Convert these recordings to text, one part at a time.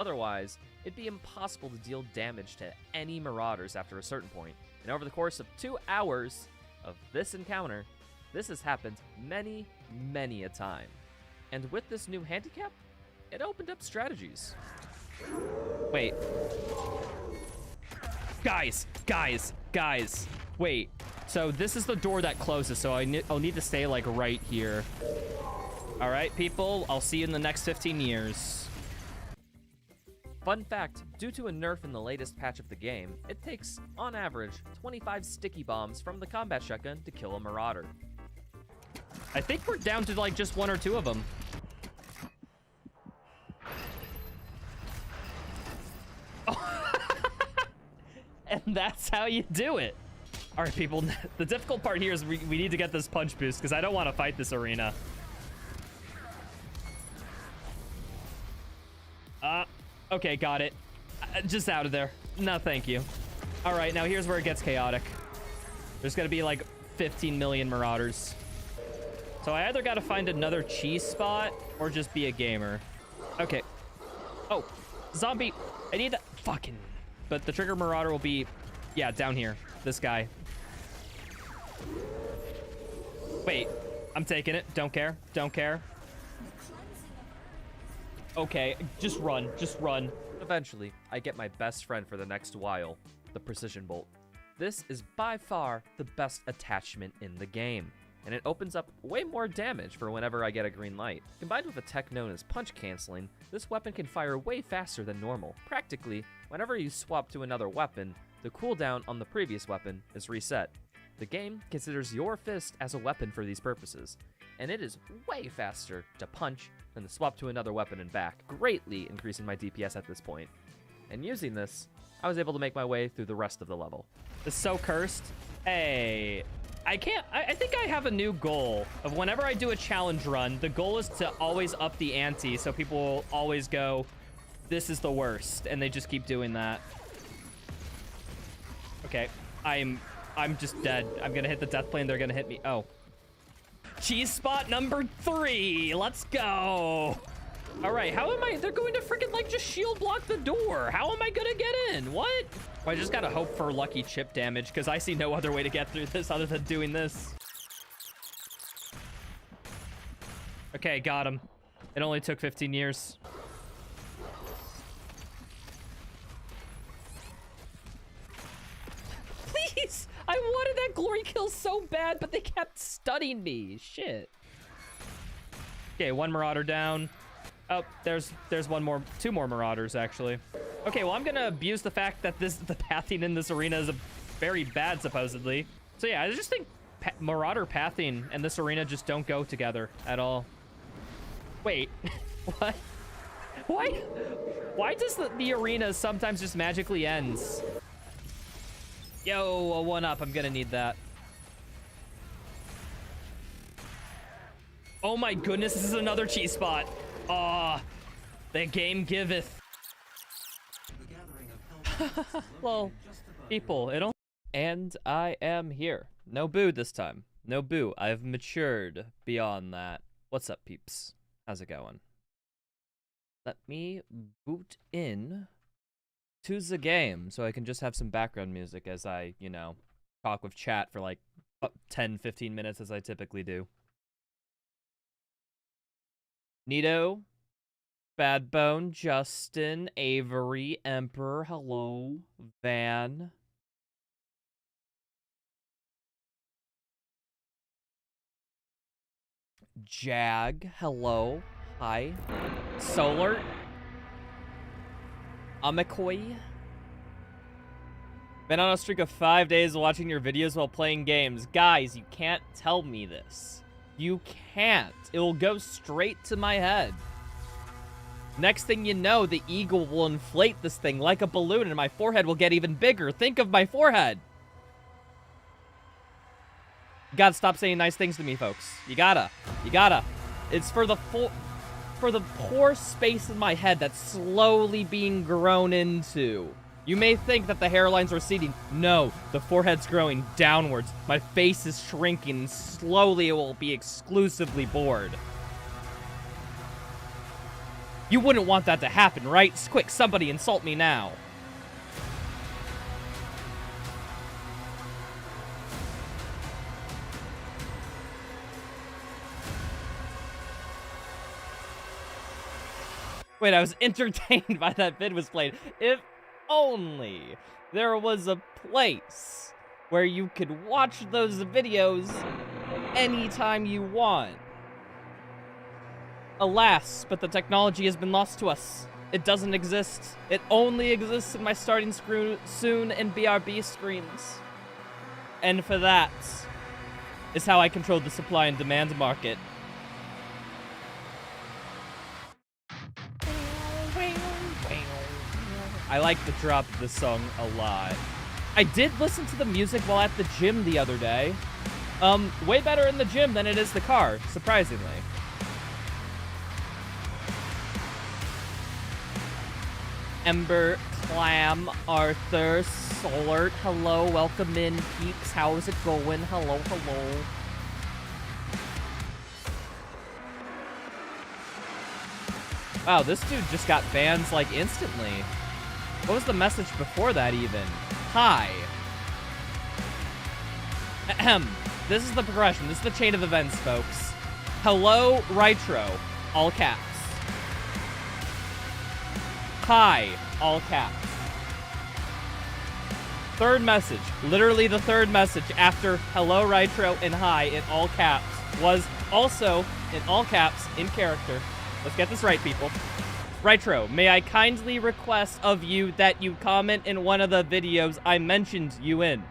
Otherwise, it'd be impossible to deal damage to any marauders after a certain point. And over the course of 2 hours of this encounter, this has happened many, many a time. And with this new handicap, it opened up strategies. Wait. Guys. Wait. So this is the door that closes, so I'll need to stay, like, right here. All right, people, I'll see you in the next 15 years. Fun fact, due to a nerf in the latest patch of the game, it takes, on average, 25 sticky bombs from the combat shotgun to kill a marauder. I think we're down to, like, just 1 or 2 of them. And that's how you do it. All right, people, the difficult part here is we need to get this punch boost because I don't want to fight this arena. Okay, got it. Just out of there. No, thank you. All right, now here's where it gets chaotic. There's gonna be like 15 million marauders. So I either gotta find another cheese spot or just be a gamer. Okay. Oh, zombie. I need that. Fucking. But the trigger marauder will be, yeah, down here. This guy. Wait, I'm taking it. Don't care. Don't care. Okay, just run. Just run. Eventually, I get my best friend for the next while, the precision bolt. This is by far the best attachment in the game, and it opens up way more damage for whenever I get a green light. Combined with a tech known as punch canceling, this weapon can fire way faster than normal. Practically, whenever you swap to another weapon, the cooldown on the previous weapon is reset. The game considers your fist as a weapon for these purposes, and it is way faster to punch than to swap to another weapon and back, greatly increasing my DPS at this point. And using this, I was able to make my way through the rest of the level. It's so cursed. Hey, I think I have a new goal of whenever I do a challenge run, the goal is to always up the ante so people will always go, this is the worst, and they just keep doing that. Okay, I'm just dead. I'm gonna hit the death plane, they're gonna hit me. Oh. Cheese spot number 3. Let's go. All right, how am I? They're going to freaking like just shield block the door. How am I gonna get in? What? Well, I just gotta hope for lucky chip damage because I see no other way to get through this other than doing this. Okay, got him. It only took 15 years. Please! I wanted that glory kill so bad, but they kept stunning me. Shit. Okay, 1 marauder down. Oh, there's 2 more marauders, actually. Okay, well, I'm gonna abuse the fact that the pathing in this arena is very bad, supposedly. So yeah, I just think marauder pathing and this arena just don't go together at all. Wait, what? Why does the arena sometimes just magically ends? Yo, a 1-up. I'm gonna need that. Oh my goodness, this is another cheese spot. Aw, the game giveth. Well, people, it only... And I am here. No boo this time. No boo. I've matured beyond that. What's up, peeps? How's it going? Let me boot in to the game so I can just have some background music as I, you know, talk with chat for like 10-15 minutes as I typically do. Nito, Bad Bone, Justin, Avery, Emperor, hello, Van. Jag, hello, hi. Solar, Amikoi. Been on a streak of 5 days watching your videos while playing games. Guys, you can't tell me this. You can't. It will go straight to my head. Next thing you know, the eagle will inflate this thing like a balloon and my forehead will get even bigger. Think of my forehead. You gotta stop saying nice things to me, folks. You gotta. It's for the poor space in my head that's slowly being grown into. You may think that the hairline's receding. No, the forehead's growing downwards. My face is shrinking, and slowly it will be exclusively bored. You wouldn't want that to happen, right? Quick, somebody insult me now. Wait, I was entertained by that vid was played. If only there was a place where you could watch those videos anytime you want. Alas, but the technology has been lost to us. It doesn't exist. It only exists in my starting soon and BRB screens. And for that is how I control the supply and demand market. I like the drop of this song a lot. I did listen to the music while at the gym the other day. Way better in the gym than it is the car, surprisingly. Ember, Clam, Arthur, Solart, hello, welcome in, peeps, how's it going? Hello, hello. Wow, this dude just got bans, like, instantly. What was the message before that, even? Hi. Ahem. This is the progression. This is the chain of events, folks. Hello, Rytro. All caps. Hi. All caps. Third message. Literally the third message after hello, Rytro, and hi in all caps was also in all caps in character. Let's get this right, people. Rytro, may I kindly request of you that you comment in one of the videos I mentioned you in?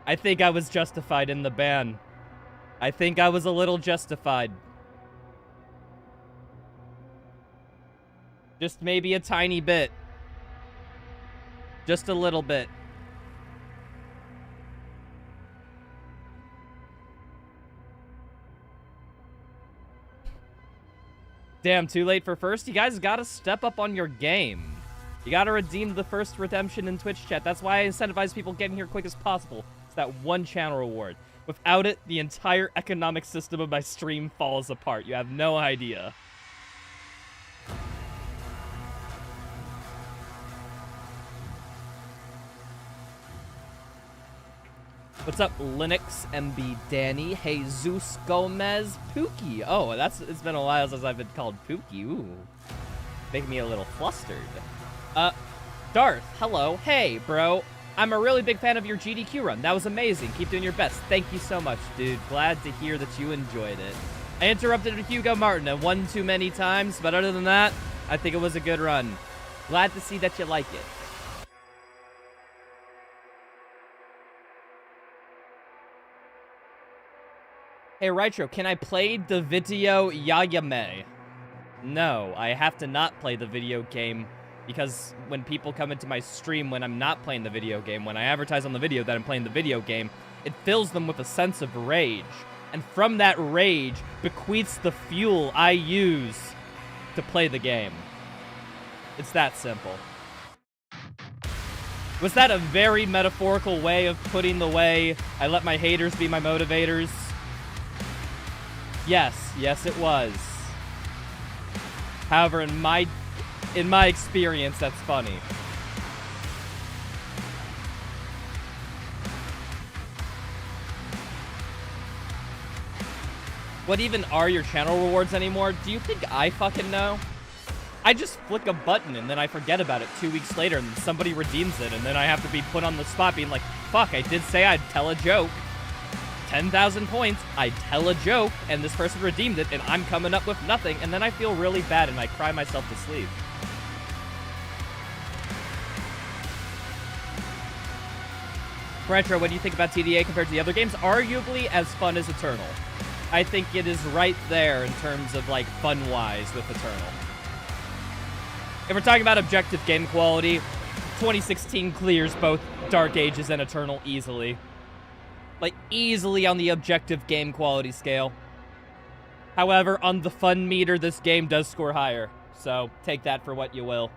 I think I was justified in the ban. I think I was a little justified. Just maybe a tiny bit. Just a little bit. Damn, too late for first? You guys gotta step up on your game. You gotta redeem the first redemption in Twitch chat. That's why I incentivize people getting here quick as possible. It's that one channel reward. Without it, the entire economic system of my stream falls apart. You have no idea. What's up, Linux, MB Danny, Jesus Gomez, Pookie. Oh, it's been a while since I've been called Pookie. Ooh. Making me a little flustered. Darth, hello. Hey, bro. I'm a really big fan of your GDQ run. That was amazing. Keep doing your best. Thank you so much, dude. Glad to hear that you enjoyed it. I interrupted Hugo Martin one too many times, but other than that, I think it was a good run. Glad to see that you like it. Hey, Rytro, can I play the video Yayame? No, I have to not play the video game because when people come into my stream when I'm not playing the video game, when I advertise on the video that I'm playing the video game, it fills them with a sense of rage. And from that rage bequeaths the fuel I use to play the game. It's that simple. Was that a very metaphorical way of putting the way I let my haters be my motivators? Yes, it was. However, in my experience, that's funny. What even are your channel rewards anymore? Do you think I fucking know? I just flick a button and then I forget about it 2 weeks later and somebody redeems it and then I have to be put on the spot being like, fuck, I did say I'd tell a joke. 10,000 points, I tell a joke, and this person redeemed it, and I'm coming up with nothing, and then I feel really bad, and I cry myself to sleep. Retro, what do you think about TDA compared to the other games? Arguably as fun as Eternal. I think it is right there in terms of, like, fun-wise with Eternal. If we're talking about objective game quality, 2016 clears both Dark Ages and Eternal easily. Like, easily on the objective game quality scale. However, on the fun meter, this game does score higher. So, take that for what you will.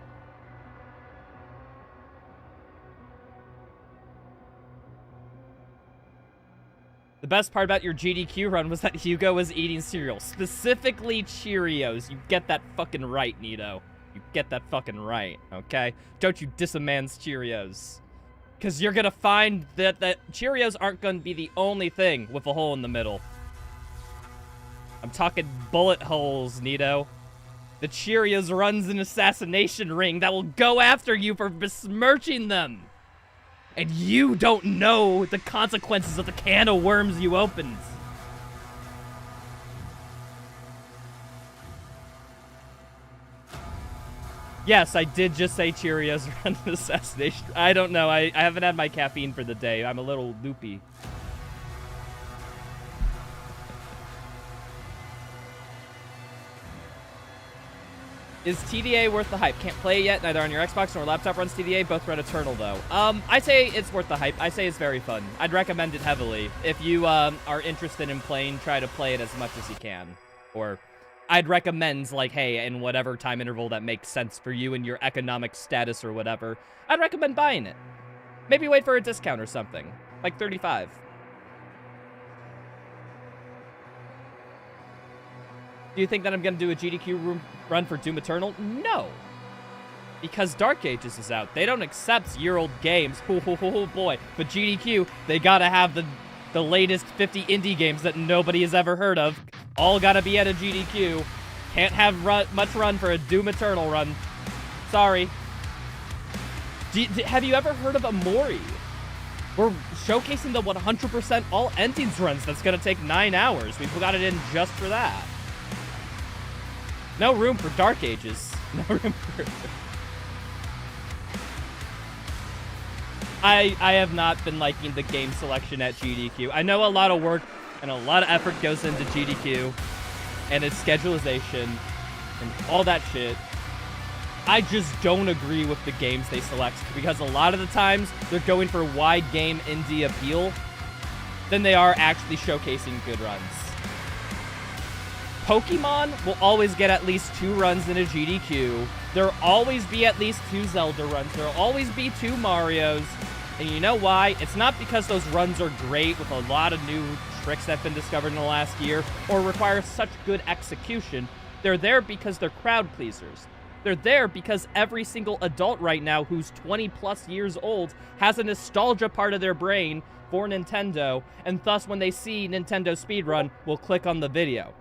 The best part about your GDQ run was that Hugo was eating cereal. Specifically Cheerios. You get that fucking right, Nito. You get that fucking right, okay? Don't you diss a man's Cheerios. Because you're gonna find that Cheerios aren't gonna be the only thing with a hole in the middle. I'm talking bullet holes, Nito. The Cheerios runs an assassination ring that will go after you for besmirching them. And you don't know the consequences of the can of worms you opened. Yes, I did just say Cheerios run an assassination. I don't know. I haven't had my caffeine for the day. I'm a little loopy. Is TDA worth the hype? Can't play it yet. Neither on your Xbox nor laptop runs TDA. Both run Eternal, though. I say it's worth the hype. I say it's very fun. I'd recommend it heavily. If you are interested in playing, try to play it as much as you can. Or I'd recommend, like, hey, in whatever time interval that makes sense for you and your economic status or whatever, I'd recommend buying it. Maybe wait for a discount or something. Like 35. Do you think that I'm going to do a GDQ run for Doom Eternal? No. Because Dark Ages is out. They don't accept year-old games. Oh boy. But GDQ, they got to have the latest 50 indie games that nobody has ever heard of. All got to be at a GDQ. Can't have much run for a Doom Eternal run. Sorry. Have you ever heard of Amori? We're showcasing the 100% all endings runs. That's going to take 9 hours. We've got it in just for that. No room for Dark Ages. No room for... I have not been liking the game selection at GDQ. I know a lot of work and a lot of effort goes into GDQ and its schedulization and all that shit. I just don't agree with the games they select because a lot of the times they're going for wide game indie appeal than they are actually showcasing good runs. Pokemon will always get at least 2 runs in a GDQ. There'll always be at least 2 Zelda runs. There'll always be 2 Marios. And you know why? It's not because those runs are great with a lot of new tricks that have been discovered in the last year or require such good execution. They're there because they're crowd pleasers. They're there because every single adult right now who's 20 plus years old has a nostalgia part of their brain for Nintendo, and thus when they see Nintendo speedrun, will click on the video.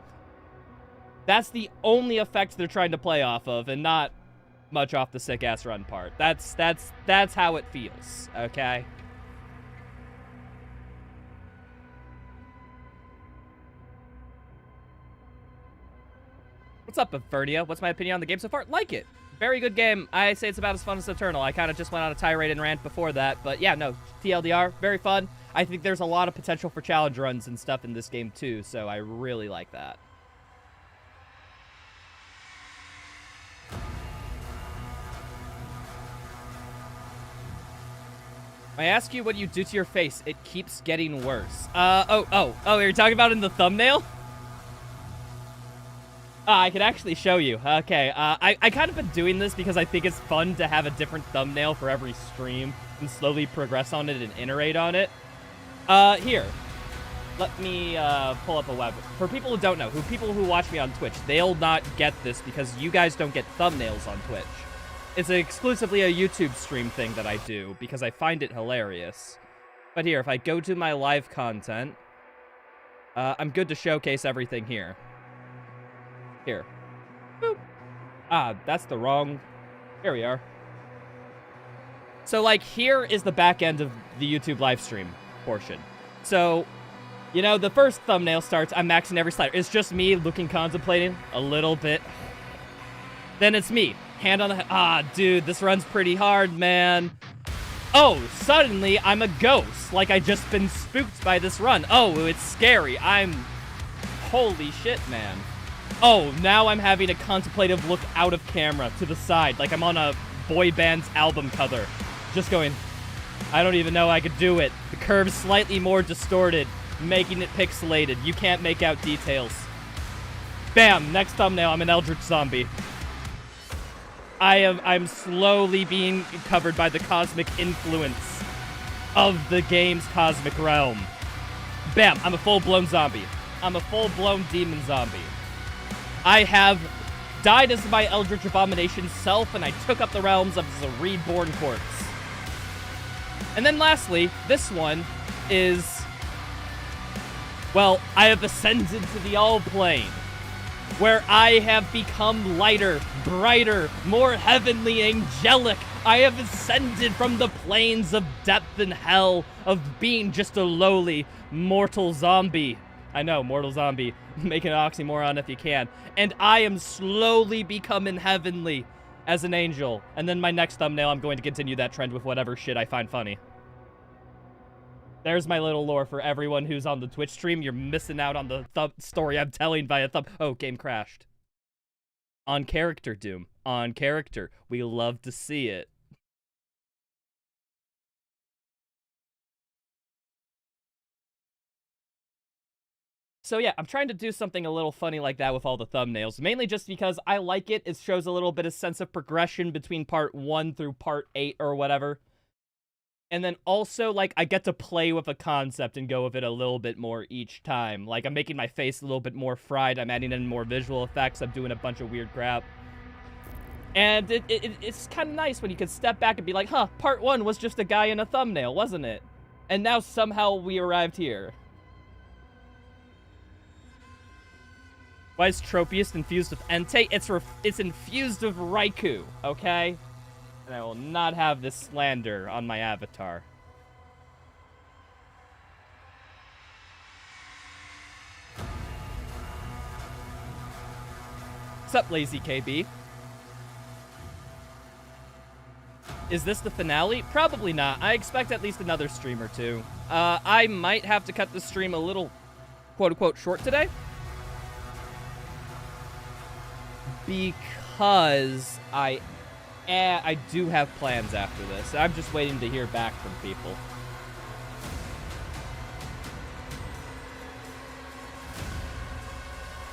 That's the only effect they're trying to play off of, and not much off the sick-ass run part. That's how it feels, okay? What's up, Infernia? What's my opinion on the game so far? Like it. Very good game. I say it's about as fun as Eternal. I kind of just went on a tirade and rant before that, but yeah, no, TLDR, very fun. I think there's a lot of potential for challenge runs and stuff in this game too, so I really like that. I ask you what you do to your face. It keeps getting worse. Oh, you're talking about in the thumbnail? I can actually show you. Okay, I kind of been doing this because I think it's fun to have a different thumbnail for every stream and slowly progress on it and iterate on it. Here. Let me pull up a web. For people who don't know, people who watch me on Twitch, they'll not get this because you guys don't get thumbnails on Twitch. It's exclusively a YouTube stream thing that I do because I find it hilarious. But here, if I go to my live content, I'm good to showcase everything here. Here. Boop. Ah, that's the wrong... Here we are. So, like, here is the back end of the YouTube live stream portion. So, you know, the first thumbnail starts, I'm maxing every slider. It's just me looking, contemplating a little bit. Then it's me. Hand on the head. Ah, dude, this run's pretty hard, man. Oh, suddenly I'm a ghost. Like I just been spooked by this run. Oh, it's scary. Holy shit, man. Oh, now I'm having a contemplative look out of camera to the side. Like I'm on a boy band's album cover. Just going, I don't even know I could do it. The curve's slightly more distorted, making it pixelated. You can't make out details. Bam, next thumbnail, I'm an eldritch zombie. I'm slowly being covered by the cosmic influence of the game's cosmic realm. Bam, I'm a full-blown zombie. I'm a full-blown demon zombie. I have died as my Eldritch Abomination self, and I took up the realms as a reborn corpse. And then lastly, this one is... well, I have ascended to the all-plane, where I have become lighter, brighter, more heavenly, angelic. I have ascended from the plains of depth and hell, of being just a lowly mortal zombie. I know, mortal zombie. Make an oxymoron if you can. And I am slowly becoming heavenly as an angel. And then my next thumbnail, I'm going to continue that trend with whatever shit I find funny. There's my little lore for everyone who's on the Twitch stream. You're missing out on the story I'm telling via thumb. Oh, game crashed. On character, Doom. On character. We love to see it. So yeah, I'm trying to do something a little funny like that with all the thumbnails, mainly just because I like it. It shows a little bit of sense of progression between part 1 through part 8 or whatever. And then also, like, I get to play with a concept and go with it a little bit more each time. Like, I'm making my face a little bit more fried, I'm adding in more visual effects, I'm doing a bunch of weird crap. And it's kind of nice when you can step back and be like, huh, part 1 was just a guy in a thumbnail, wasn't it? And now somehow we arrived here. Why is Tropius infused with Entei? It's infused with Raikou, okay? And I will not have this slander on my avatar. What's up, Lazy KB? Is this the finale? Probably not. I expect at least another stream or two. I might have to cut the stream a little, quote-unquote, short today. Because I do have plans after this. I'm just waiting to hear back from people.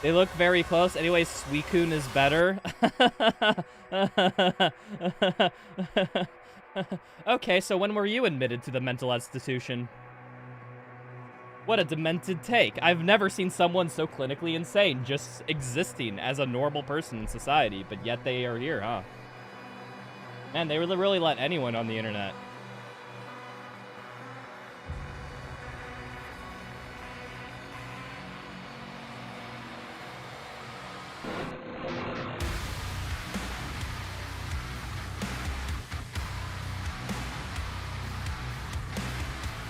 They look very close. Anyway, Suicune is better. Okay, so when were you admitted to the mental institution? What a demented take. I've never seen someone so clinically insane just existing as a normal person in society, but yet they are here, huh? Man, they really let anyone on the internet.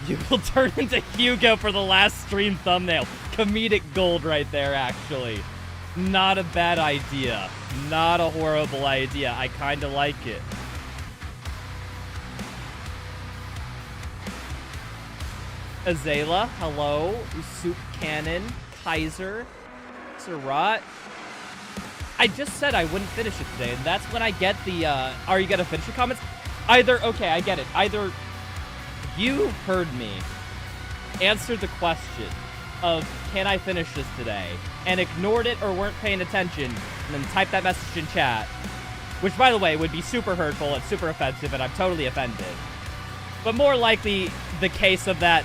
You will turn into Hugo for the last stream thumbnail. Comedic gold right there, actually. Not a bad idea. Not a horrible idea. I kind of like it. Azela, hello. Soup Cannon, Kaiser, Surat. I just said I wouldn't finish it today, and that's when I get the, are you gonna finish your comments? Okay, I get it. Either you heard me answer the question of, can I finish this today? And ignored it or weren't paying attention, and then typed that message in chat. Which, by the way, would be super hurtful and super offensive, and I'm totally offended. But more likely the case of that,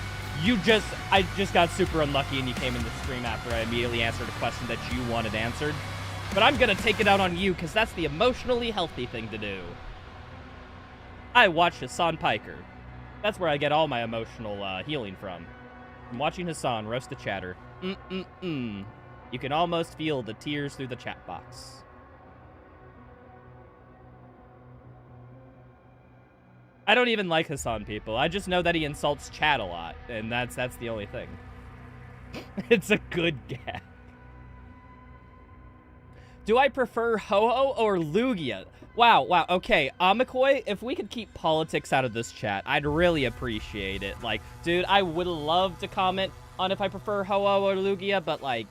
I just got super unlucky and you came in the stream after I immediately answered a question that you wanted answered. But I'm gonna take it out on you, because that's the emotionally healthy thing to do. I watched Hassan Piker. That's where I get all my emotional healing from. I'm watching Hassan roast a chatter. You can almost feel the tears through the chat box. I don't even like Hassan, people. I just know that he insults chat a lot, and that's the only thing. It's a good gag. Do I prefer Ho-Oh or Lugia? Wow, okay, Amikoi, if we could keep politics out of this chat, I'd really appreciate it. Like, dude, I would love to comment on if I prefer Ho-Oh or Lugia, but, like,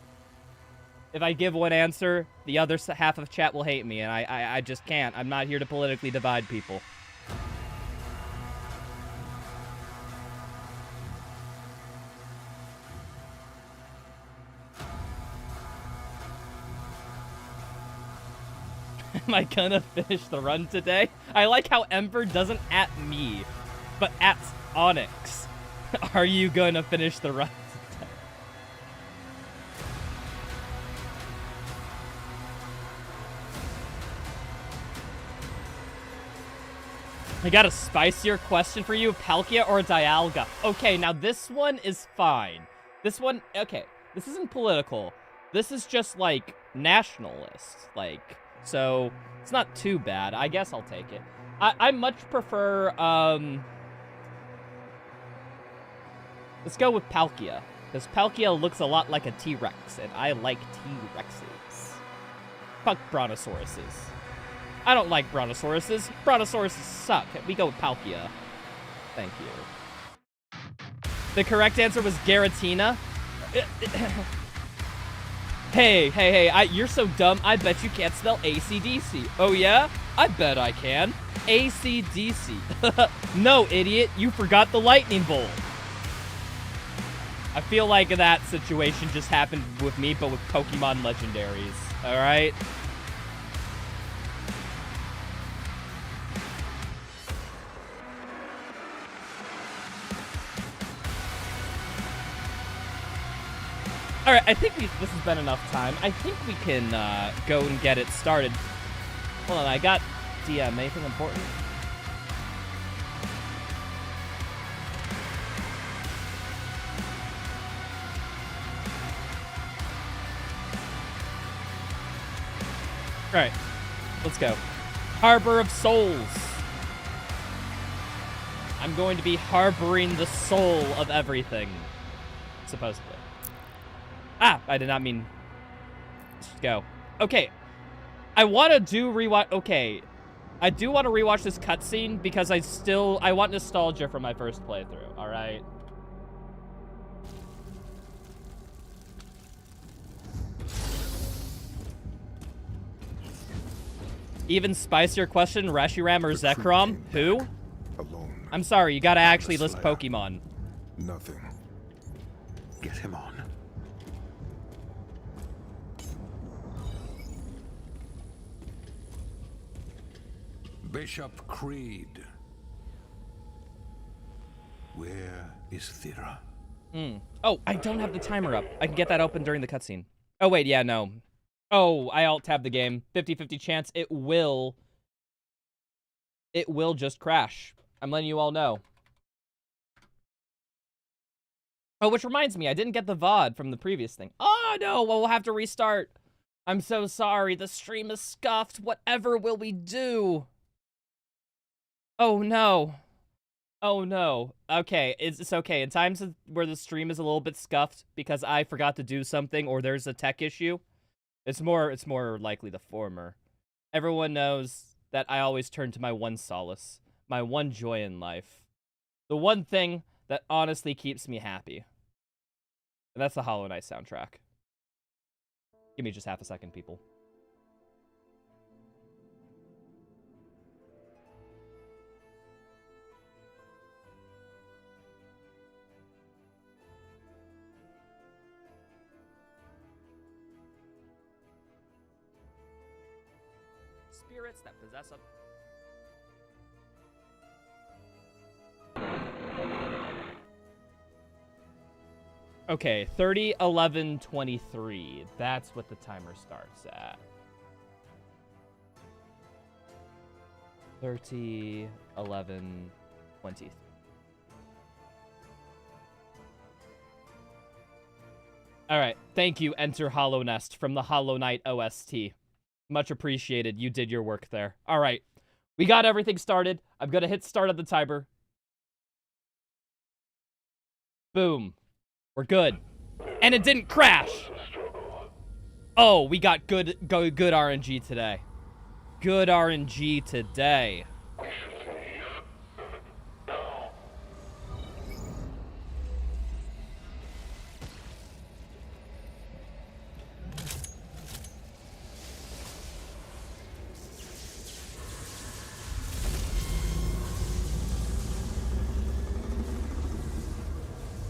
if I give one answer, the other half of chat will hate me, and I just can't. I'm not here to politically divide people. Am I gonna finish the run today? I like how Ember doesn't at me, but at Onyx. Are you gonna finish the run today? I got a spicier question for you, Palkia or Dialga? Okay, now this one is fine. This one, okay, this isn't political. This is just, like, nationalist. Like, so, it's not too bad. I guess I'll take it. I much prefer, let's go with Palkia. Because Palkia looks a lot like a T-Rex, and I like T-Rexes. Fuck Brontosauruses. I don't like Brontosauruses. Brontosauruses suck. We go with Palkia. Thank you. The correct answer was Garatina. Hey, you're so dumb, I bet you can't spell AC/DC. Oh yeah? I bet I can. AC/DC. No, idiot, you forgot the lightning bolt. I feel like that situation just happened with me, but with Pokemon legendaries. Alright? Alright, I think this has been enough time. I think we can go and get it started. Hold on, I got DM. Anything important? Alright, let's go. Harbor of Souls. I'm going to be harboring the soul of everything. Supposedly. Ah, I did not mean... Let's go. Okay. I want to do rewatch... Okay. I do want to rewatch this cutscene because I want nostalgia from my first playthrough, alright? Even spicier question, Reshiram or Zekrom? Who? Alone. I'm sorry, you gotta actually list Pokemon. Nothing. Get him on. Bishop Creed. Where is Thera? Oh, I don't have the timer up. I can get that open during the cutscene. Oh, wait, yeah, no. Oh, I alt-tabbed the game. 50-50 chance it will just crash. I'm letting you all know. Oh, which reminds me, I didn't get the VOD from the previous thing. Oh, no, well, we'll have to restart. I'm so sorry. The stream is scuffed. Whatever will we do? Oh, no. Oh, no. Okay, it's okay. In times where the stream is a little bit scuffed because I forgot to do something or there's a tech issue, it's more likely the former. Everyone knows that I always turn to my one solace, my one joy in life. The one thing that honestly keeps me happy. And that's the Hollow Knight soundtrack. Give me just half a second, people. Spirits that possess a... Okay, 30, 11, 23. That's what the timer starts at. 30, 11, 23. Alright, thank you, Enter Hollow Nest from the Hollow Knight OST. Much appreciated. You did your work there. Alright, we got everything started. I'm gonna hit start of the timer. Boom. We're good. And it didn't crash! Oh, we got good RNG today. Good RNG today.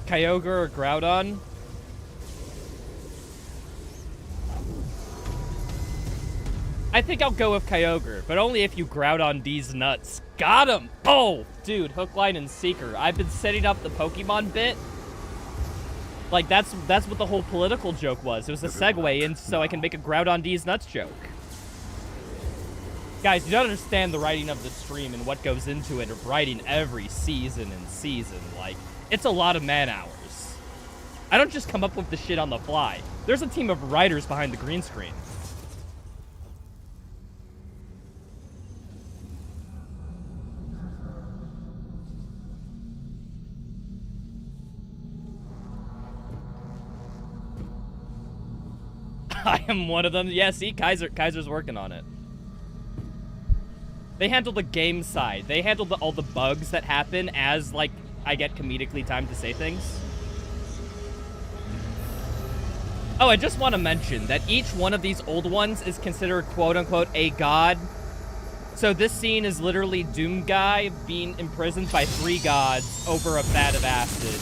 Kyogre or Groudon? I think I'll go with Kyogre, but only if you Groudon these nuts. Got him! Oh, dude, Hook, Line, and Seeker. I've been setting up the Pokemon bit. Like, that's what the whole political joke was. It was a segue in so I can make a Groudon these nuts joke. Guys, you don't understand the writing of the stream and what goes into it of writing every season and season. Like, it's a lot of man hours. I don't just come up with the shit on the fly. There's a team of writers behind the green screen. I am one of them. Yeah, see, Kaiser's working on it. They handle the game side. They handle all the bugs that happen as, like, I get comedically timed to say things. Oh, I just want to mention that each one of these old ones is considered, quote-unquote, a god. So this scene is literally Doom Guy being imprisoned by 3 gods over a vat of acid.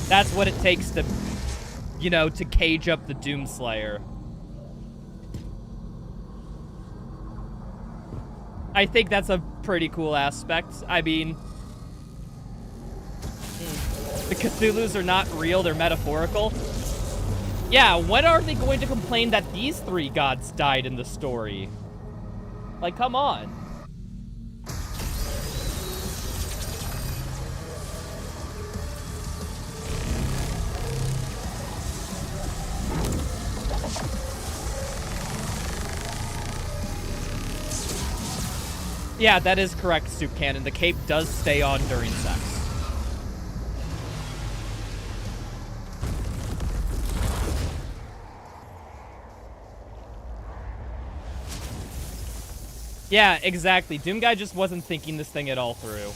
That's what it takes to, you know, to cage up the Doomslayer. I think that's a pretty cool aspect. I mean, the Cthulhus are not real, they're metaphorical. Yeah, when are they going to complain that these 3 gods died in the story? Like, come on. Yeah, that is correct, Soup Cannon. The cape does stay on during sex. Yeah, exactly. Doom Guy just wasn't thinking this thing at all through.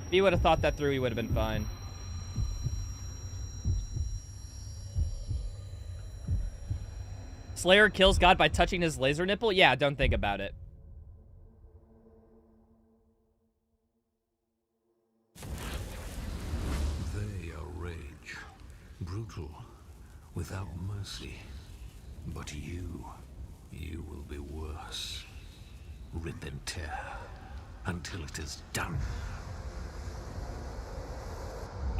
If he would have thought that through, he would have been fine. Slayer kills God by touching his laser nipple? Yeah, don't think about it. They are rage, brutal, without mercy. But you will be worse. Rip and tear until it is done.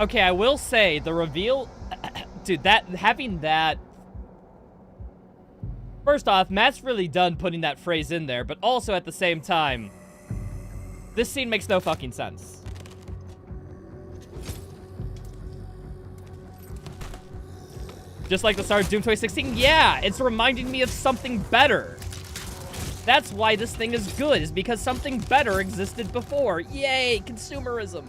Okay, I will say the reveal, dude. Having that. First off, Matt's really done putting that phrase in there, but also at the same time, this scene makes no fucking sense. Just like the start of Doom 2016? Yeah, it's reminding me of something better. That's why this thing is good, is because something better existed before. Yay, consumerism.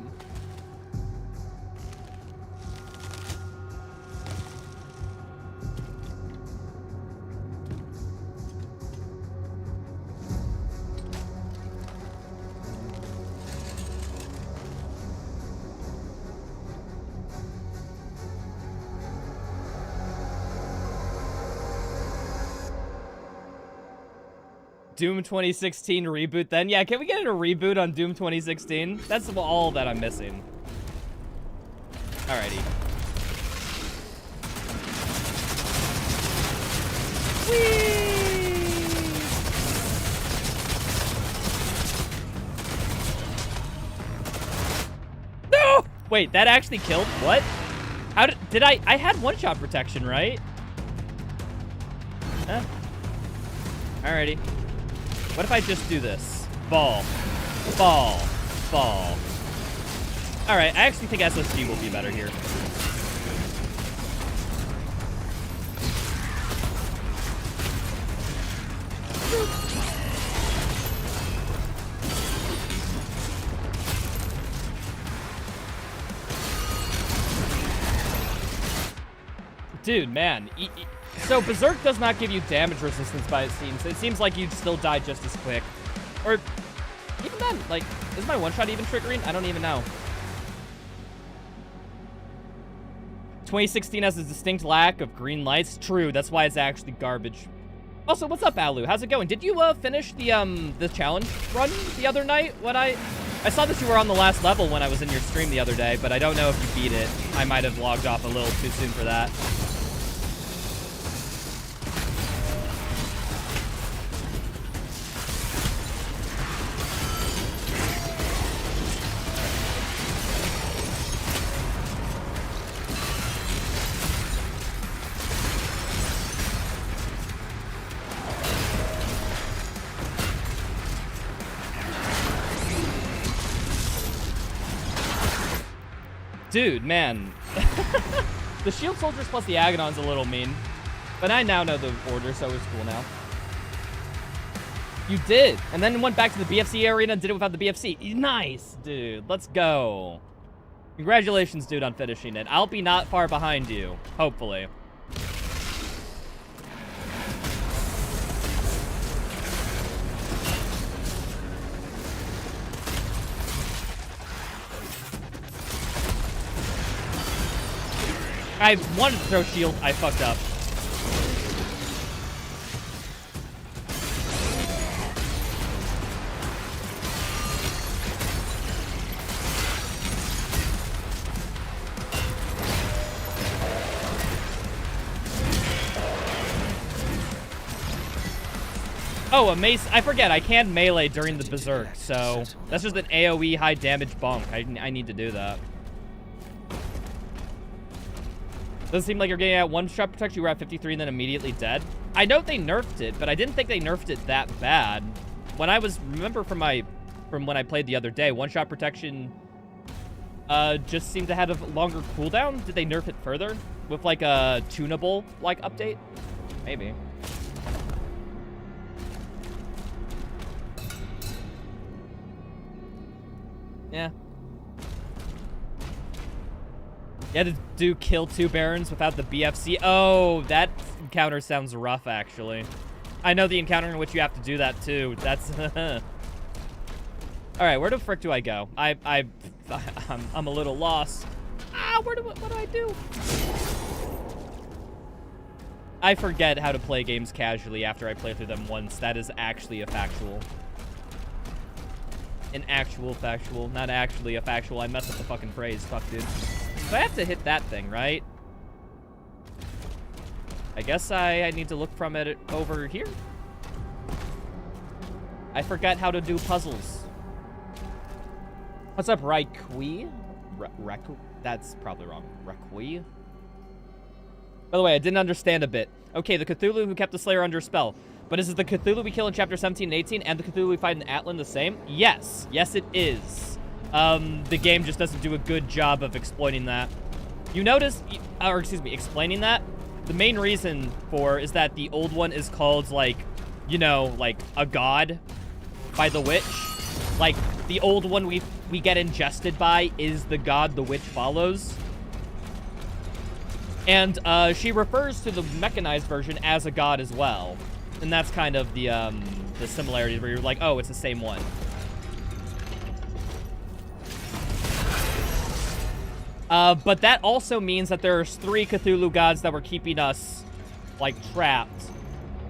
Doom 2016 reboot then? Yeah, can we get a reboot on Doom 2016? That's all that I'm missing. Alrighty. Whee! No! Wait, that actually killed? What? How did I had one-shot protection, right? Huh? Alrighty. What if I just do this? Ball. Ball. Ball. Alright, I actually think SSG will be better here. Dude, man. So Berserk does not give you damage resistance by it seems. It seems like you'd still die just as quick. Or even then, like, is my one-shot even triggering? I don't even know. 2016 has a distinct lack of green lights. True, that's why it's actually garbage. Also, what's up, Alu? How's it going? Did you finish the challenge run the other night? I saw that you were on the last level when I was in your stream the other day, but I don't know if you beat it. I might have logged off a little too soon for that. Dude, man. The shield soldiers plus the Agonon's a little mean. But I now know the order, so it's cool now. You did. And then went back to the BFC arena and did it without the BFC. Nice, dude. Let's go. Congratulations, dude, on finishing it. I'll be not far behind you. Hopefully. I wanted to throw shield. I fucked up. Oh, a mace. I forget. I can melee during the berserk, so that's just an AoE high damage bonk. I need to do that. Doesn't seem like you're getting at one-shot protection. You were at 53 and then immediately dead. I know they nerfed it, but I didn't think they nerfed it that bad. When I was, remember from when I played the other day, one-shot protection just seemed to have a longer cooldown. Did they nerf it further with like a tunable like update? Maybe. Yeah. You had to kill 2 Barons without the BFC. Oh, that encounter sounds rough, actually. I know the encounter in which you have to do that, too. That's... Alright, where the frick do I go? I'm a little lost. Ah, what do I do? I forget how to play games casually after I play through them once. That is actually a factual. An actual factual, not actually a factual. I messed up the fucking phrase. Fuck, dude. So I have to hit that thing, right? I guess I need to look from it over here. I forgot how to do puzzles. What's up, Raikui? That's probably wrong. Raikui? By the way, I didn't understand a bit. Okay, the Cthulhu who kept the Slayer under spell. But is it the Cthulhu we kill in Chapter 17 and 18 and the Cthulhu we fight in Atlan the same? Yes. Yes, it is. The game just doesn't do a good job of exploiting that. You notice, or excuse me, explaining that? The main reason for is that the old one is called, like, you know, like, a god by the witch. Like, the old one we get ingested by is the god the witch follows. And, she refers to the mechanized version as a god as well. And that's kind of the similarity where you're like, oh, it's the same one. But that also means that there's 3 Cthulhu gods that were keeping us, like, trapped.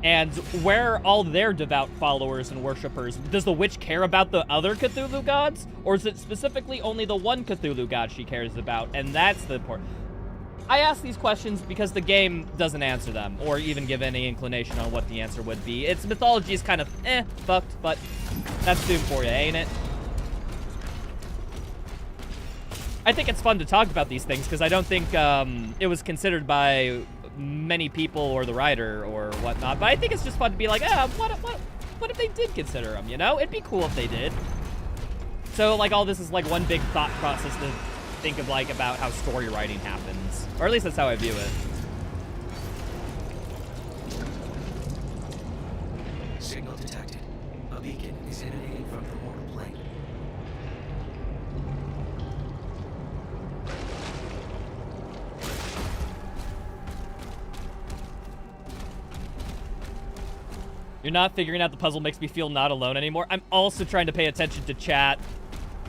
And where are all their devout followers and worshippers? Does the witch care about the other Cthulhu gods? Or is it specifically only the one Cthulhu god she cares about? And that's the point. I ask these questions because the game doesn't answer them, or even give any inclination on what the answer would be. Its mythology is kind of, fucked, but that's Doom for you, ain't it? I think it's fun to talk about these things, because I don't think it was considered by many people or the writer or whatnot, but I think it's just fun to be like, what if they did consider them, you know? It'd be cool if they did. So, like, all this is, like, one big thought process to think of, like, about how story writing happens. Or at least that's how I view it. Signal detected. A beacon is emanating from the mortal plane. You're not figuring out the puzzle makes me feel not alone anymore. I'm also trying to pay attention to chat,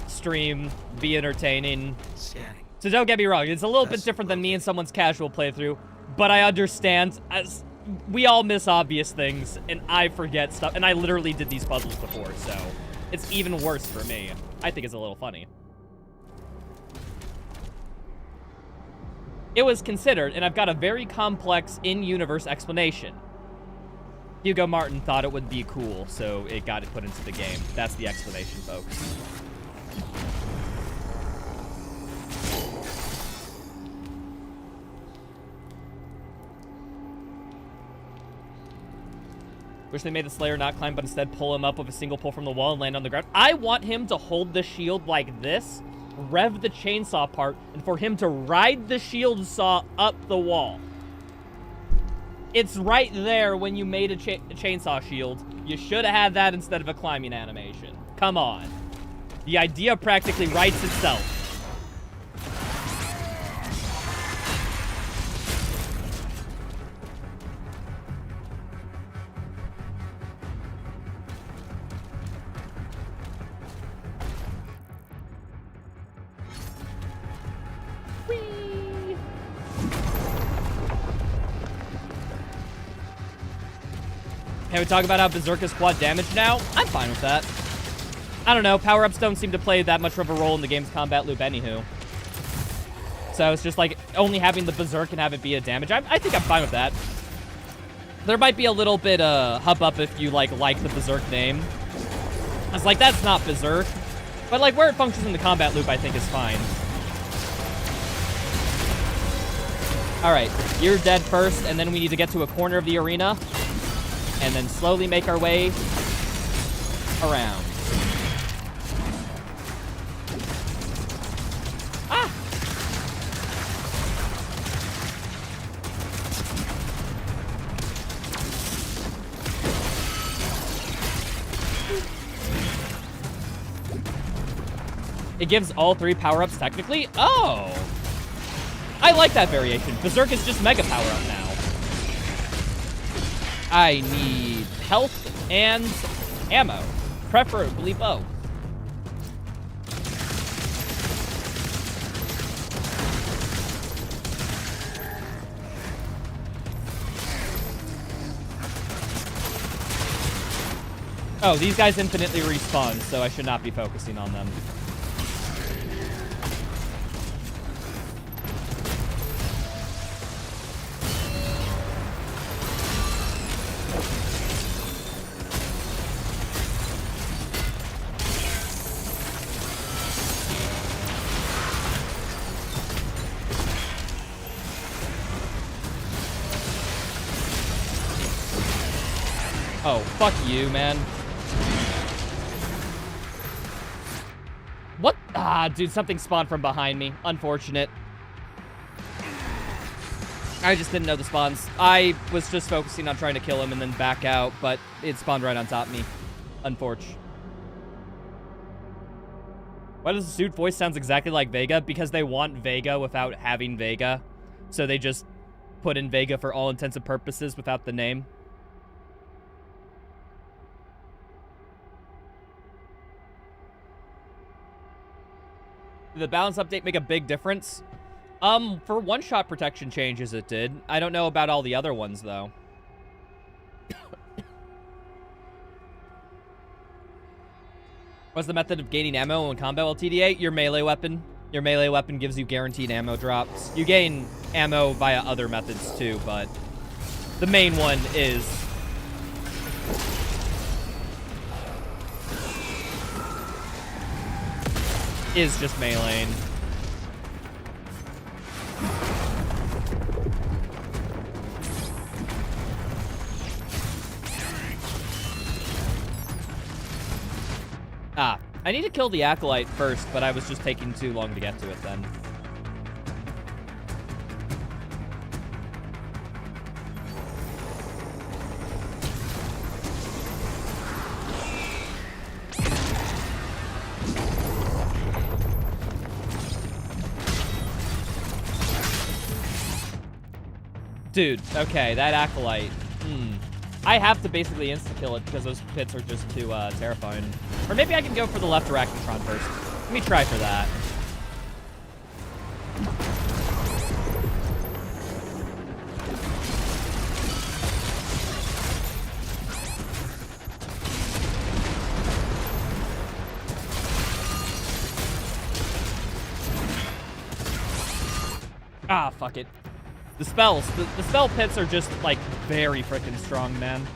stream, be entertaining. Scanning. So don't get me wrong, it's a little bit different than me and someone's casual playthrough, but I understand, as we all miss obvious things, and I forget stuff, and I literally did these puzzles before, so it's even worse for me. I think it's a little funny. It was considered, and I've got a very complex in-universe explanation. Hugo Martin thought it would be cool, so it got it put into the game. That's the explanation, folks. Wish they made the Slayer not climb, but instead pull him up with a single pull from the wall and land on the ground. I want him to hold the shield like this, rev the chainsaw part and for him to ride the shield saw up the wall. It's right there when you made a chainsaw shield. You should have had that instead of a climbing animation. Come on. The idea practically writes itself. Can we talk about how Berserk is quad damage now? I'm fine with that. I don't know, power-ups don't seem to play that much of a role in the game's combat loop anywho. So it's just like, only having the Berserk and have it be a damage. I think I'm fine with that. There might be a little bit hub-up if you like the Berserk name. It's like, that's not Berserk. But like, where it functions in the combat loop, I think is fine. Alright, you're dead first, and then we need to get to a corner of the arena. And then slowly make our way around. Ah! It gives all 3 power-ups technically? Oh! I like that variation. Berserk is just mega power-up now. I need health and ammo, preferably both. Oh, these guys infinitely respawn, so I should not be focusing on them. Oh, fuck you, man. What? Ah, dude, something spawned from behind me. Unfortunate. I just didn't know the spawns. I was just focusing on trying to kill him and then back out, but it spawned right on top of me. Unfortunate. Why does the suit voice sounds exactly like Vega? Because they want Vega without having Vega. So they just put in Vega for all intents and purposes without the name. Did the balance update make a big difference? For one-shot protection changes, it did. I don't know about all the other ones, though. What's the method of gaining ammo in combat while TDA? Your melee weapon. Your melee weapon gives you guaranteed ammo drops. You gain ammo via other methods, too, but the main one is... just meleeing. Ah, I need to kill the Acolyte first, but I was just taking too long to get to it then. Dude, okay, that Acolyte. I have to basically insta-kill it because those pits are just too terrifying. Or maybe I can go for the left Arachnotron first. Let me try for that. Ah, fuck it. The spells. The spell pits are just, like, very freaking strong, man.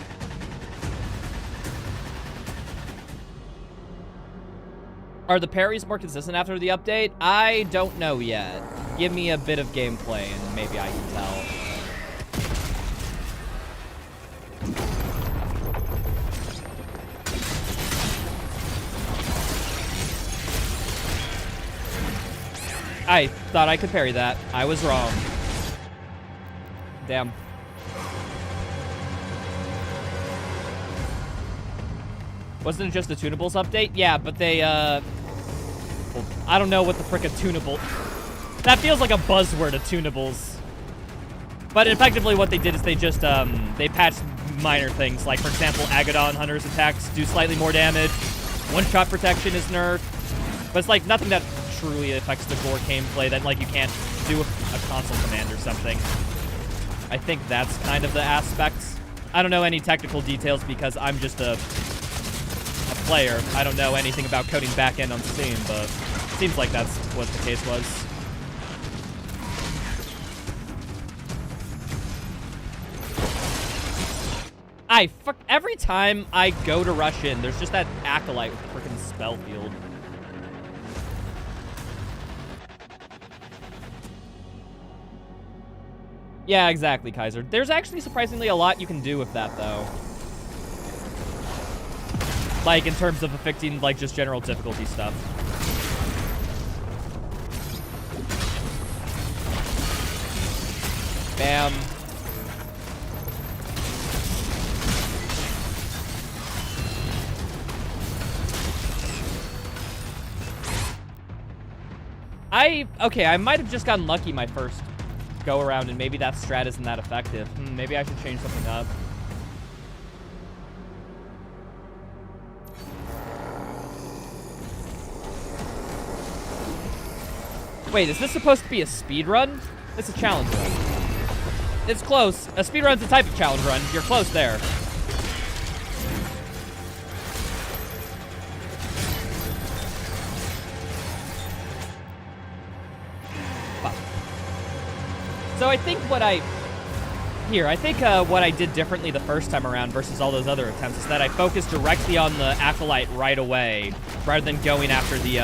Are the parries more consistent after the update? I don't know yet. Give me a bit of gameplay and maybe I can tell. I thought I could parry that. I was wrong. Damn. Wasn't it just a tunables update? Yeah, but they, well, I don't know what the frick a tunable... That feels like a buzzword, a tunables. But effectively what they did is they just, they patched minor things. Like, for example, Agadon Hunter's attacks do slightly more damage. One-shot protection is nerfed. But it's, like, nothing that truly affects the gore gameplay that, like, you can't do a console command or something. I think that's kind of the aspects. I don't know any technical details because I'm just a player. I don't know anything about coding backend on Steam, but it seems like that's what the case was. Every time I go to rush in, there's just that acolyte with the freaking spell field. Yeah, exactly, Kaiser. There's actually surprisingly a lot you can do with that, though. Like, in terms of affecting, like, just general difficulty stuff. Bam. Okay, I might have just gotten lucky my first go around, and maybe that strat isn't that effective. Maybe I should change something up. Wait, is this supposed to be a speed run? It's a challenge run. It's close. A speed run's a type of challenge run. You're close there. So I think what I did differently the first time around versus all those other attempts is that I focused directly on the acolyte right away, rather than going after the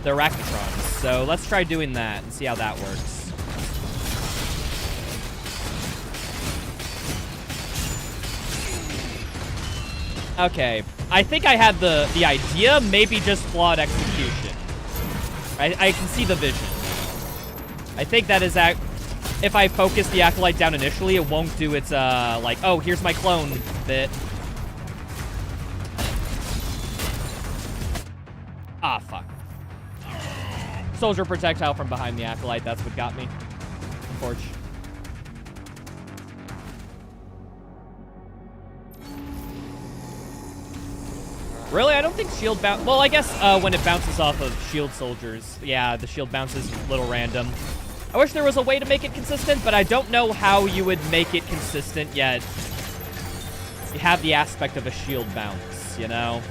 Arachnotrons. So let's try doing that and see how that works. Okay, I think I had the idea, maybe just flawed execution. I can see the vision. I think that is if I focus the acolyte down initially, it won't do its like, oh, here's my clone bit. Ah, fuck. Soldier projectile from behind the acolyte, that's what got me. Unfortunately. Really? I don't think shield bounce... Well, I guess when it bounces off of shield soldiers. Yeah, the shield bounces a little random. I wish there was a way to make it consistent, but I don't know how you would make it consistent yet. You have the aspect of a shield bounce, you know?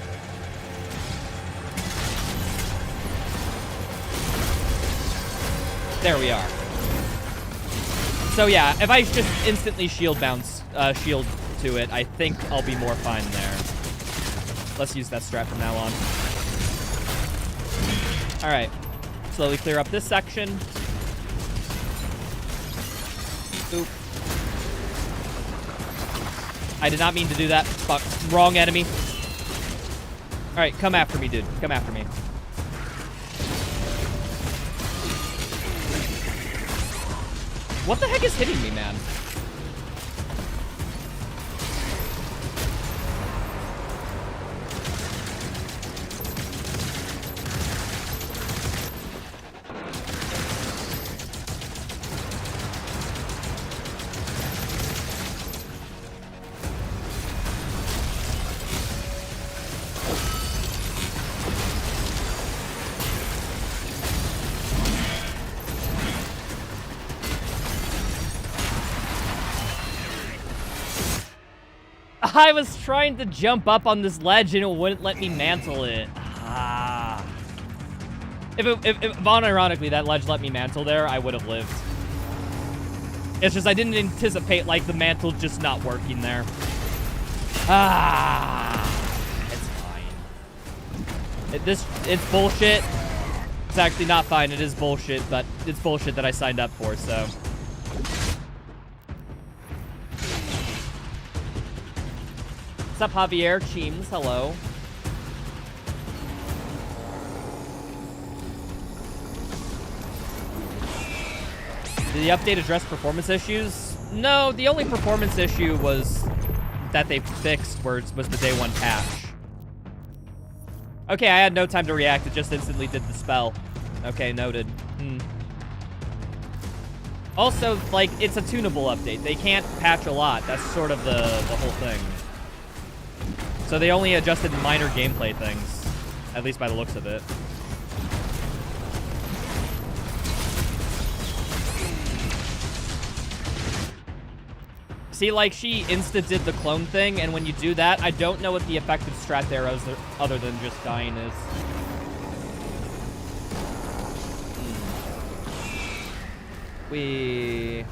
There we are. So yeah, if I just instantly shield bounce, shield to it, I think I'll be more fine there. Let's use that strat from now on. All right, slowly clear up this section. Oop. I did not mean to do that. Fuck, wrong enemy. All right, come after me, dude. Come after me. What the heck is hitting me, man? I was trying to jump up on this ledge and it wouldn't let me mantle it. Ah. If unironically that ledge let me mantle there, I would have lived. It's just I didn't anticipate, like, the mantle just not working there. Ah. It's fine. It's bullshit. It's actually not fine. It is bullshit, but it's bullshit that I signed up for, so... What's up, Javier? Cheems, hello. Did the update address performance issues? No, the only performance issue was that they fixed was the day 1 patch. Okay, I had no time to react. It just instantly did the spell. Okay, noted. Also, like, it's a tunable update. They can't patch a lot. That's sort of the whole thing. So they only adjusted minor gameplay things, at least by the looks of it. See, like, she insta-did the clone thing, and when you do that, I don't know what the effective strat there is other than just dying is. We...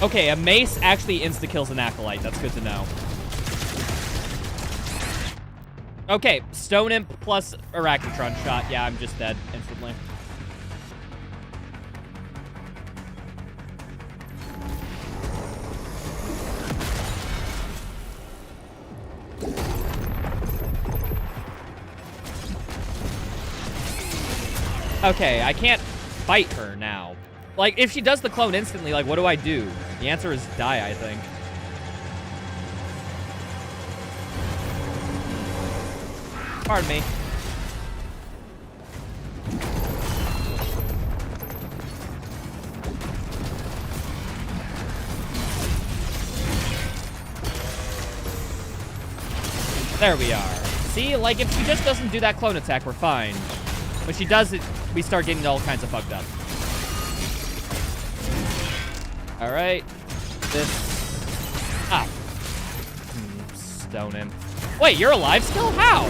Okay, a mace actually insta-kills an acolyte. That's good to know. Okay, Stone Imp plus Arachnotron shot. Yeah, I'm just dead instantly. Okay, I can't fight her now. Like, if she does the clone instantly, like, what do I do? The answer is die, I think. Pardon me. There we are. See, like, if she just doesn't do that clone attack, we're fine. When she does it, we start getting all kinds of fucked up. Alright. This... Ah. Stone him. Wait, you're alive still? How?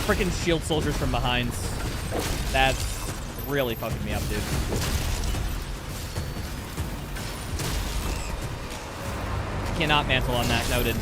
Freaking shield soldiers from behind. That's really fucking me up, dude. Cannot mantle on that, noted.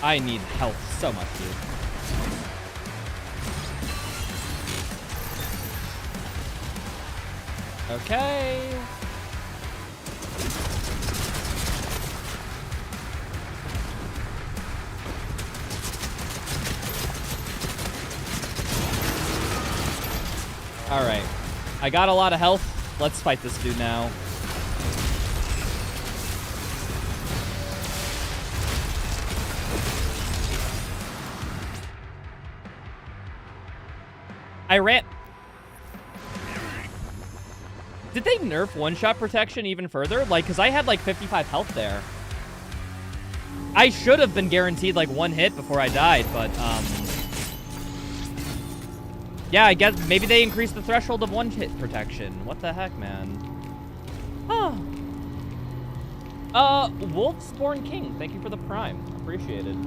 I need health so much, dude. Okay. Alright. I got a lot of health. Let's fight this dude now. I ran... Did they nerf one-shot protection even further? Like, because I had, like, 55 health there. I should have been guaranteed, like, one hit before I died, but, yeah, I guess maybe they increased the threshold of one-hit protection. What the heck, man? Huh. Wolfsborn King, thank you for the prime. Appreciate it.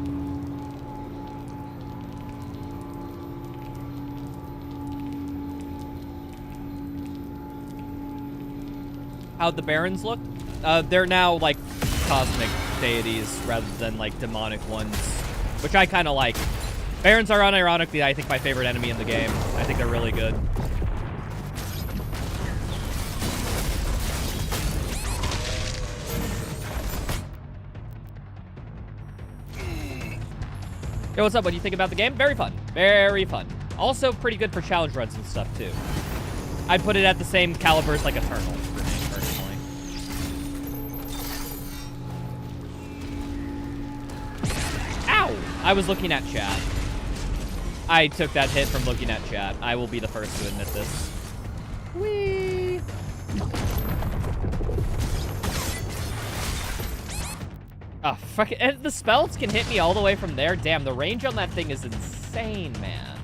How'd the Barons look? They're now, like, cosmic deities rather than, like, demonic ones, which I kind of like. Barons are unironically, I think, my favorite enemy in the game. I think they're really good. Yo, what's up? What do you think about the game? Very fun. Very fun. Also pretty good for challenge runs and stuff, too. I'd put it at the same caliber as, like, Eternal, for me, personally. Ow! I was looking at chat. I took that hit from looking at chat. I will be the first to admit this. Whee! Oh, fuck it. And the spells can hit me all the way from there. Damn, the range on that thing is insane, man.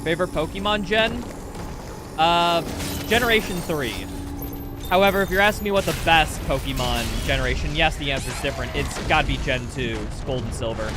Favorite Pokemon gen? Generation 3. However, if you're asking me what the best Pokemon generation, yes, the answer's different. It's gotta be Gen 2, it's Gold and Silver.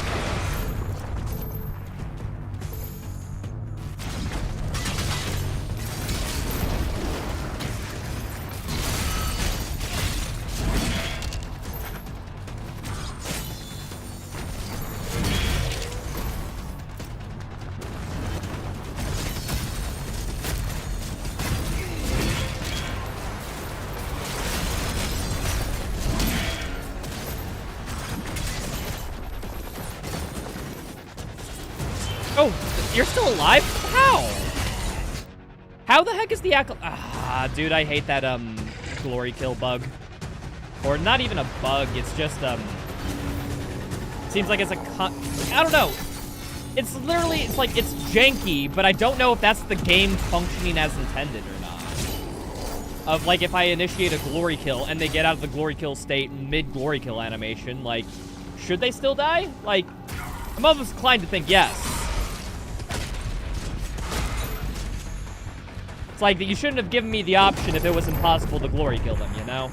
Oh, you're still alive? How? How the heck is the Ah, dude, I hate that, glory kill bug. Or not even a bug, it's just, seems like it's a I don't know. It's literally, it's like, it's janky, but I don't know if that's the game functioning as intended or not. Of, like, if I initiate a glory kill and they get out of the glory kill state mid-glory kill animation, like, should they still die? Like, I'm almost inclined to think yes. It's like, you shouldn't have given me the option if it was impossible to glory kill them, you know?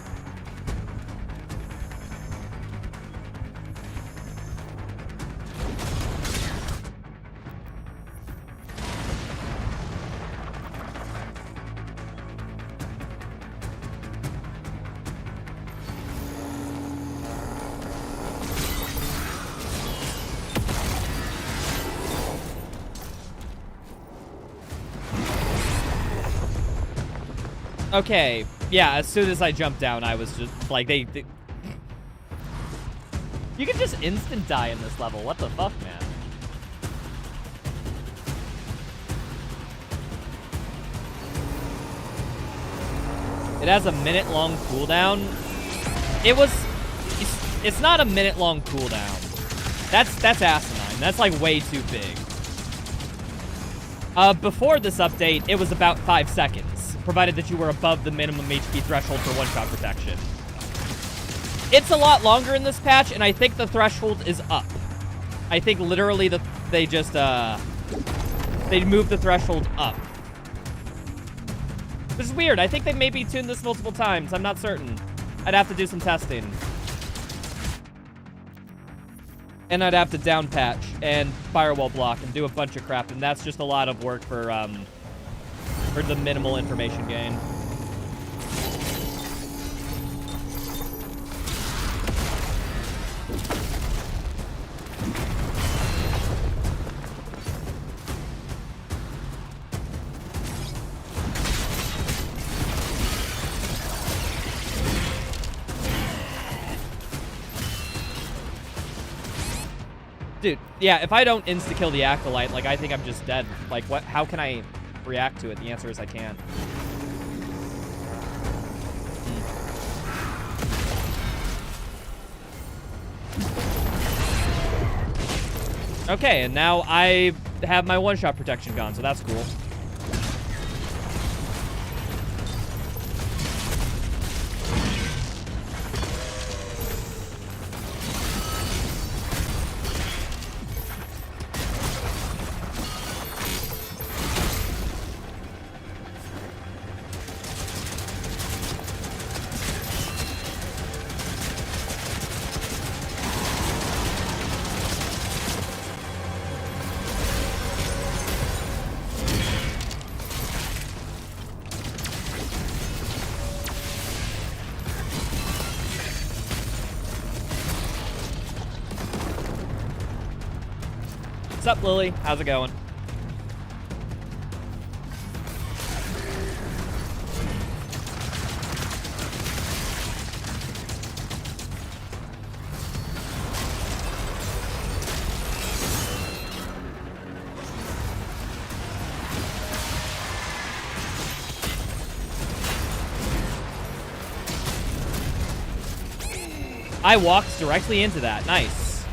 Okay, yeah, as soon as I jumped down, I was just, like, they... You can just instant die in this level. What the fuck, man? It has a minute-long cooldown. It's not a minute-long cooldown. That's asinine. That's, like, way too big. Before this update, it was about 5 seconds. Provided that you were above the minimum HP threshold for one-shot protection. It's a lot longer in this patch, and I think the threshold is up. I think literally they just, they moved the threshold up. This is weird. I think they maybe tuned this multiple times. I'm not certain. I'd have to do some testing. And I'd have to down patch and firewall block and do a bunch of crap, and that's just a lot of work for the minimal information gain. Dude, yeah, if I don't insta-kill the Acolyte, like, I think I'm just dead. Like, what? How can I react to it? The answer is I can't. Okay, and now I have my one-shot protection gone, so that's cool. What's up, Lily? How's it going? I walked directly into that. Nice.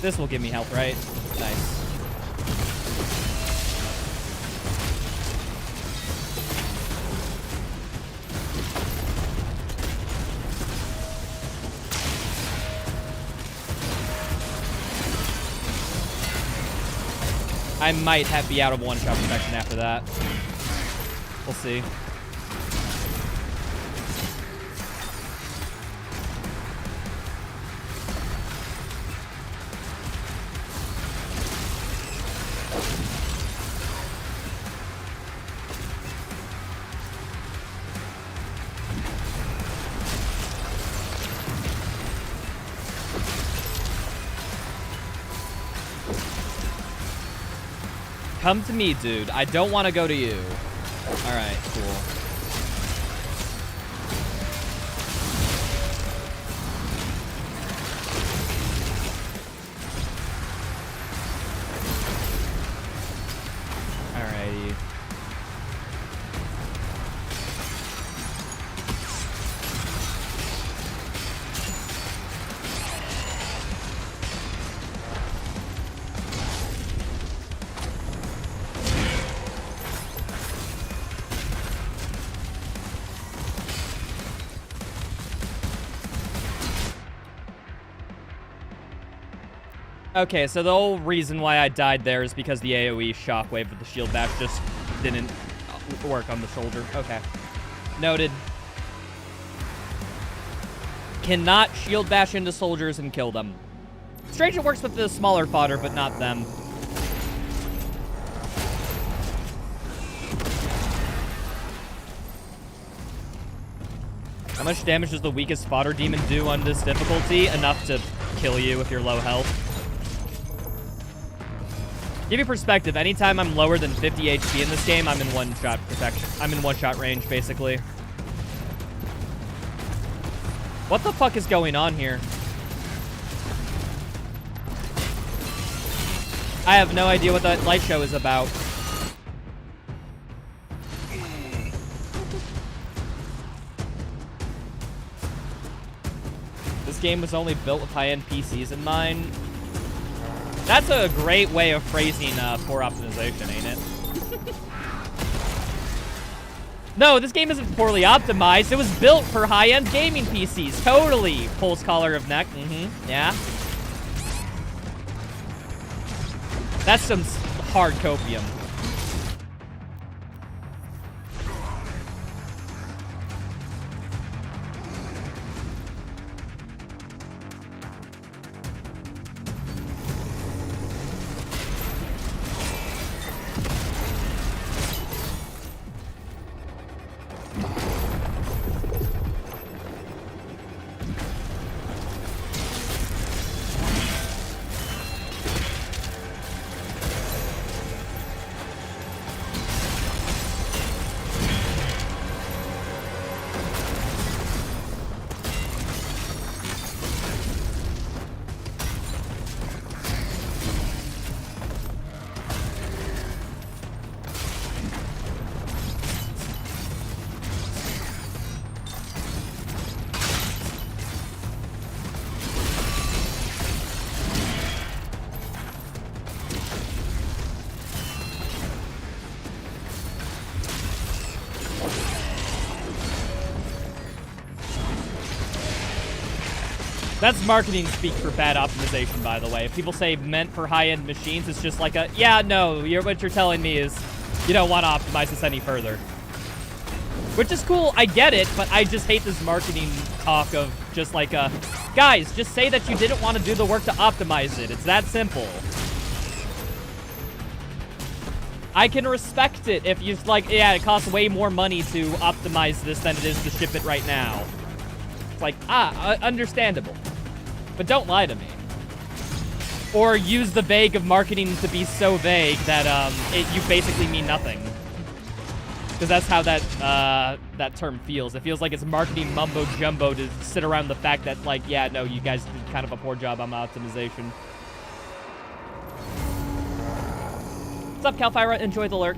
This will give me health, right? Nice. I might be out of one-shot protection after that. We'll see. Come to me, dude. I don't want to go to you. All right, cool. Alrighty. Okay, so the whole reason why I died there is because the AoE shockwave with the shield bash just didn't work on the shoulder. Okay. Noted. Cannot shield bash into soldiers and kill them. Strange it works with the smaller fodder, but not them. How much damage does the weakest fodder demon do on this difficulty? Enough to kill you if you're low health. Give you perspective, anytime I'm lower than 50 HP in this game, I'm in one-shot protection. I'm in one-shot range, basically. What the fuck is going on here? I have no idea what that light show is about. This game was only built with high-end PCs in mind. That's a great way of phrasing poor optimization, ain't it? No, this game isn't poorly optimized. It was built for high-end gaming PCs. Totally. Pulse collar of neck. Yeah. That's some hard copium. That's marketing speak for bad optimization, by the way. If people say meant for high-end machines, it's just like a, yeah, no, what you're telling me is you don't want to optimize this any further. Which is cool, I get it, but I just hate this marketing talk of just like, guys, just say that you didn't want to do the work to optimize it. It's that simple. I can respect it if you're like, yeah, it costs way more money to optimize this than it is to ship it right now. It's like, understandable. But don't lie to me. Or use the vague of marketing to be so vague that you basically mean nothing. Because that's how that term feels. It feels like it's marketing mumbo jumbo to sit around the fact that, like, yeah, no, you guys did kind of a poor job on optimization. What's up, Calfira? Enjoy the lurk.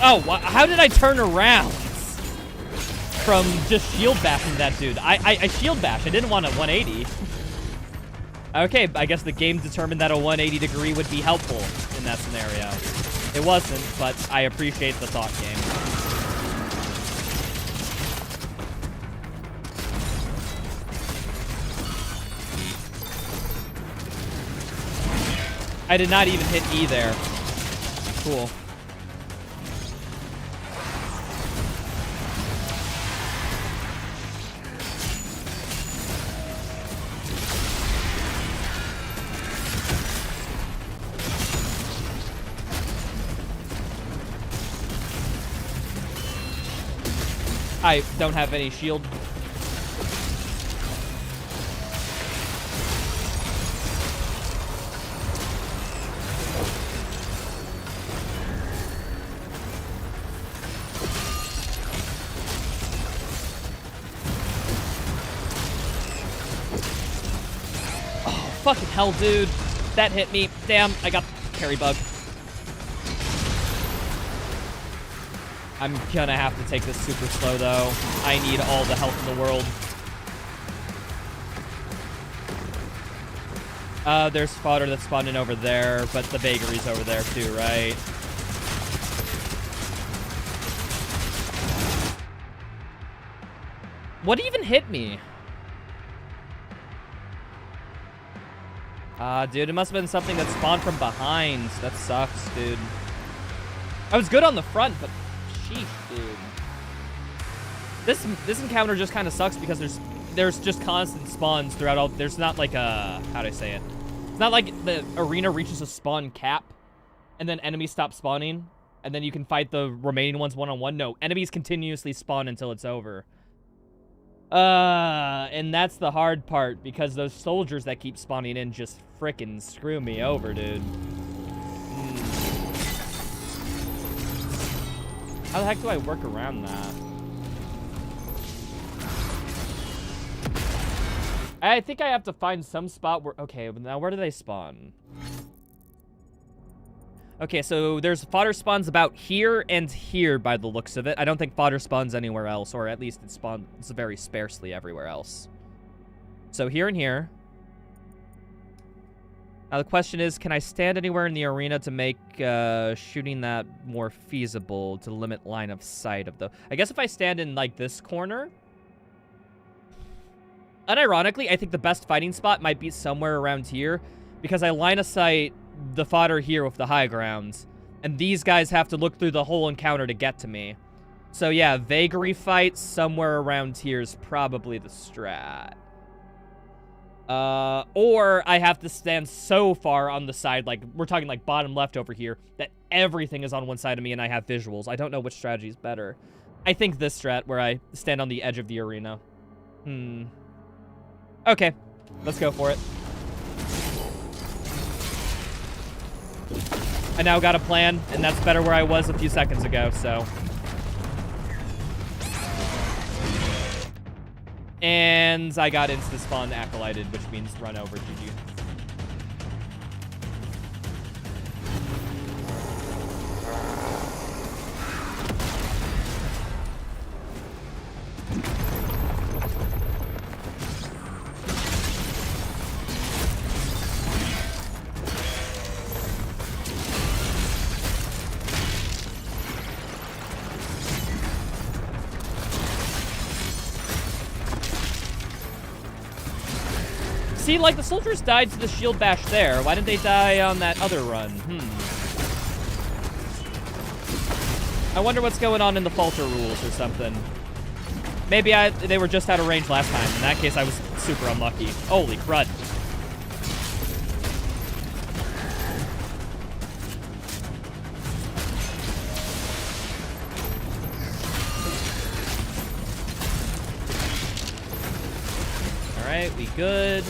Oh, how did I turn around from just shield bashing that dude? I shield bash. I didn't want a 180. Okay, I guess the game determined that a 180 degree would be helpful in that scenario. It wasn't, but I appreciate the thought game. I did not even hit E there. Cool. I don't have any shield. Oh, fucking hell, dude. That hit me. Damn, I got carry bug. I'm gonna have to take this super slow, though. I need all the health in the world. There's fodder that's spawning over there, but the vagary's over there too, right? What even hit me? Dude, it must have been something that spawned from behind. That sucks, dude. I was good on the front, but sheesh, dude. This encounter just kind of sucks because there's just constant spawns throughout all. There's not like a, how do I say it? It's not like the arena reaches a spawn cap, and then enemies stop spawning, and then you can fight the remaining ones one-on-one. No, enemies continuously spawn until it's over. And that's the hard part because those soldiers that keep spawning in just frickin' screw me over, dude. How the heck do I work around that? I think I have to find some spot where... Okay, now where do they spawn? Okay, so there's fodder spawns about here and here by the looks of it. I don't think fodder spawns anywhere else, or at least it's very sparsely everywhere else. So here and here. Now the question is, can I stand anywhere in the arena to make shooting that more feasible to limit line of sight of the... I guess if I stand in like this corner... Unironically, I think the best fighting spot might be somewhere around here because I line of sight the fodder here with the high grounds, and these guys have to look through the whole encounter to get to me. So yeah, vagary fight somewhere around here is probably the strat. Or I have to stand so far on the side, like we're talking like bottom left over here, that everything is on one side of me and I have visuals. I don't know which strategy is better. I think this strat where I stand on the edge of the arena. Okay, let's go for it. I now got a plan, and that's better where I was a few seconds ago, so. And I got insta-spawn acolyted, which means run over, GG. See, like, the soldiers died to the shield bash there. Why didn't they die on that other run? I wonder what's going on in the falter rules or something. Maybe they were just out of range last time. In that case, I was super unlucky. Holy crud. Alright, we good.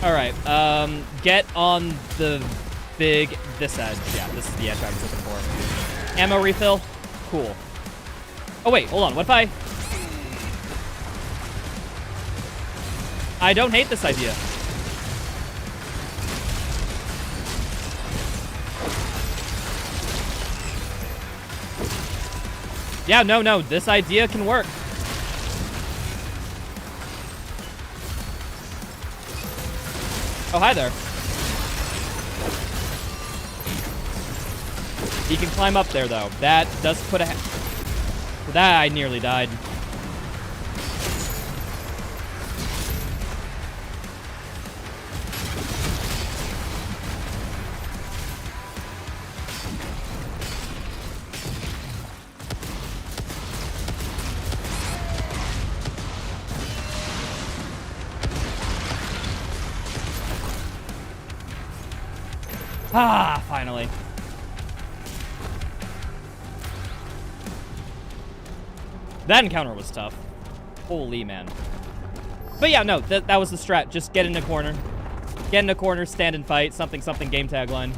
Alright, get on the this edge. Yeah, this is the edge I was looking for. Ammo refill? Cool. Oh wait, hold on, what if I don't hate this idea. Yeah, no, this idea can work. Oh, hi there. He can climb up there, though. That does put a... For that, I nearly died. Ah, finally. That encounter was tough. Holy man. But yeah, no, that was the strat. Just get in a corner. Get in a corner, stand and fight. Something game tagline.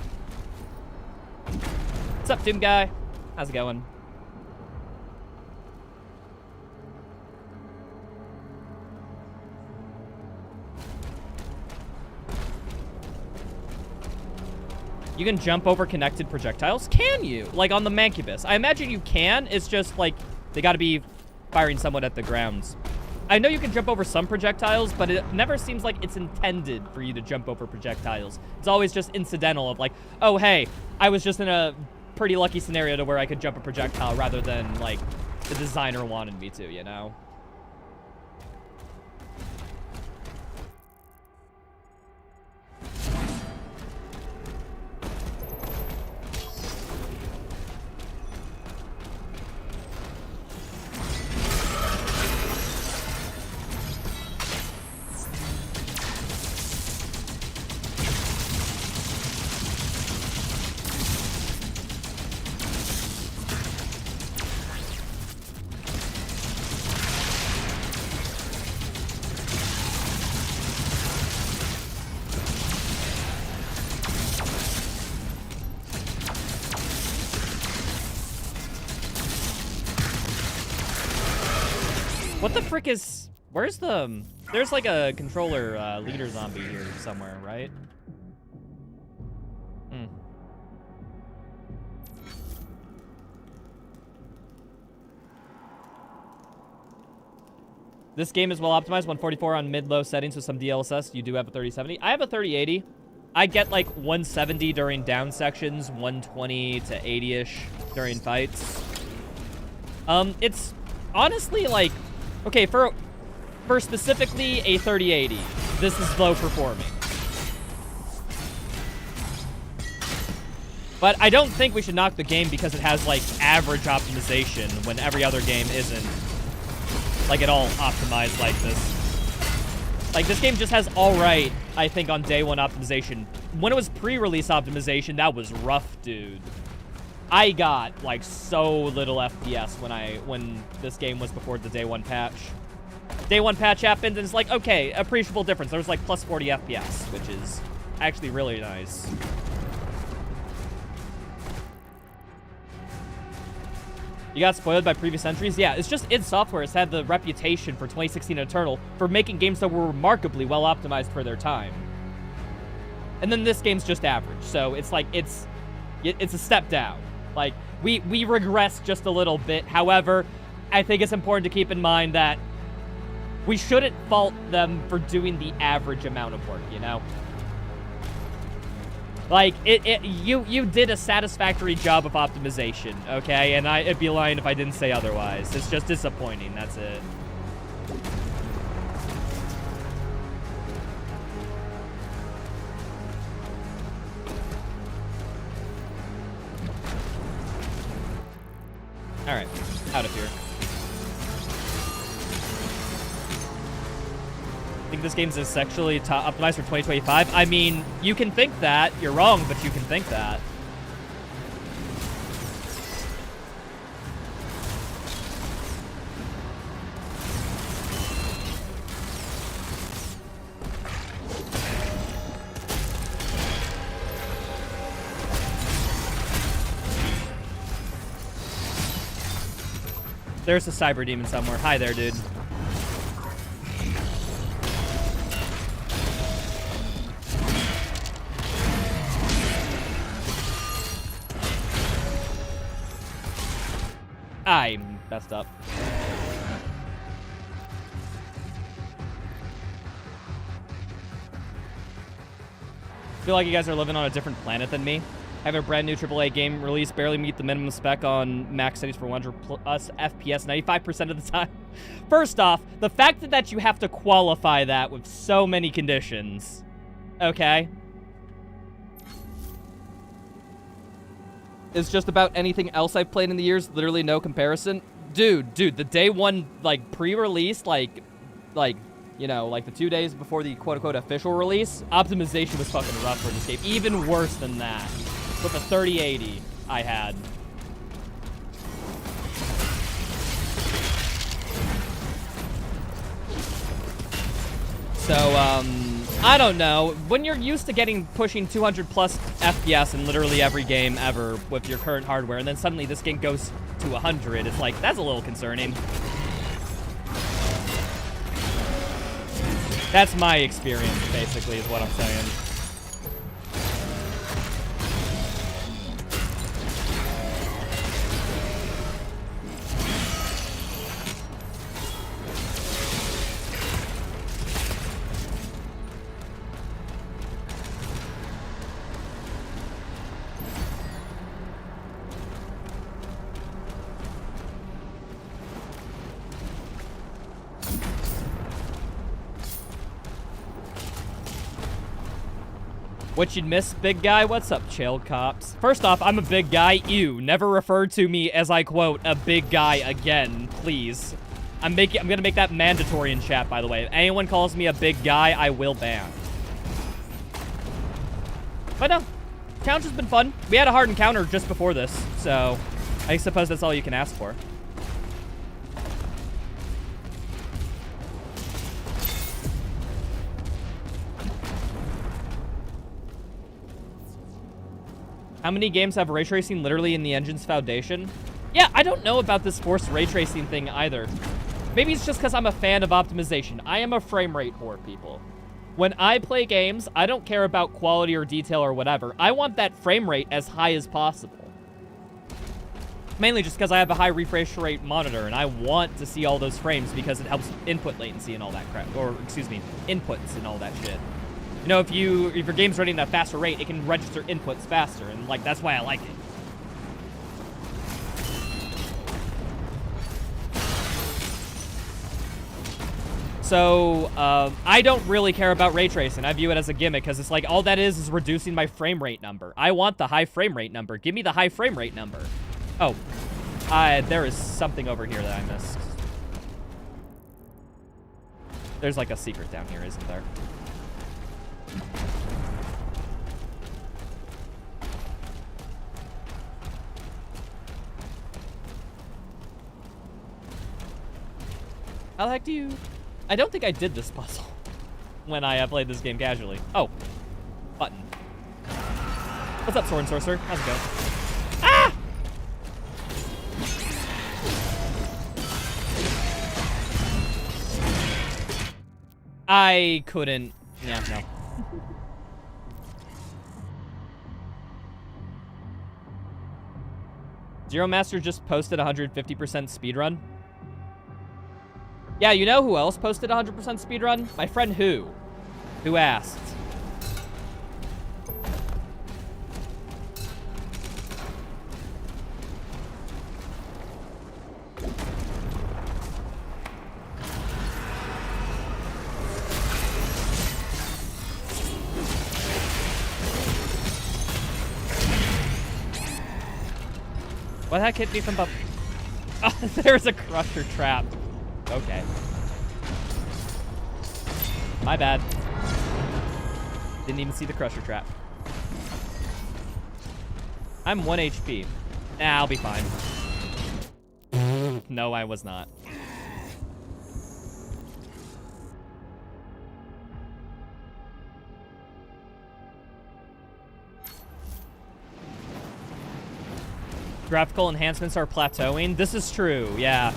What's up, Doom Guy? How's it going? You can jump over connected projectiles? Can you? Like on the Mancubus. I imagine you can. It's just like they gotta be firing somewhat at the grounds. I know you can jump over some projectiles, but it never seems like it's intended for you to jump over projectiles. It's always just incidental of like, oh, hey, I was just in a pretty lucky scenario to where I could jump a projectile rather than like the designer wanted me to, you know? What the frick is... Where's the... There's like a controller leader zombie here somewhere, right? This game is well optimized, 144 on mid-low settings with some DLSS. You do have a 3070. I have a 3080. I get like 170 during down sections, 120 to 80-ish during fights. It's honestly like... Okay, for specifically a 3080, this is low performing. But I don't think we should knock the game because it has, like, average optimization when every other game isn't, like, at all optimized like this. Like, this game just has alright, I think, on day one optimization. When it was pre-release optimization, that was rough, dude. I got like so little FPS when this game was before the day one patch. Day one patch happened and it's like, okay, appreciable difference. There was like plus 40 FPS, which is actually really nice. You got spoiled by previous entries? Yeah, it's just id Software has had the reputation for 2016 Eternal for making games that were remarkably well optimized for their time. And then this game's just average, so it's like, it's a step down. Like, we regress just a little bit. However, I think it's important to keep in mind that we shouldn't fault them for doing the average amount of work, you know? Like, you did a satisfactory job of optimization, okay? And it'd be lying if I didn't say otherwise. It's just disappointing, that's it. Alright, out of here. I think this game's sexually optimized for 2025. I mean, you can think that. You're wrong, but you can think that. There's a cyber demon somewhere. Hi there, dude. I messed up. Feel like you guys are living on a different planet than me. Have a brand new AAA game release, barely meet the minimum spec on max settings for 100 plus FPS 95% of the time. First off, the fact that you have to qualify that with so many conditions. Okay. Is just about anything else I've played in the years, literally no comparison. Dude, the day one, like, pre-release, like, you know, like the 2 days before the quote-unquote official release, optimization was fucking rough for this game. Even worse than that. With the 3080 I had. So, I don't know. When you're used to pushing 200 plus FPS in literally every game ever with your current hardware, and then suddenly this game goes to 100, it's like, that's a little concerning. That's my experience, basically, is what I'm saying. What you'd miss, big guy? What's up, chill cops? First off, I'm a big guy. Ew. Never refer to me as, I quote, a big guy again, please. I'm gonna make that mandatory in chat, by the way. If anyone calls me a big guy, I will ban. But no, challenge has been fun. We had a hard encounter just before this, so I suppose that's all you can ask for. How many games have ray tracing literally in the engine's foundation? Yeah, I don't know about this forced ray tracing thing either. Maybe it's just because I'm a fan of optimization. I am a frame rate whore, people. When I play games, I don't care about quality or detail or whatever. I want that frame rate as high as possible. Mainly just because I have a high refresh rate monitor, and I want to see all those frames because it helps input latency and all that crap. Or, excuse me, inputs and all that shit. You know, if your game's running at a faster rate, it can register inputs faster, and, like, that's why I like it. So, I don't really care about ray tracing. I view it as a gimmick, because it's like, all that is reducing my frame rate number. I want the high frame rate number. Give me the high frame rate number. Oh, there is something over here that I missed. There's, like, a secret down here, isn't there? How the heck do you... I don't think I did this puzzle when I played this game casually. Oh. Button. What's up, Sword and Sorcerer? How's it going? Ah! I couldn't... Yeah, no. Zero Master just posted 150% speedrun. Yeah, you know who else posted 100% speedrun? My friend Who asked. What the heck hit me from above? Oh, there's a crusher trap. Okay. My bad. Didn't even see the crusher trap. I'm 1 HP. Nah, I'll be fine. No, I was not. Graphical enhancements are plateauing. This is true, yeah.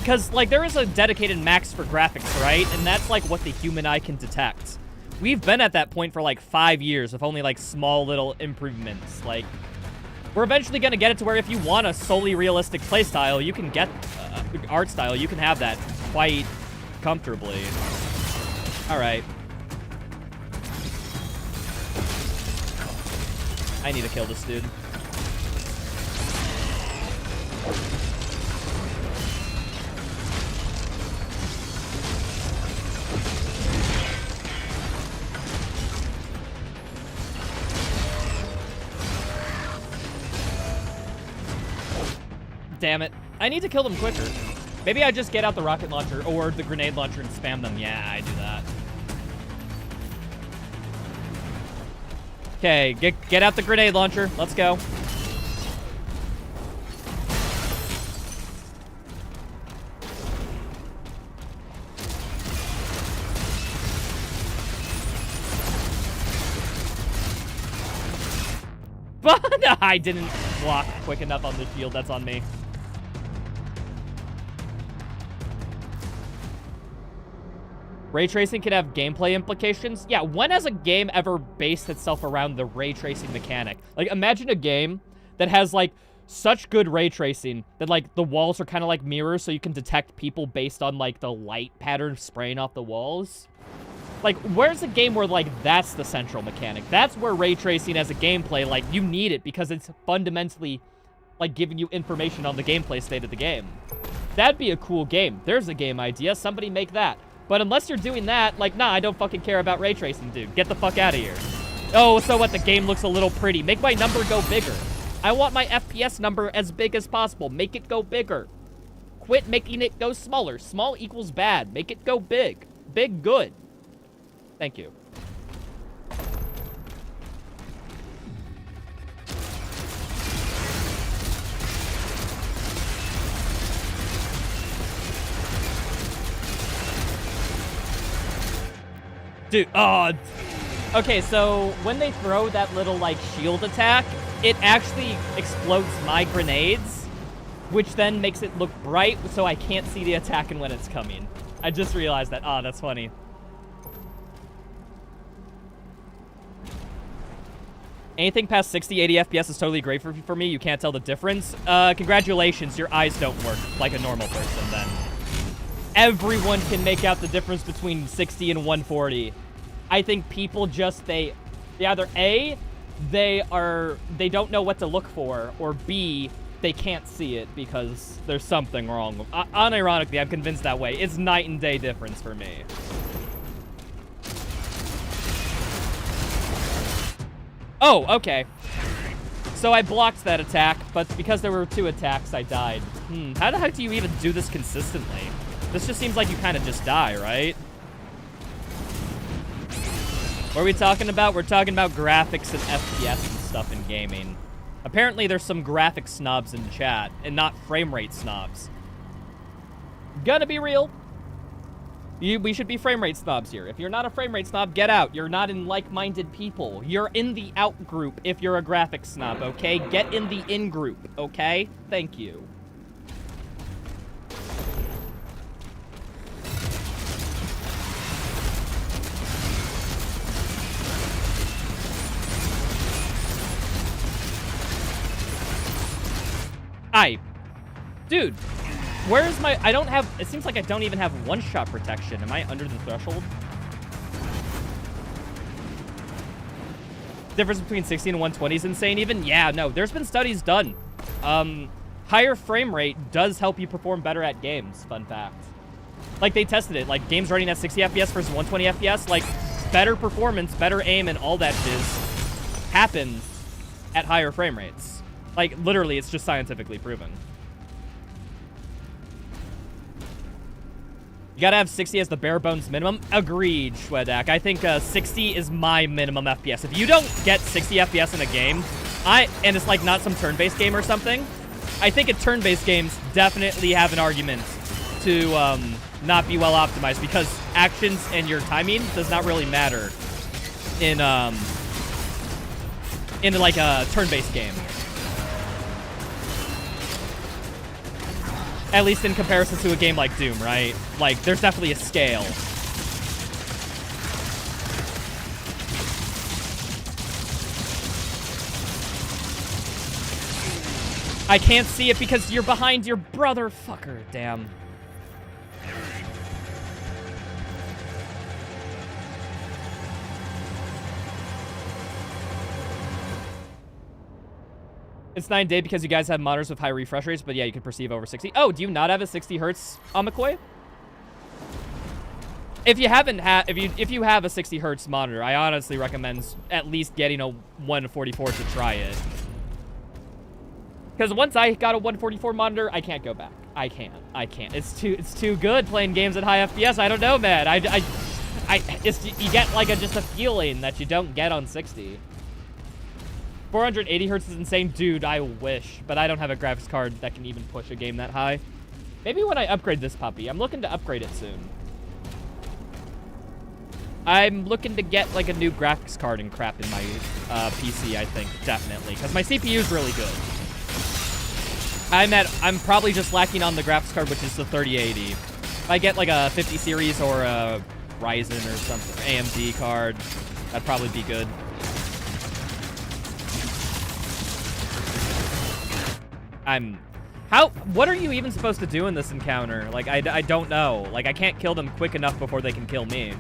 Because, like, there is a dedicated max for graphics, right? And that's, like, what the human eye can detect. We've been at that point for, like, 5 years with only, like, small little improvements. Like, we're eventually going to get it to where if you want a solely realistic playstyle, you can get art style. You can have that quite comfortably. All right. I need to kill this dude. Damn it. I need to kill them quicker. Maybe I just get out the rocket launcher or the grenade launcher and spam them. Yeah, I do that. Okay, get out the grenade launcher. Let's go. But I didn't block quick enough on the shield. That's on me. Ray tracing can have gameplay implications. Yeah, when has a game ever based itself around the ray tracing mechanic? Like, imagine a game that has, like, such good ray tracing that, like, the walls are kind of like mirrors so you can detect people based on, like, the light pattern spraying off the walls. Like, where's a game where, like, that's the central mechanic? That's where ray tracing as a gameplay, like, you need it because it's fundamentally, like, giving you information on the gameplay state of the game. That'd be a cool game. There's a game idea. Somebody make that. But unless you're doing that, like, nah, I don't fucking care about ray tracing, dude. Get the fuck out of here. Oh, so what? The game looks a little pretty. Make my number go bigger. I want my FPS number as big as possible. Make it go bigger. Quit making it go smaller. Small equals bad. Make it go big. Big, good. Thank you. Dude, oh. Okay, so when they throw that little, like, shield attack, it actually explodes my grenades, which then makes it look bright so I can't see the attack and when it's coming. I just realized that. Oh, that's funny. Anything past 60, 80 FPS is totally great for me. You can't tell the difference. Congratulations, your eyes don't work like a normal person then. Everyone can make out the difference between 60 and 140. I think people just, they either A, they don't know what to look for, or B, they can't see it because there's something wrong. Unironically, I'm convinced that way. It's night and day difference for me. Oh, okay. So I blocked that attack, but because there were 2 attacks, I died. How the heck do you even do this consistently? This just seems like you kind of just die, right? What are we talking about? We're talking about graphics and FPS and stuff in gaming. Apparently there's some graphic snobs in the chat, and not frame rate snobs. Gonna be real. We should be frame rate snobs here. If you're not a frame rate snob, get out. You're not in like-minded people. You're in the out group if you're a graphics snob, okay? Get in the in group, okay? Thank you. Dude, where's my... I don't have... It seems like I don't even have one-shot protection. Am I under the threshold? Difference between 60 and 120 is insane even? Yeah, no. There's been studies done. Higher frame rate does help you perform better at games. Fun fact. Like, they tested it. Like, games running at 60 FPS versus 120 FPS. Like, better performance, better aim, and all that shiz happens at higher frame rates. Like, literally, it's just scientifically proven. You gotta have 60 as the bare bones minimum. Agreed, Shwedak. I think 60 is my minimum FPS. If you don't get 60 FPS in a game, and it's like not some turn-based game or something, I think turn-based games definitely have an argument to not be well optimized because actions and your timing does not really matter in like a turn-based game. At least in comparison to a game like Doom, right? Like, there's definitely a scale. I can't see it because you're behind your brother. Fucker, damn. It's 9-day because you guys have monitors with high refresh rates, but yeah, you can perceive over 60. Oh, do you not have a 60 hertz on McCoy? If you have a 60 hertz monitor, I honestly recommend at least getting a 144 to try it. Because once I got a 144 monitor, I can't go back. I can't. It's too good playing games at high FPS. I don't know, man. You get like just a feeling that you don't get on 60. 480 hertz is insane. Dude, I wish. But I don't have a graphics card that can even push a game that high. Maybe when I upgrade this puppy. I'm looking to upgrade it soon. I'm looking to get like a new graphics card and crap in my PC, I think. Definitely. Because my CPU is really good. I'm probably just lacking on the graphics card, which is the 3080. If I get like a 50 series or a Ryzen or something, AMD card, that'd probably be good. What are you even supposed to do in this encounter? Like, I don't know. Like, I can't kill them quick enough before they can kill me.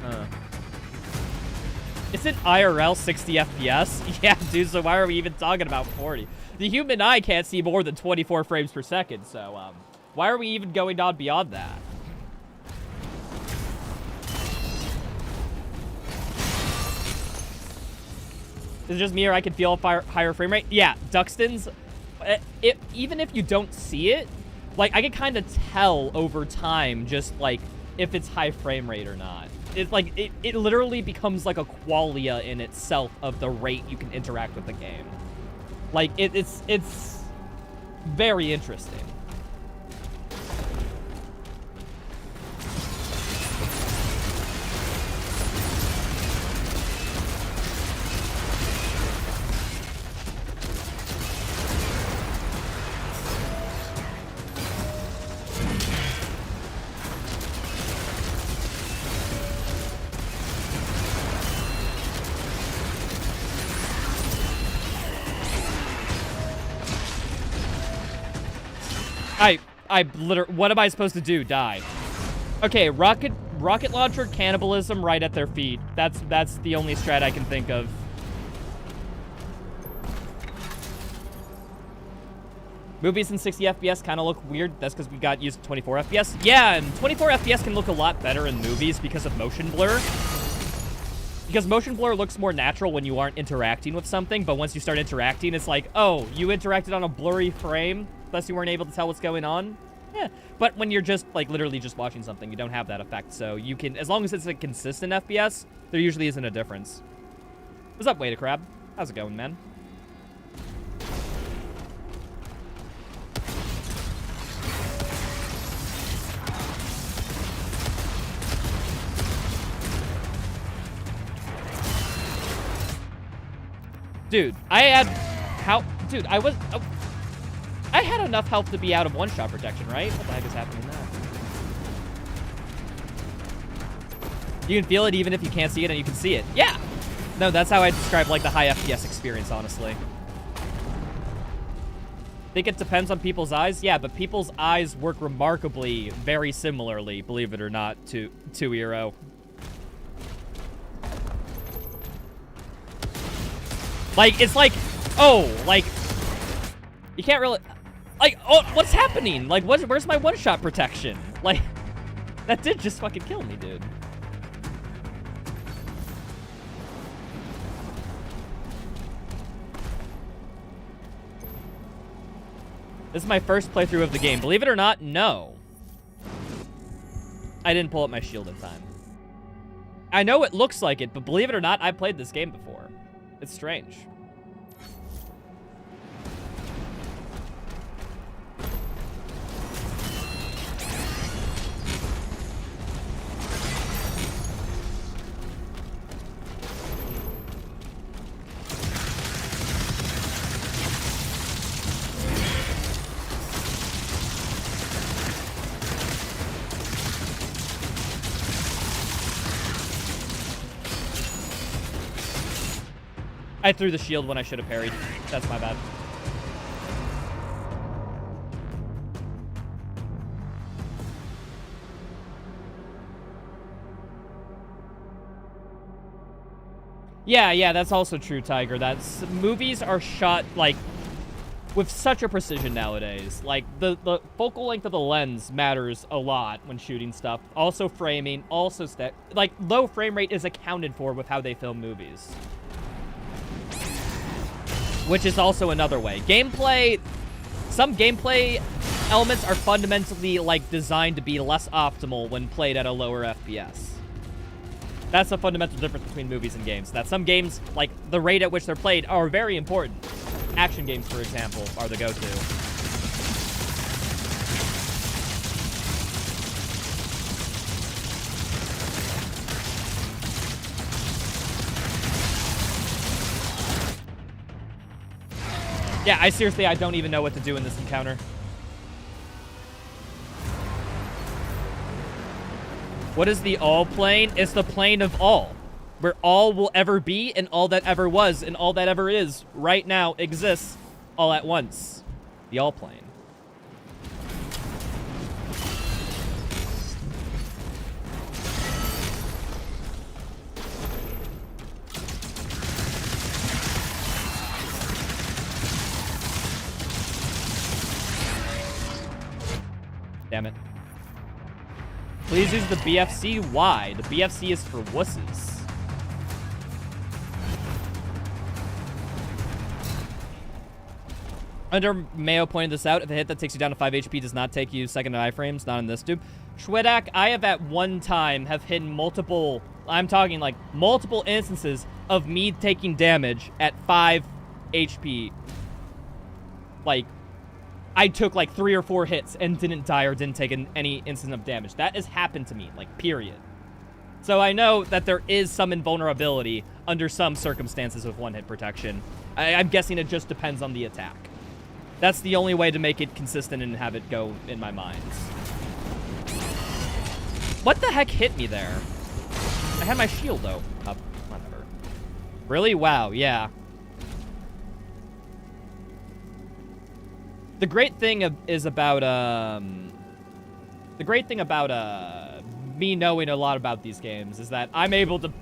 Is it IRL 60 FPS? Yeah, dude, so why are we even talking about 40? The human eye can't see more than 24 frames per second, so, why are we even going on beyond that? Is it just me or I can feel a higher frame rate? Yeah, Duxton's... even if you don't see it, like, I can kind of tell over time just, like, if it's high frame rate or not. It's like, it literally becomes like a qualia in itself of the rate you can interact with the game. Like, it's very interesting. What am I supposed to do? Die. Okay, rocket launcher cannibalism right at their feet. That's the only strat I can think of. Movies in 60 FPS kind of look weird. That's because we got used to 24 FPS. Yeah, and 24 FPS can look a lot better in movies because of motion blur. Because motion blur looks more natural when you aren't interacting with something, but once you start interacting, it's like, oh, you interacted on a blurry frame, thus you weren't able to tell what's going on? Yeah, but when you're just, like, literally just watching something, you don't have that effect, so you can, as long as it's a consistent FPS, there usually isn't a difference. What's up, Wada Crab? How's it going, man? Dude, I had... How... Dude, I was... I had enough health to be out of one-shot protection, right? What the heck is happening now? You can feel it even if you can't see it, and you can see it. Yeah! No, that's how I describe, like, the high FPS experience, honestly. Think it depends on people's eyes? Yeah, but people's eyes work remarkably, very similarly, believe it or not, to Eero. Like, it's like, oh, like, you can't really, like, oh, what's happening? Like, where's my one-shot protection? Like, that did just fucking kill me, dude. This is my first playthrough of the game. Believe it or not, no. I didn't pull up my shield in time. I know it looks like it, but believe it or not, I played this game before. It's strange. I threw the shield when I should have parried. That's my bad. Yeah, that's also true, Tiger. Movies are shot, like, with such a precision nowadays. Like, the focal length of the lens matters a lot when shooting stuff. Also framing, also like, low frame rate is accounted for with how they film movies. Which is also another way. Gameplay, some gameplay elements are fundamentally, like, designed to be less optimal when played at a lower FPS. That's a fundamental difference between movies and games. That some games, like, the rate at which they're played are very important. Action games, for example, are the go-to. Yeah, I don't even know what to do in this encounter. What is the all plane? It's the plane of all. Where all will ever be, and all that ever was, and all that ever is, right now, exists all at once. The all plane. Damn it. Please use the BFC. Why? The BFC is for wusses. Under Mayo pointed this out. If a hit that takes you down to 5 HP does not take you second to iframes, not in this tube. Shwedak, I have at one time have hit multiple, I'm talking like multiple instances of me taking damage at 5 HP. Like, I took like 3 or 4 hits and didn't die or didn't take any instant of damage. That has happened to me, like, period. So I know that there is some invulnerability under some circumstances with one-hit protection. I'm guessing it just depends on the attack. That's the only way to make it consistent and have it go in my mind. What the heck hit me there? I had my shield, though. Up. Whatever. Really? Wow, yeah. The great thing about me knowing a lot about these games is that I'm able to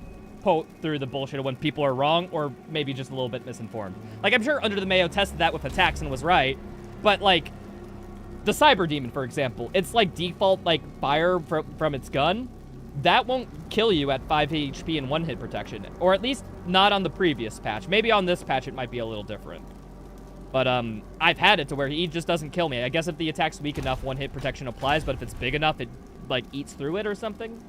poke through the bullshit when people are wrong or maybe just a little bit misinformed. Like, I'm sure Under the Mayo tested that with attacks and was right, but, like, the Cyber Demon, for example, it's, like, default, like, fire from its gun. That won't kill you at 5 HP and 1-hit protection, or at least not on the previous patch. Maybe on this patch it might be a little different. But, I've had it to where he just doesn't kill me. I guess if the attack's weak enough, 1-hit protection applies, but if it's big enough, it, like, eats through it or something.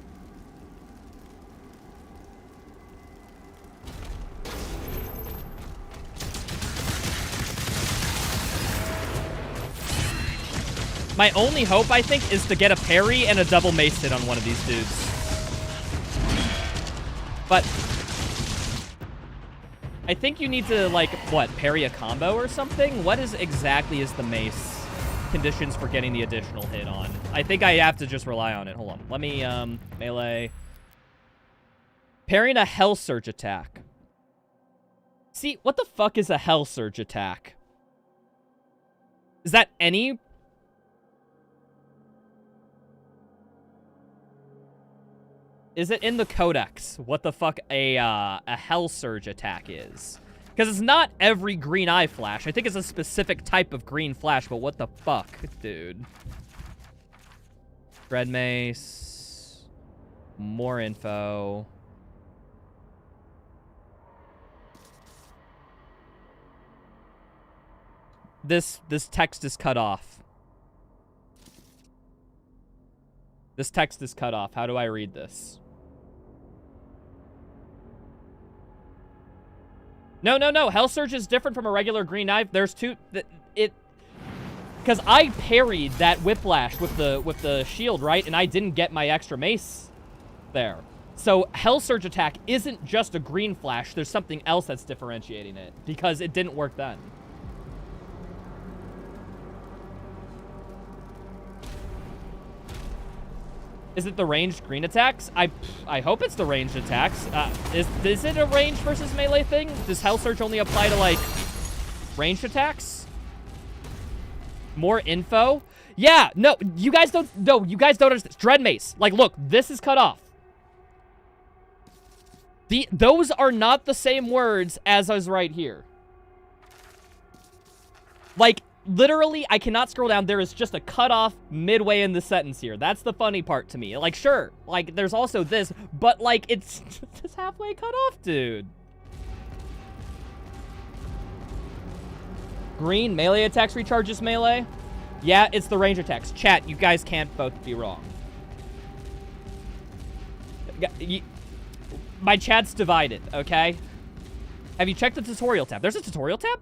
My only hope, I think, is to get a parry and a double mace hit on one of these dudes. But I think you need to, like, what, parry a combo or something? What is exactly is the mace conditions for getting the additional hit on? I think I have to just rely on it. Hold on. Let me, melee. Parrying a Hell Surge attack. See, what the fuck is a Hell Surge attack? Is that any... Is it in the codex what the fuck a Hell Surge attack is? Because it's not every green eye flash. I think it's a specific type of green flash, but what the fuck, dude? Red mace. More info. This text is cut off. This text is cut off. How do I read this? No. Hell Surge is different from a regular green knife. There's two... Because I parried that whiplash with the shield, right? And I didn't get my extra mace there. So Hell Surge attack isn't just a green flash. There's something else that's differentiating it. Because it didn't work then. Is it the ranged green attacks? I hope it's the ranged attacks. Is it a range versus melee thing? Does Hell Surge only apply to, like, ranged attacks? More info? Yeah, no, you guys don't understand. Dread Mace. Like, look, this is cut off. Those are not the same words as is right here. Like, literally, I cannot scroll down. There is just a cutoff midway in the sentence here. That's the funny part to me. Like, sure, like, there's also this, but, like, it's just halfway cut off, dude. Green, melee attacks recharges melee. Yeah, it's the range attacks. Chat, you guys can't both be wrong. My chat's divided, okay? Have you checked the tutorial tab? There's a tutorial tab?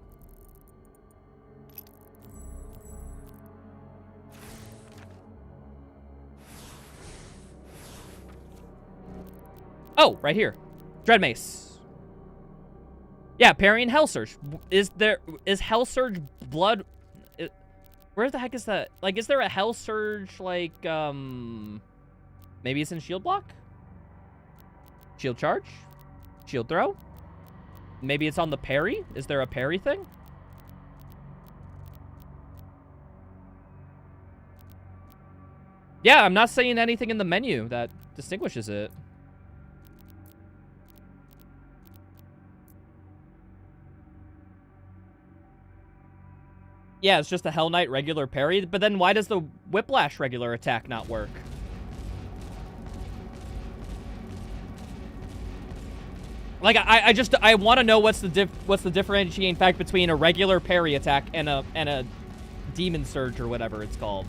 Oh, right here. Dread Mace. Yeah, parrying Hell Surge. Is Hell Surge blood... Where the heck is that? Like, is there a Hell Surge, like, maybe it's in Shield Block? Shield Charge? Shield Throw? Maybe it's on the parry? Is there a parry thing? Yeah, I'm not seeing anything in the menu that distinguishes it. Yeah, it's just a Hell Knight regular parry, but then why does the Whiplash regular attack not work? Like, I want to know what's the differentiating fact between a regular parry attack and a Demon Surge or whatever it's called.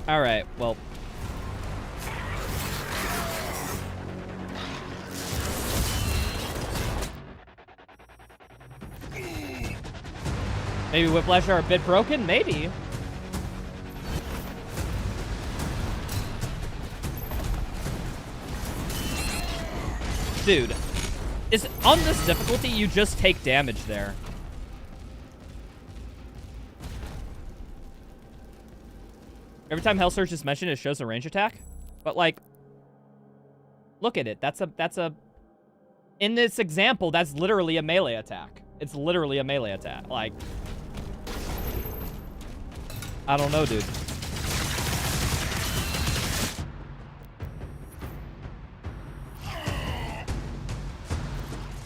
All right, well. Maybe Whiplash are a bit broken? Maybe. Dude, on this difficulty, you just take damage there. Every time Hell Surge is mentioned, it shows a range attack. But, like, look at it. That's a... In this example, that's literally a melee attack. It's literally a melee attack. Like... I don't know, dude.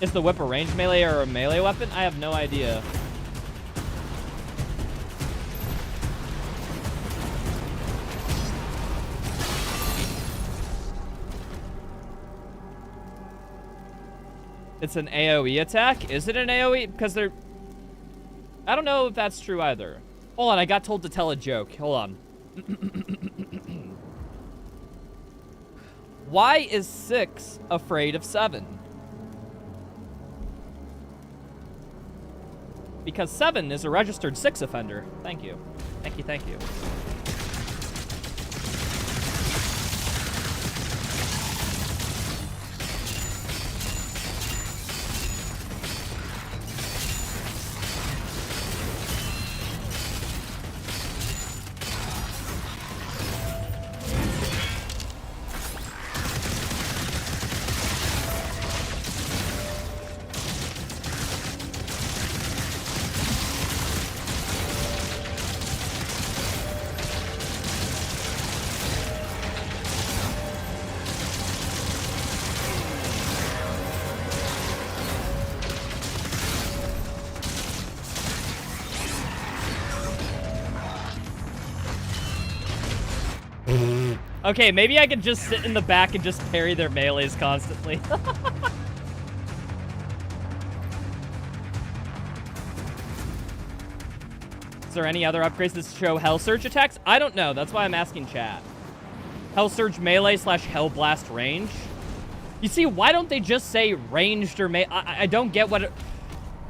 Is the whip a ranged melee or a melee weapon? I have no idea. It's an AoE attack? Is it an AoE? Because they're... I don't know if that's true either. Hold on, I got told to tell a joke. Hold on. Why is 6 afraid of 7? Because 7 is a registered 6 offender. Thank you. Thank you, thank you. Okay, maybe I could just sit in the back and just parry their melees constantly. Is there any other upgrades that show Hell Surge attacks? I don't know. That's why I'm asking chat. Hell Surge melee / Hell Blast range? You see, why don't they just say ranged or melee? I don't get what...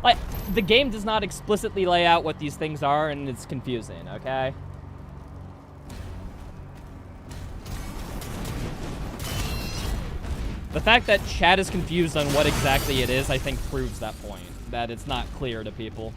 Like, the game does not explicitly lay out what these things are, and it's confusing, okay? The fact that chat is confused on what exactly it is, I think, proves that point. That it's not clear to people.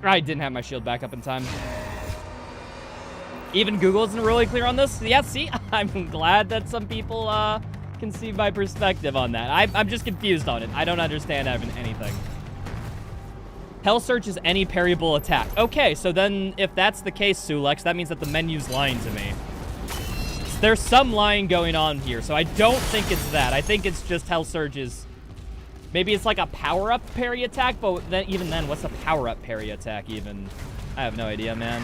I didn't have my shield back up in time. Even Google isn't really clear on this. Yeah, see, I'm glad that some people can see my perspective on that. I'm just confused on it. I don't understand anything. Hell Search is any parryable attack. Okay, so then if that's the case, Sulex, that means that the menu's lying to me. There's some lying going on here, so I don't think it's that. I think it's just Hell Surge is... Maybe it's like a power-up parry attack, but then, even then, what's a power-up parry attack even? I have no idea, man.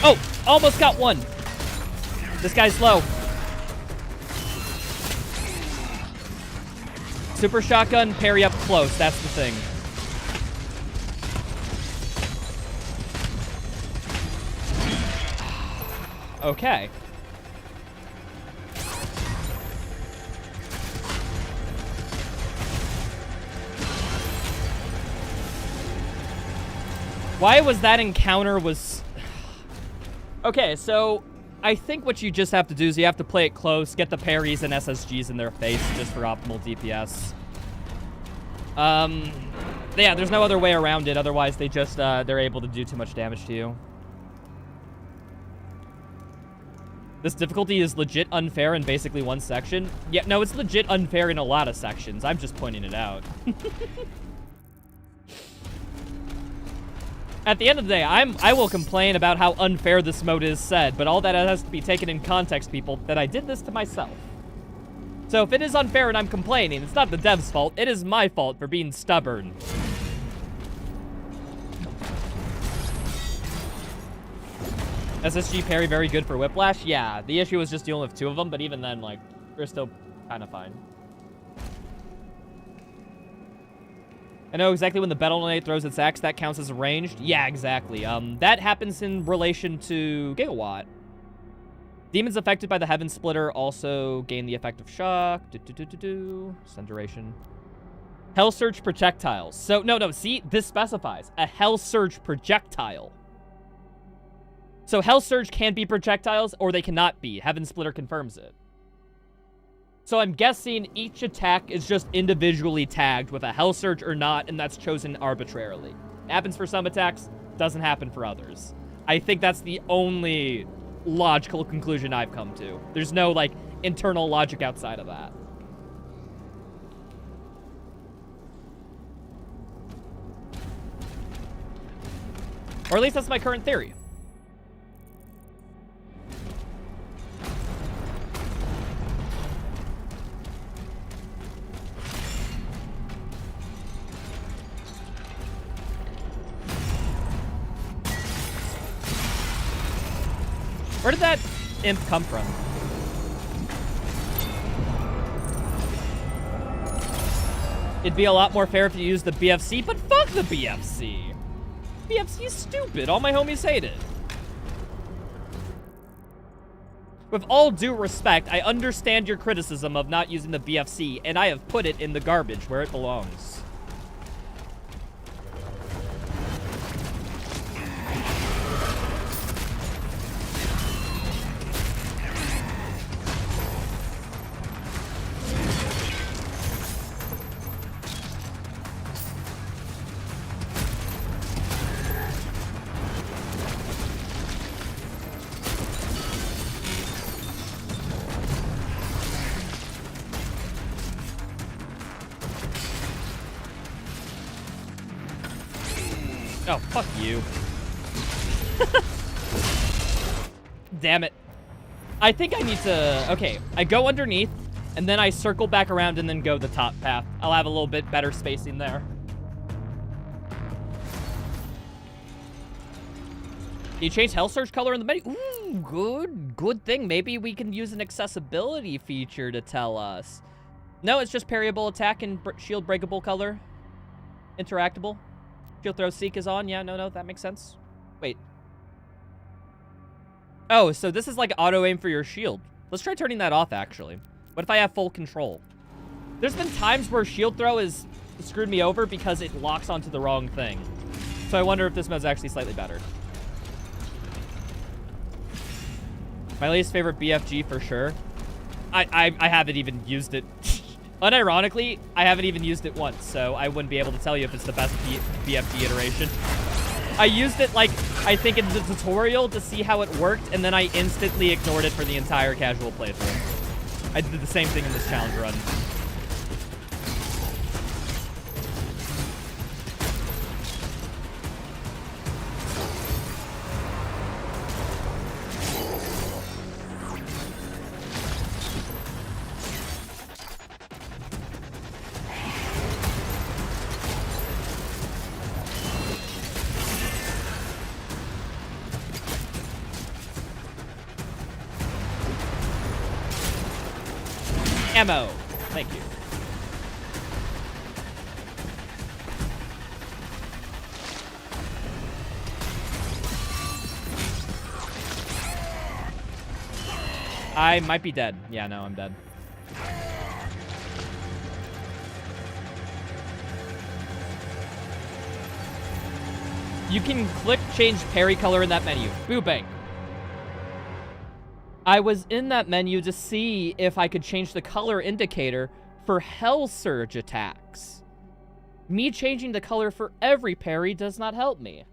Oh, almost got one. This guy's low. Super shotgun, parry up close. That's the thing. Okay. Why was that encounter was... Okay, so... I think what you just have to do is you have to play it close, get the parries and SSGs in their face just for optimal DPS. Yeah, there's no other way around it. Otherwise, they just, they're able to do too much damage to you. This difficulty is legit unfair in basically one section. Yeah, no, it's legit unfair in a lot of sections. I'm just pointing it out. At the end of the day, I will complain about how unfair this mode is said, but all that has to be taken in context, people, that I did this to myself. So if it is unfair and I'm complaining, it's not the dev's fault, it is my fault for being stubborn. SSG parry very good for Whiplash? Yeah, the issue was just dealing with two of them, but even then, like, they're still kind of fine. I know exactly when the Battle Knight throws its axe, that counts as ranged. Yeah, exactly. That happens in relation to Gigawatt. Demons affected by the Heaven Splitter also gain the effect of shock. Stun duration. Hell Surge projectiles. So, no, see, this specifies a Hell Surge projectile. So Hell Surge can be projectiles, or they cannot be. Heaven Splitter confirms it. So I'm guessing each attack is just individually tagged with a Hell Surge or not, and that's chosen arbitrarily. It happens for some attacks, doesn't happen for others. I think that's the only logical conclusion I've come to. There's no, like, internal logic outside of that. Or at least that's my current theory. Where did that imp come from? It'd be a lot more fair if you used the BFC, but fuck the BFC. BFC is stupid. All my homies hate it. With all due respect, I understand your criticism of not using the BFC, and I have put it in the garbage where it belongs. Oh, fuck you. Damn it. I think I need to... Okay, I go underneath, and then I circle back around and then go the top path. I'll have a little bit better spacing there. You change Hell Surge color in the menu? Ooh, good thing. Maybe we can use an accessibility feature to tell us. No, it's just parryable attack and shield breakable color. Interactable. Shield throw seek is on. Yeah, no, that makes sense. Wait. Oh, so this is like auto aim for your shield. Let's try turning that off, actually. What if I have full control? There's been times where shield throw has screwed me over because it locks onto the wrong thing. So I wonder if this mode's actually slightly better. My least favorite BFG for sure. I haven't even used it. Unironically, I haven't even used it once, so I wouldn't be able to tell you if it's the best BFG iteration. I used it, like, I think in the tutorial to see how it worked, and then I instantly ignored it for the entire casual playthrough. I did the same thing in this challenge run. Ammo. Thank you. I might be dead. Yeah, no, I'm dead. You can click change parry color in that menu. Boo bang. I was in that menu to see if I could change the color indicator for Hell Surge attacks. Me changing the color for every parry does not help me.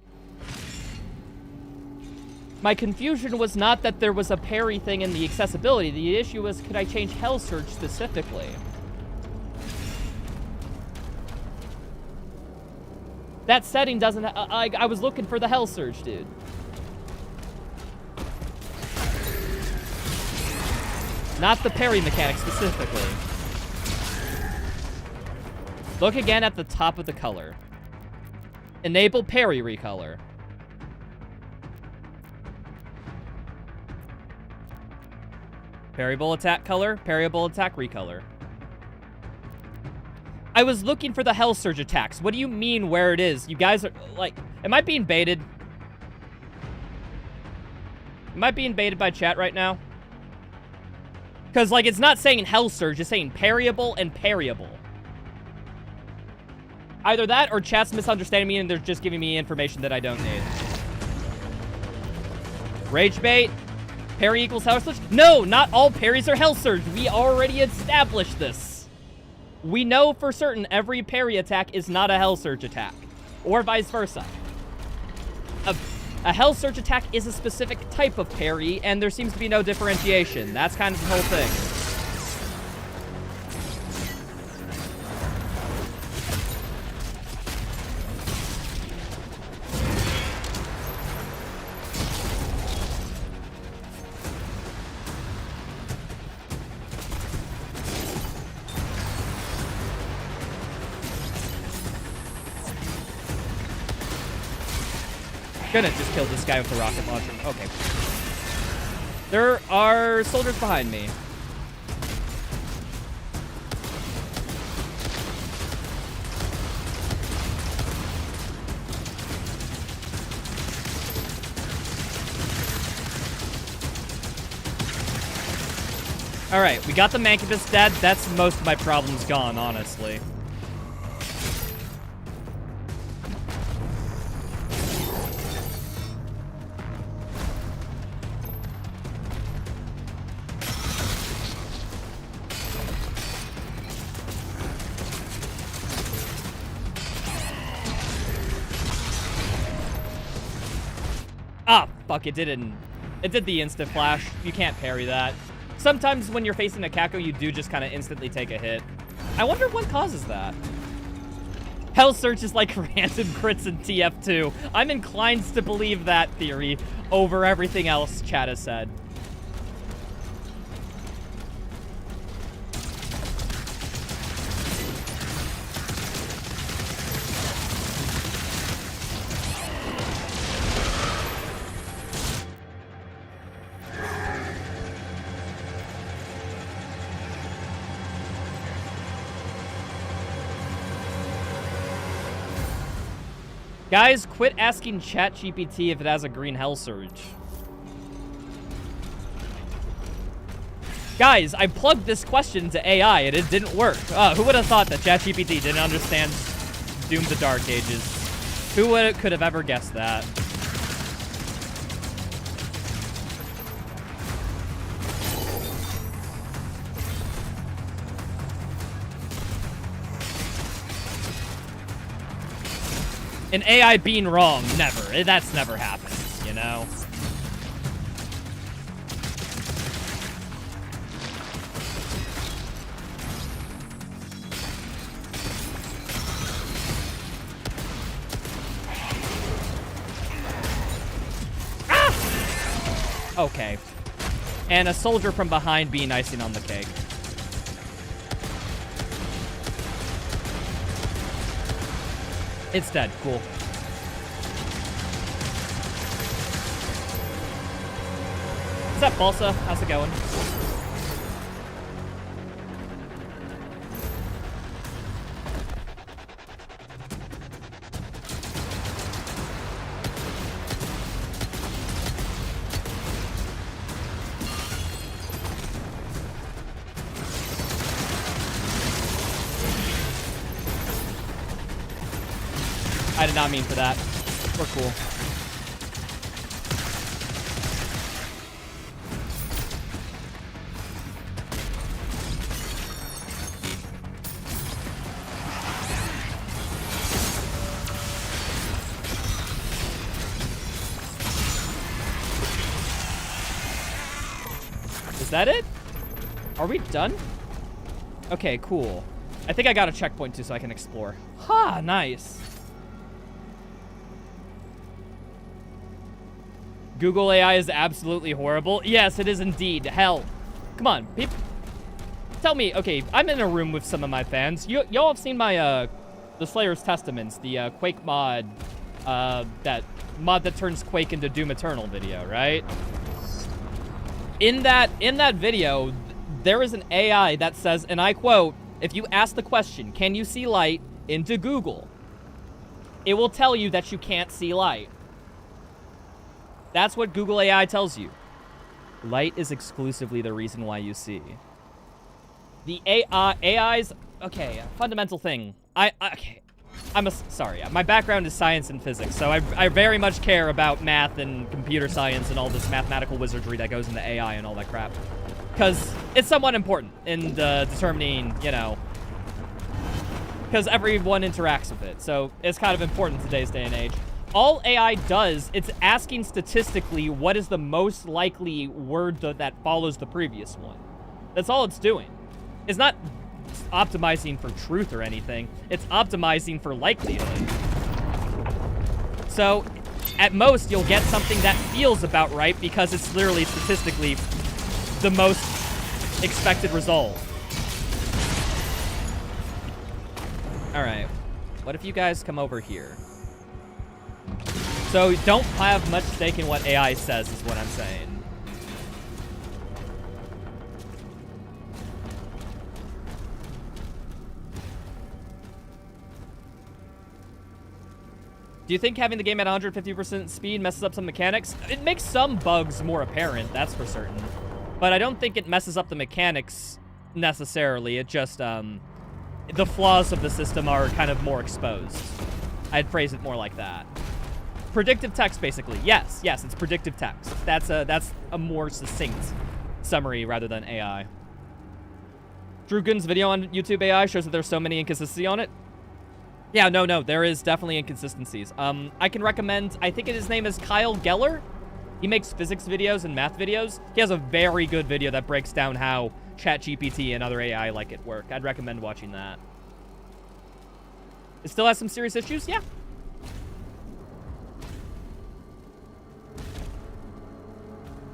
My confusion was not that there was a parry thing in the accessibility. The issue was, could I change Hell Surge specifically? That setting doesn't... I was looking for the Hell Surge, dude. Not the parry mechanic specifically. Look again at the top of the color. Enable parry recolor. Parryable attack color, parryable attack recolor. I was looking for the Hell Surge attacks. What do you mean where it is? You guys are, like, am I being baited? Am I being baited by chat right now? Because, like, it's not saying Hell Surge, it's saying parryable and parryable. Either that or chat's misunderstanding me and they're just giving me information that I don't need. Rage bait. Parry equals Hell Surge? No, not all parries are Hell Surge. We already established this. We know for certain every parry attack is not a Hell Surge attack. Or vice versa. A Hell Surge attack is a specific type of parry, and there seems to be no differentiation. That's kind of the whole thing. Gonna just kill this guy with the rocket launcher. Okay. There are soldiers behind me. Alright, we got the Mancubus dead. That's most of my problems gone, honestly. Ah, fuck, it didn't. It did the instant flash. You can't parry that. Sometimes when you're facing a Kako, you do just kind of instantly take a hit. I wonder what causes that. Hell Search is like random crits in TF2. I'm inclined to believe that theory over everything else chat has said. Guys, quit asking ChatGPT if it has a green hell surge. Guys, I plugged this question to AI and it didn't work. Who would have thought that ChatGPT didn't understand Doom the Dark Ages? Who could have ever guessed that? An AI being wrong, never. That's never happened, you know? Ah! Okay. And a soldier from behind being icing on the cake. It's dead. Cool. What's up, Balsa? How's it going? I did not mean for that. We're cool. Is that it? Are we done? Okay, cool. I think I got a checkpoint too so I can explore. Ha, nice. Google AI is absolutely horrible. Yes, it is indeed. Hell. Come on, people. Tell me, okay, I'm in a room with some of my fans. Y'all have seen my, the Slayer's Testaments, the, Quake mod, that mod that turns Quake into Doom Eternal video, right? In that video, there is an AI that says, and I quote, if you ask the question, can you see light, into Google, it will tell you that you can't see light. That's what Google AI tells you. Light is exclusively the reason why you see. The AI's, okay, fundamental thing. Sorry, my background is science and physics, so I very much care about math and computer science and all this mathematical wizardry that goes into AI and all that crap. Because it's somewhat important in determining, you know, because everyone interacts with it, so it's kind of important in today's day and age. All AI does, it's asking statistically what is the most likely word that follows the previous one. That's all it's doing. It's not optimizing for truth or anything. It's optimizing for likelihood. So, at most, you'll get something that feels about right because it's literally statistically the most expected result. Alright. What if you guys come over here? So don't have much stake in what AI says is what I'm saying. Do you think having the game at 150% speed messes up some mechanics? It makes some bugs more apparent, that's for certain. But I don't think it messes up the mechanics necessarily. It just, the flaws of the system are kind of more exposed. I'd phrase it more like that. Predictive text, basically. Yes, it's predictive text. That's a more succinct summary rather than AI. Drew Gooden's video on YouTube AI shows that there's so many inconsistencies on it. Yeah, no, there is definitely inconsistencies. I can recommend, I think his name is Kyle Geller. He makes physics videos and math videos. He has a very good video that breaks down how ChatGPT and other AI like it work. I'd recommend watching that. It still has some serious issues? Yeah.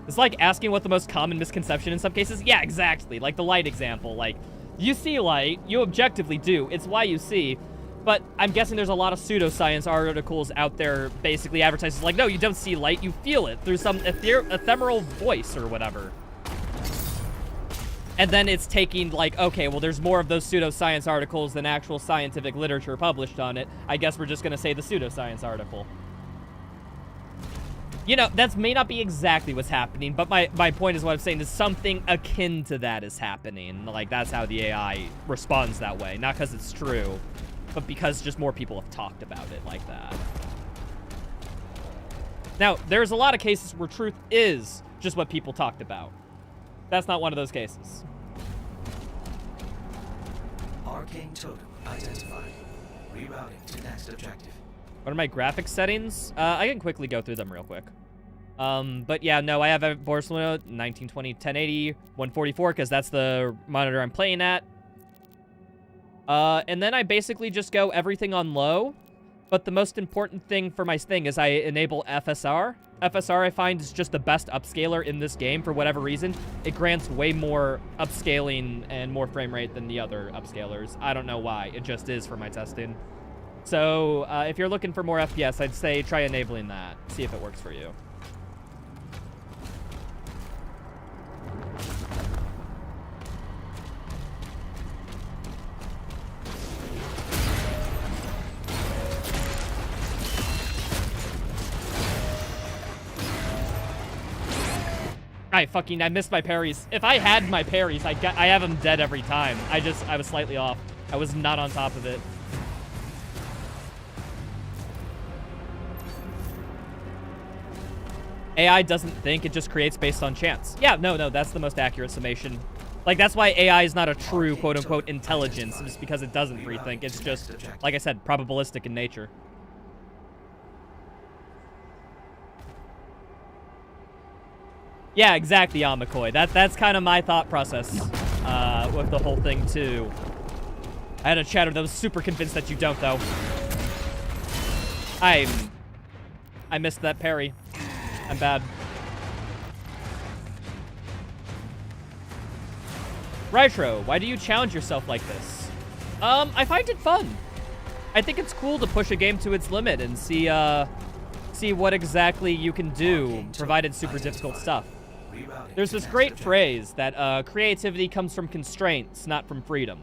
It's like asking what the most common misconception in some cases. Yeah, exactly. Like the light example. Like, you see light, you objectively do. It's why you see. But I'm guessing there's a lot of pseudoscience articles out there basically advertising like, no, you don't see light, you feel it through some ephemeral voice or whatever. And then it's taking like, okay, well, there's more of those pseudoscience articles than actual scientific literature published on it. I guess we're just going to say the pseudoscience article. You know, that may not be exactly what's happening, but my point is what I'm saying is something akin to that is happening. Like, that's how the AI responds that way. Not because it's true, but because just more people have talked about it like that. Now, there's a lot of cases where truth is just what people talked about. That's not one of those cases. Arcane totem identified. Rerouting to next objective. What are my graphics settings? I can quickly go through them real quick. But yeah, no, I have a Barcelona 1920 1080 144 because that's the monitor I'm playing at. And then I basically just go everything on low. But the most important thing for my thing is I enable FSR. FSR, I find, is just the best upscaler in this game for whatever reason. It grants way more upscaling and more frame rate than the other upscalers. I don't know why. It just is for my testing. So if you're looking for more FPS, I'd say try enabling that. See if it works for you. I missed my parries. If I had my parries, I have them dead every time. I was slightly off. I was not on top of it. AI doesn't think, it just creates based on chance. Yeah, no, that's the most accurate summation. Like, that's why AI is not a true quote-unquote intelligence, just because it doesn't rethink. It's just, like I said, probabilistic in nature. Yeah, exactly, McCoy. That's kind of my thought process with the whole thing, too. I had a chatter that was super convinced that you don't, though. I missed that parry. I'm bad. Rytro, why do you challenge yourself like this? I find it fun. I think it's cool to push a game to its limit and see what exactly you can do, provided super difficult stuff. There's this great phrase that creativity comes from constraints, not from freedom.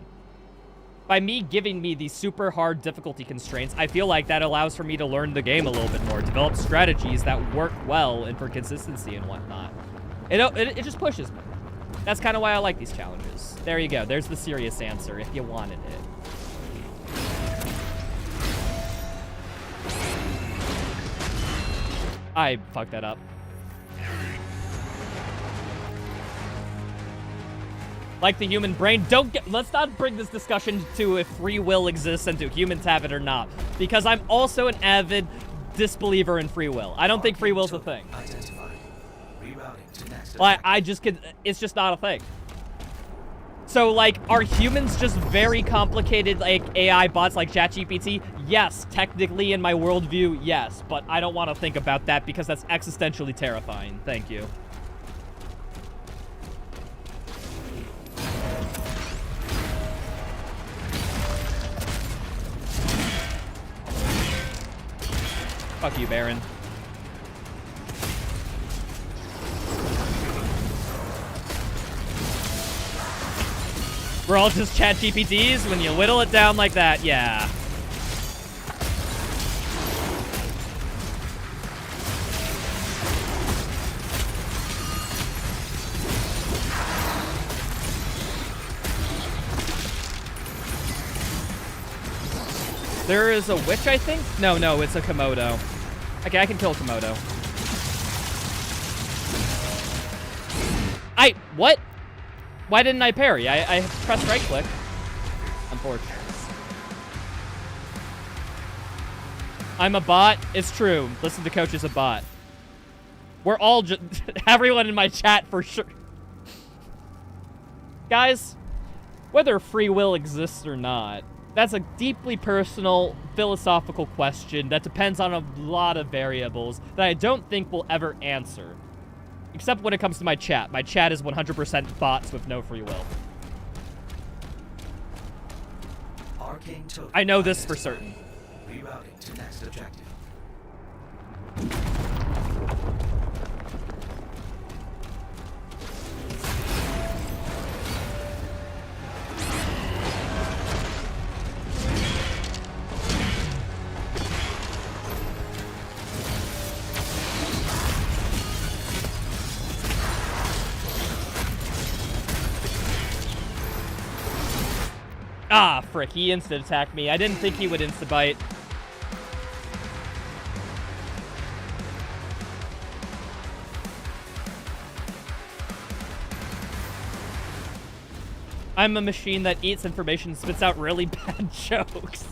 By me giving me these super hard difficulty constraints, I feel like that allows for me to learn the game a little bit more, develop strategies that work well and for consistency and whatnot. It just pushes me. That's kind of why I like these challenges. There you go. There's the serious answer if you wanted it. I fucked that up. Like the human brain, let's not bring this discussion to if free will exists and do humans have it or not. Because I'm also an avid disbeliever in free will. I don't think free will's a thing. Like, it's just not a thing. So, like, are humans just very complicated, like, AI bots like ChatGPT? Yes, technically in my worldview, yes. But I don't want to think about that because that's existentially terrifying. Thank you. Fuck you, Baron. We're all just ChatGPTs when you whittle it down like that, yeah. There is a witch, I think? No, it's a Komodo. Okay, I can kill Komodo. What? Why didn't I parry? I pressed right click. Unfortunate. I'm a bot. It's true. Listen to Coach is a bot. We're all just... everyone in my chat for sure. Guys, whether free will exists or not, that's a deeply personal, philosophical question that depends on a lot of variables that I don't think we'll ever answer. Except when it comes to my chat. My chat is 100% bots with no free will. Arcane totem I know this for certain. rerouting to next objective. Ah, frick, he insta-attacked me. I didn't think he would insta-bite. I'm a machine that eats information and spits out really bad jokes.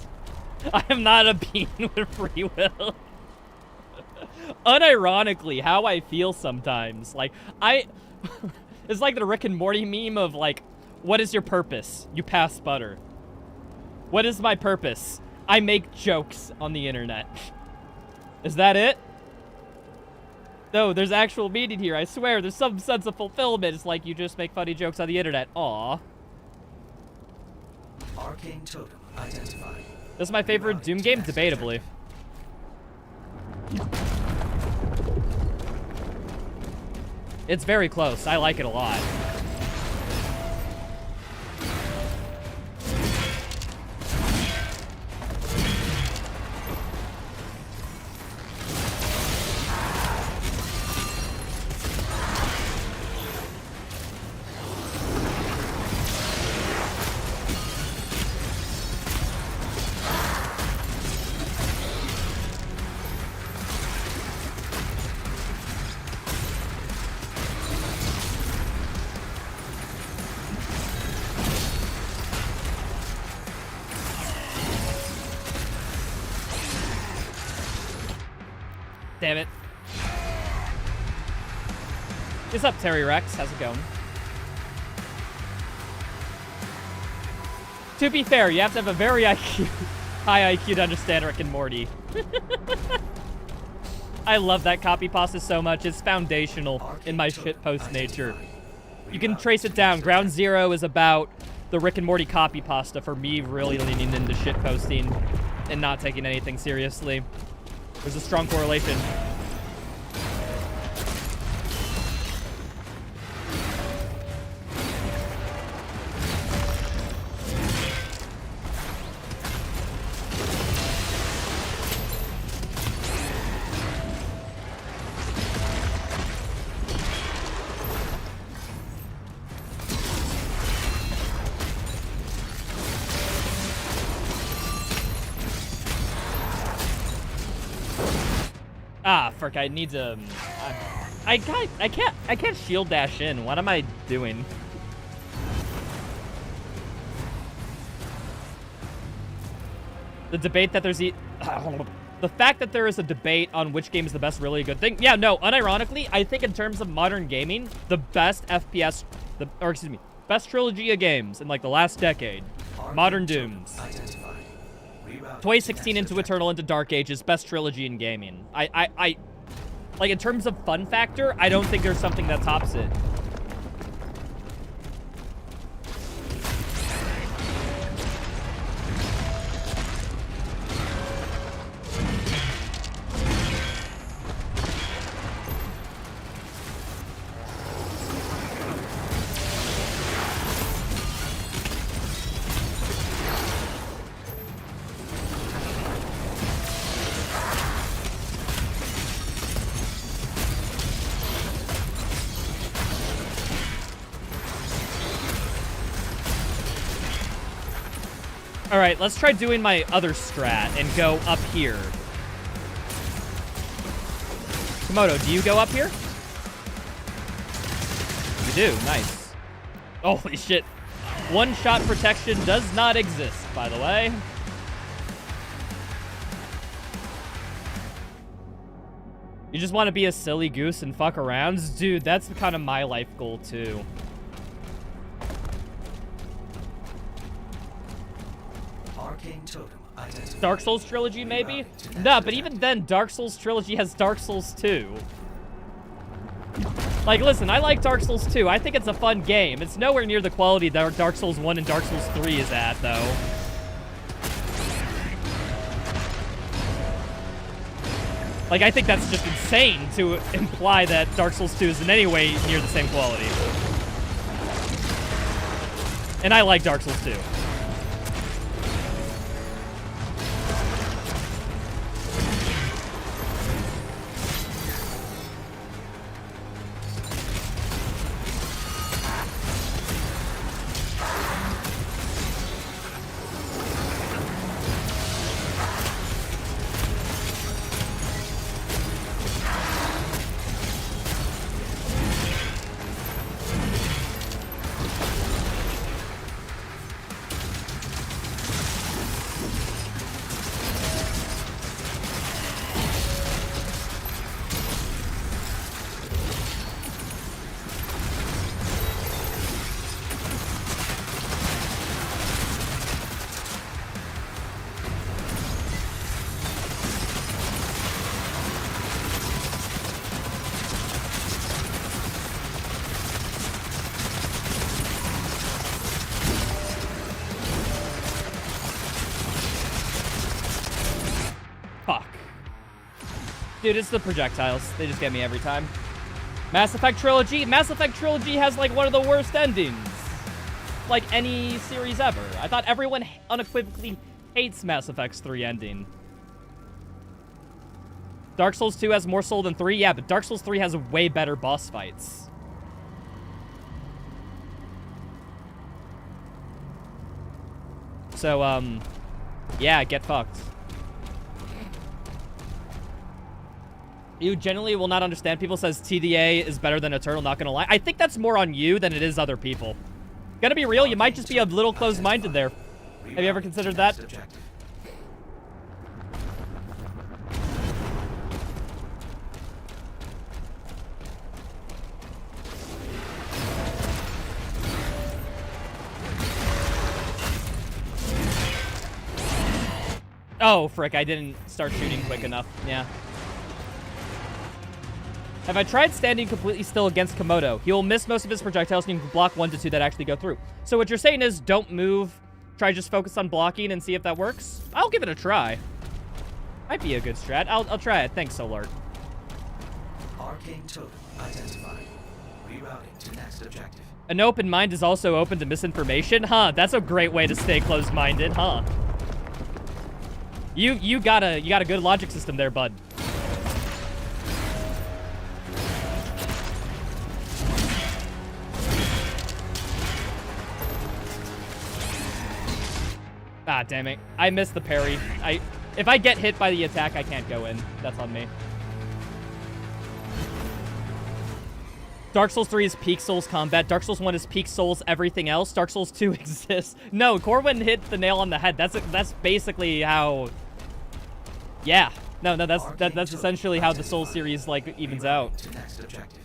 I am not a being with free will. Unironically, how I feel sometimes. Like, it's like the Rick and Morty meme of, like, what is your purpose? You pass butter. What is my purpose? I make jokes on the internet. Is that it? No, there's actual meaning here. I swear, there's some sense of fulfillment. It's like you just make funny jokes on the internet. Aw. Arcane totem identified. This is my favorite Doom game, debatably. It's very close. I like it a lot. Damn it. What's up, Terry Rex? How's it going? To be fair, you have to have a very high IQ to understand Rick and Morty. I love that copy pasta so much. It's foundational in my shitpost nature. You can trace it down. Ground Zero is about the Rick and Morty copy pasta for me really leaning into shitposting and not taking anything seriously. There's a strong correlation. Ah, frick, I need to... I can't shield dash in. What am I doing? The debate that there's... the fact that there is a debate on which game is the best really a good thing. Yeah, no, unironically, I think in terms of modern gaming, the best FPS... best trilogy of games in, like, the last decade. Modern Dooms. 2016 into Eternal into Dark Ages, best trilogy in gaming. Like, in terms of fun factor, I don't think there's something that tops it. All right, let's try doing my other strat and go up here. Komodo, do you go up here? You do, nice. Holy shit. One-shot protection does not exist, by the way. You just want to be a silly goose and fuck around? Dude, that's kind of my life goal, too. Arcane totem identified. Dark Souls trilogy, maybe? Nah, but even then, Dark Souls trilogy has Dark Souls 2. Like, listen, I like Dark Souls 2. I think it's a fun game. It's nowhere near the quality that Dark Souls 1 and Dark Souls 3 is at, though. Like, I think that's just insane to imply that Dark Souls 2 is in any way near the same quality. And I like Dark Souls 2. Dude, it's the projectiles. They just get me every time. Mass Effect Trilogy. Mass Effect Trilogy has, like, one of the worst endings. Like, any series ever. I thought everyone unequivocally hates Mass Effect's 3 ending. Dark Souls 2 has more soul than 3? Yeah, but Dark Souls 3 has way better boss fights. So, yeah, get fucked. You generally will not understand. People says TDA is better than Eternal, not gonna lie. I think that's more on you than it is other people. Gonna be real, you might just be a little closed-minded there. Have you ever considered that? Oh, frick, I didn't start shooting quick enough. Yeah. Have I tried standing completely still against Komodo? He will miss most of his projectiles and you can block 1 to 2 that actually go through. So what you're saying is don't move. Try just focus on blocking and see if that works. I'll give it a try. Might be a good strat. I'll try it. Thanks, Solart. Arcane totem identified. Rerouting to next objective. An open mind is also open to misinformation? Huh, that's a great way to stay closed-minded, huh? You got a good logic system there, bud. Ah, damn it. I missed the parry. If I get hit by the attack, I can't go in. That's on me. Dark Souls 3 is peak Souls combat. Dark Souls 1 is peak Souls everything else. Dark Souls 2 exists. No, Corwin hit the nail on the head. That's basically how... Yeah. No, that's essentially how the Souls series, like, evens out. To next objective.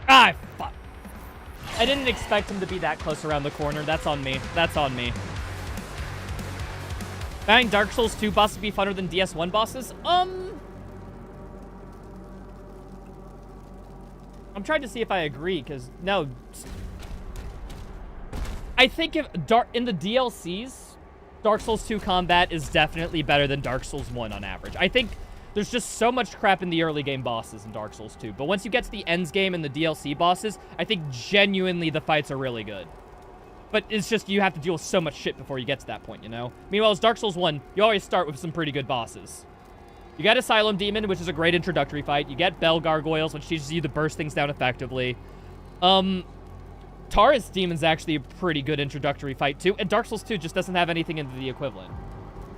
Ah, fuck. I didn't expect him to be that close around the corner. That's on me. That's on me. Bang, Dark Souls 2 bosses be funner than DS1 bosses? I'm trying to see if I agree, because, no. I think if in the DLCs, Dark Souls 2 combat is definitely better than Dark Souls 1 on average. I think there's just so much crap in the early game bosses in Dark Souls 2. But once you get to the ends game and the DLC bosses, I think genuinely the fights are really good. But it's just you have to deal with so much shit before you get to that point, you know? Meanwhile, as Dark Souls 1, you always start with some pretty good bosses. You get Asylum Demon, which is a great introductory fight. You get Bell Gargoyles, which teaches you to burst things down effectively. Taurus Demon's actually a pretty good introductory fight, too. And Dark Souls 2 just doesn't have anything into the equivalent.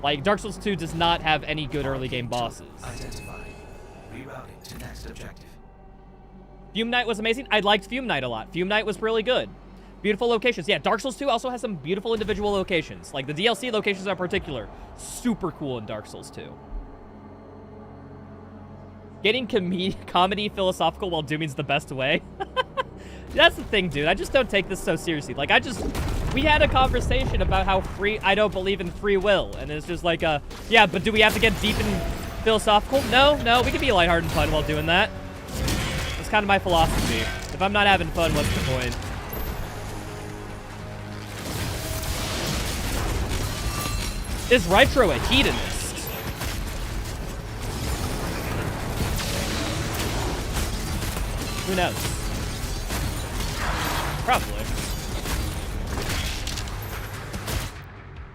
Like, Dark Souls 2 does not have any good early game bosses. Identified. Rerouting to next objective. Fume Knight was amazing. I liked Fume Knight a lot. Fume Knight was really good. Beautiful locations. Yeah, Dark Souls 2 also has some beautiful individual locations. Like, the DLC locations in particular, super cool in Dark Souls 2. Getting comedy philosophical while dooming's the best way. That's the thing, dude. I just don't take this so seriously. Like, we had a conversation about how I don't believe in free will. And it's just like, yeah, but do we have to get deep and philosophical? No, we can be lighthearted and fun while doing that. That's kind of my philosophy. If I'm not having fun, what's the point? Is Rytro a hedonist? Who knows? Probably.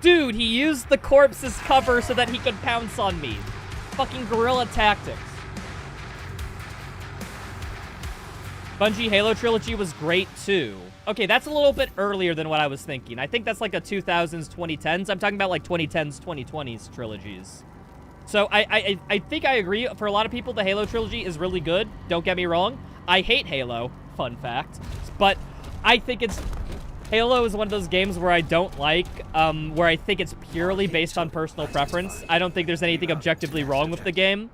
Dude, he used the corpse as cover so that he could pounce on me. Fucking guerrilla tactics. Bungie Halo Trilogy was great too. Okay, that's a little bit earlier than what I was thinking. I think that's like a 2000s, 2010s. I'm talking about like 2010s, 2020s trilogies. So I think I agree. For a lot of people, the Halo trilogy is really good. Don't get me wrong. I hate Halo, fun fact. But I think Halo is one of those games where I don't like, where I think it's purely based on personal preference. I don't think there's anything objectively wrong with the game.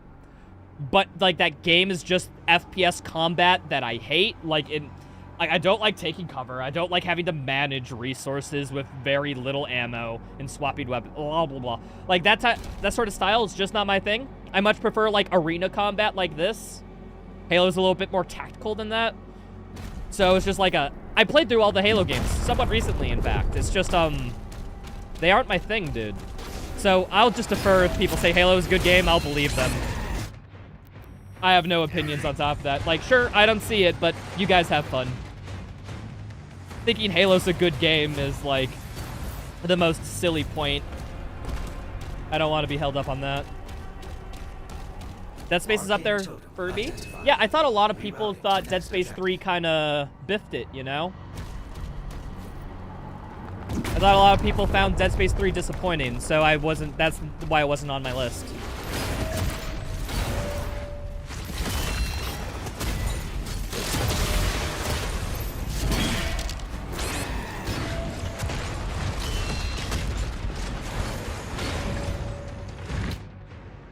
But, like, that game is just FPS combat that I hate. Like, I don't like taking cover. I don't like having to manage resources with very little ammo and swapping weapons, blah, blah, blah. Like, that sort of style is just not my thing. I much prefer, like, arena combat like this. Halo's a little bit more tactical than that. So it's just like I played through all the Halo games, somewhat recently, in fact. It's just, they aren't my thing, dude. So I'll just defer if people say Halo is a good game, I'll believe them. I have no opinions on top of that. Like, sure, I don't see it, but you guys have fun. Thinking Halo's a good game is, like, the most silly point. I don't want to be held up on that. Dead Space is up there for me? Yeah, I thought a lot of people thought Dead Space 3 kind of biffed it, you know? I thought a lot of people found Dead Space 3 disappointing, so that's why it wasn't on my list.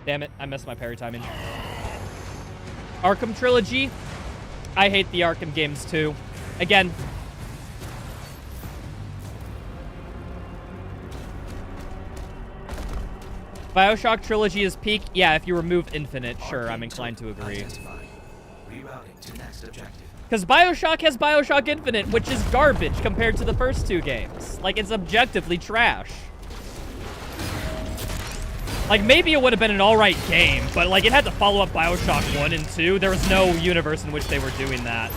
Damn it, I missed my parry timing. Arkham Trilogy. I hate the Arkham games too. Again. BioShock Trilogy is peak. Yeah, if you remove Infinite, sure, I'm inclined to agree. Because BioShock has BioShock Infinite, which is garbage compared to the first two games. Like, it's objectively trash. Like, maybe it would have been an alright game, but, like, it had to follow up BioShock 1 and 2. There was no universe in which they were doing that.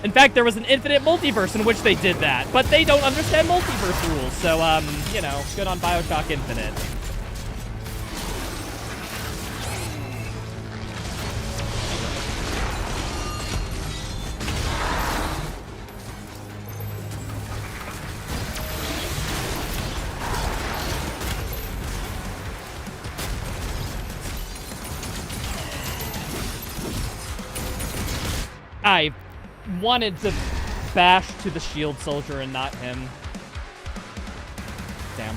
In fact, there was an infinite multiverse in which they did that, but they don't understand multiverse rules, so, you know, good on BioShock Infinite. I wanted to bash to the shield soldier and not him. Damn.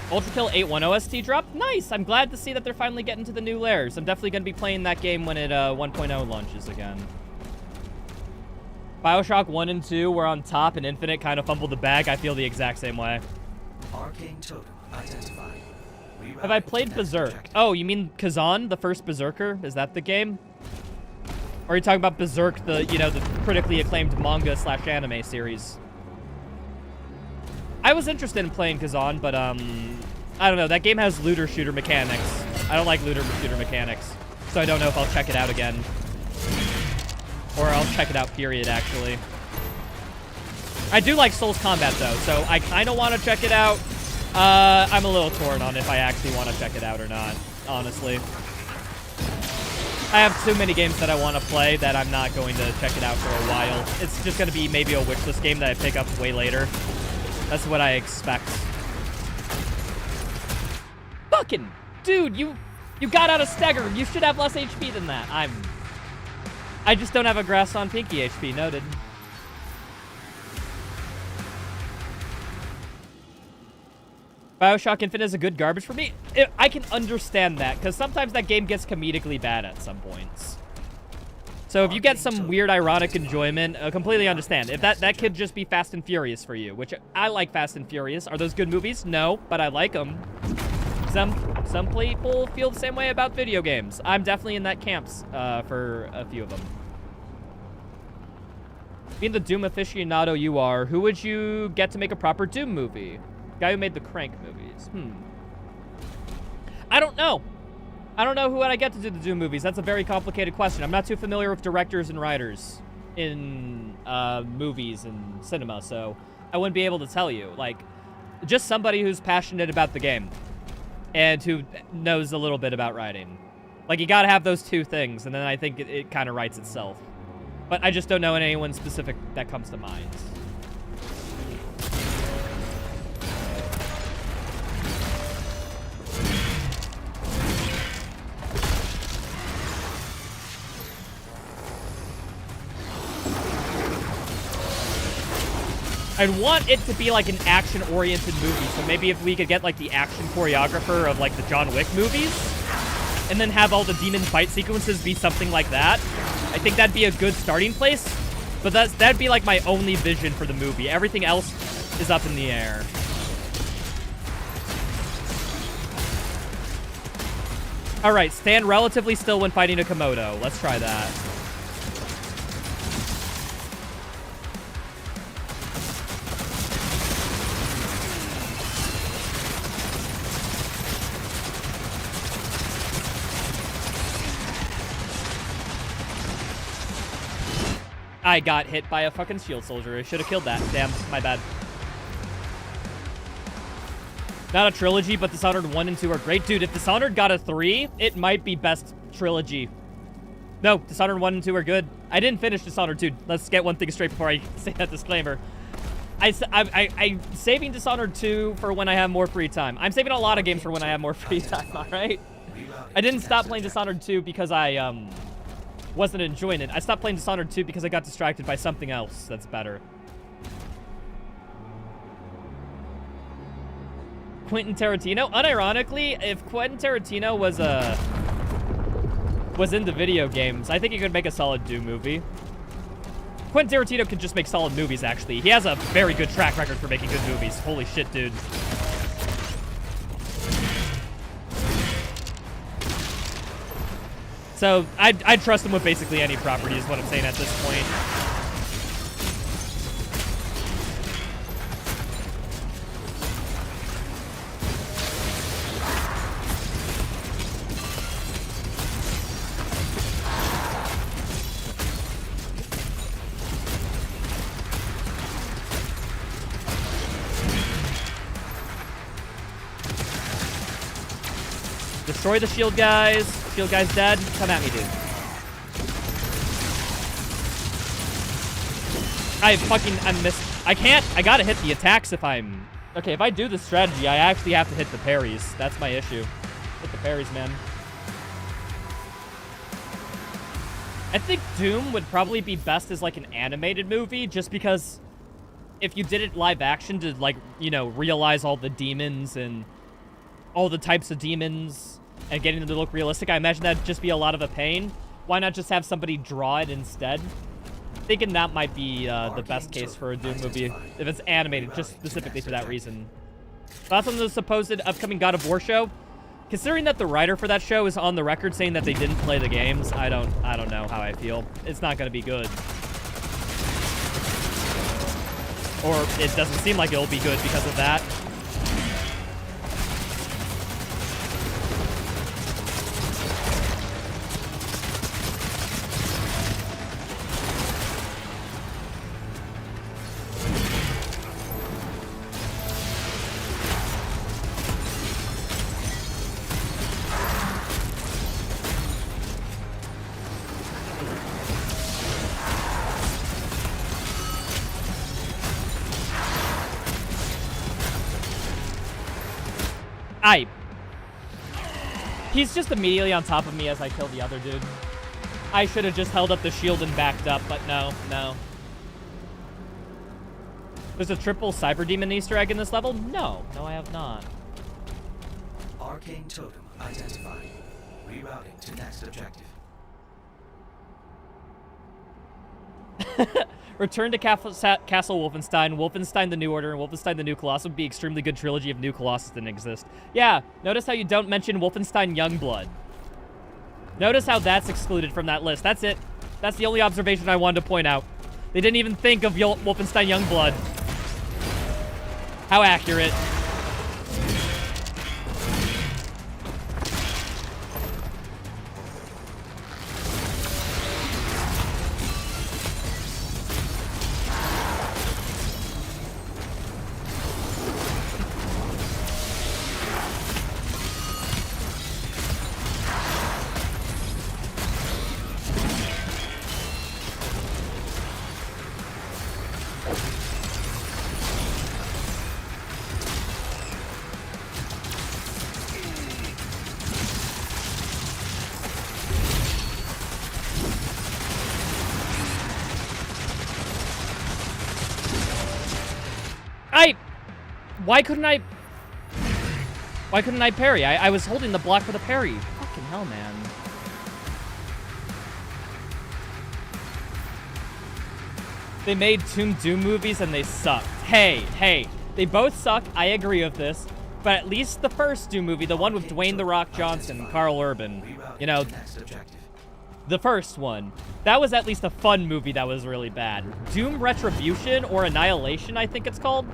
Ultrakill 8.1 OST drop? Nice! I'm glad to see that they're finally getting to the new layers. I'm definitely going to be playing that game when it 1.0 launches again. BioShock 1 and 2 were on top and Infinite kind of fumbled the bag. I feel the exact same way. Arcane totem identified. Have I played Berserk? Oh, you mean Kazan, the first Berserker? Is that the game? Or are you talking about Berserk, the, you know, the critically acclaimed manga / anime series? I was interested in playing Kazan, but, I don't know. That game has looter shooter mechanics. I don't like looter shooter mechanics. So I don't know if I'll check it out again. Or I'll check it out, period, actually. I do like Souls combat, though, so I kind of want to check it out. I'm a little torn on if I actually want to check it out or not, honestly. I have too many games that I want to play that I'm not going to check it out for a while. It's just going to be maybe a wishlist game that I pick up way later. That's what I expect. Fucking dude, you got out of stagger. You should have less HP than that. I just don't have a grasp on pinky HP. Noted. BioShock Infinite is a good garbage for me. I can understand that, because sometimes that game gets comedically bad at some points. So if you get some weird, ironic enjoyment, I completely understand. If that could just be Fast and Furious for you, which I like Fast and Furious. Are those good movies? No, but I like them. Some people feel the same way about video games. I'm definitely in that camps for a few of them. Being the Doom aficionado you are, who would you get to make a proper Doom movie? Guy who made the Crank movies. I don't know. I don't know who would I get to do the Doom movies. That's a very complicated question. I'm not too familiar with directors and writers in movies and cinema, so I wouldn't be able to tell you. Like, just somebody who's passionate about the game and who knows a little bit about writing. Like, you gotta have those two things, and then I think it kind of writes itself. But I just don't know anyone specific that comes to mind. I'd want it to be like an action-oriented movie, so maybe if we could get like the action choreographer of like the John Wick movies, and then have all the demon fight sequences be something like that, I think that'd be a good starting place. But that'd be like my only vision for the movie. Everything else is up in the air. All right, stand relatively still when fighting a Komodo. Let's try that. I got hit by a fucking shield soldier. I should have killed that. Damn, my bad. Not a trilogy, but Dishonored 1 and 2 are great. Dude, if Dishonored got a 3, it might be best trilogy. No, Dishonored 1 and 2 are good. I didn't finish Dishonored 2. Let's get one thing straight before I say that disclaimer. I'm saving Dishonored 2 for when I have more free time. I'm saving a lot of games for when I have more free time, all right? I didn't stop playing Dishonored 2 because I, wasn't enjoying it. I stopped playing Dishonored 2 because I got distracted by something else that's better. Quentin Tarantino? Unironically, if Quentin Tarantino was into video games, I think he could make a solid Doom movie. Quentin Tarantino could just make solid movies, actually. He has a very good track record for making good movies. Holy shit, dude. So, I'd trust him with basically any property is what I'm saying at this point. Destroy the shield guys. Shield guy's dead. Come at me, dude. I can't. I gotta hit the attacks if I'm... Okay, if I do the strategy, I actually have to hit the parries. That's my issue. Hit the parries, man. I think Doom would probably be best as, like, an animated movie, just because if you did it live action to, like, you know, realize all the demons and all the types of demons and getting them to look realistic, I imagine that'd just be a lot of a pain. Why not just have somebody draw it instead? Thinking that might be the best case for a Doom movie if it's animated, just specifically for that reason. Thoughts on the supposed upcoming God of War show? Considering that the writer for that show is on the record saying that they didn't play the games, I don't know how I feel. It's not going to be good. Or it doesn't seem like it'll be good because of that. He's just immediately on top of me as I kill the other dude. I should have just held up the shield and backed up, but no. There's a triple Cyber Demon Easter egg in this level? No, I have not. Arcane totem identified. Rerouting to next objective. Return to Castle Wolfenstein, Wolfenstein the New Order, and Wolfenstein the New Colossus would be extremely good trilogy if New Colossus didn't exist. Yeah, notice how you don't mention Wolfenstein Youngblood. Notice how that's excluded from that list. That's it. That's the only observation I wanted to point out. They didn't even think of Wolfenstein Youngblood. How accurate. Why couldn't I parry? I was holding the block for the parry. Fucking hell, man. They made two Doom movies and they sucked. Hey, they both suck. I agree with this. But at least the first Doom movie, the one with Dwayne "The Rock" Johnson and Carl Urban, you know, the first one, that was at least a fun movie that was really bad. Doom Retribution, or Annihilation, I think it's called,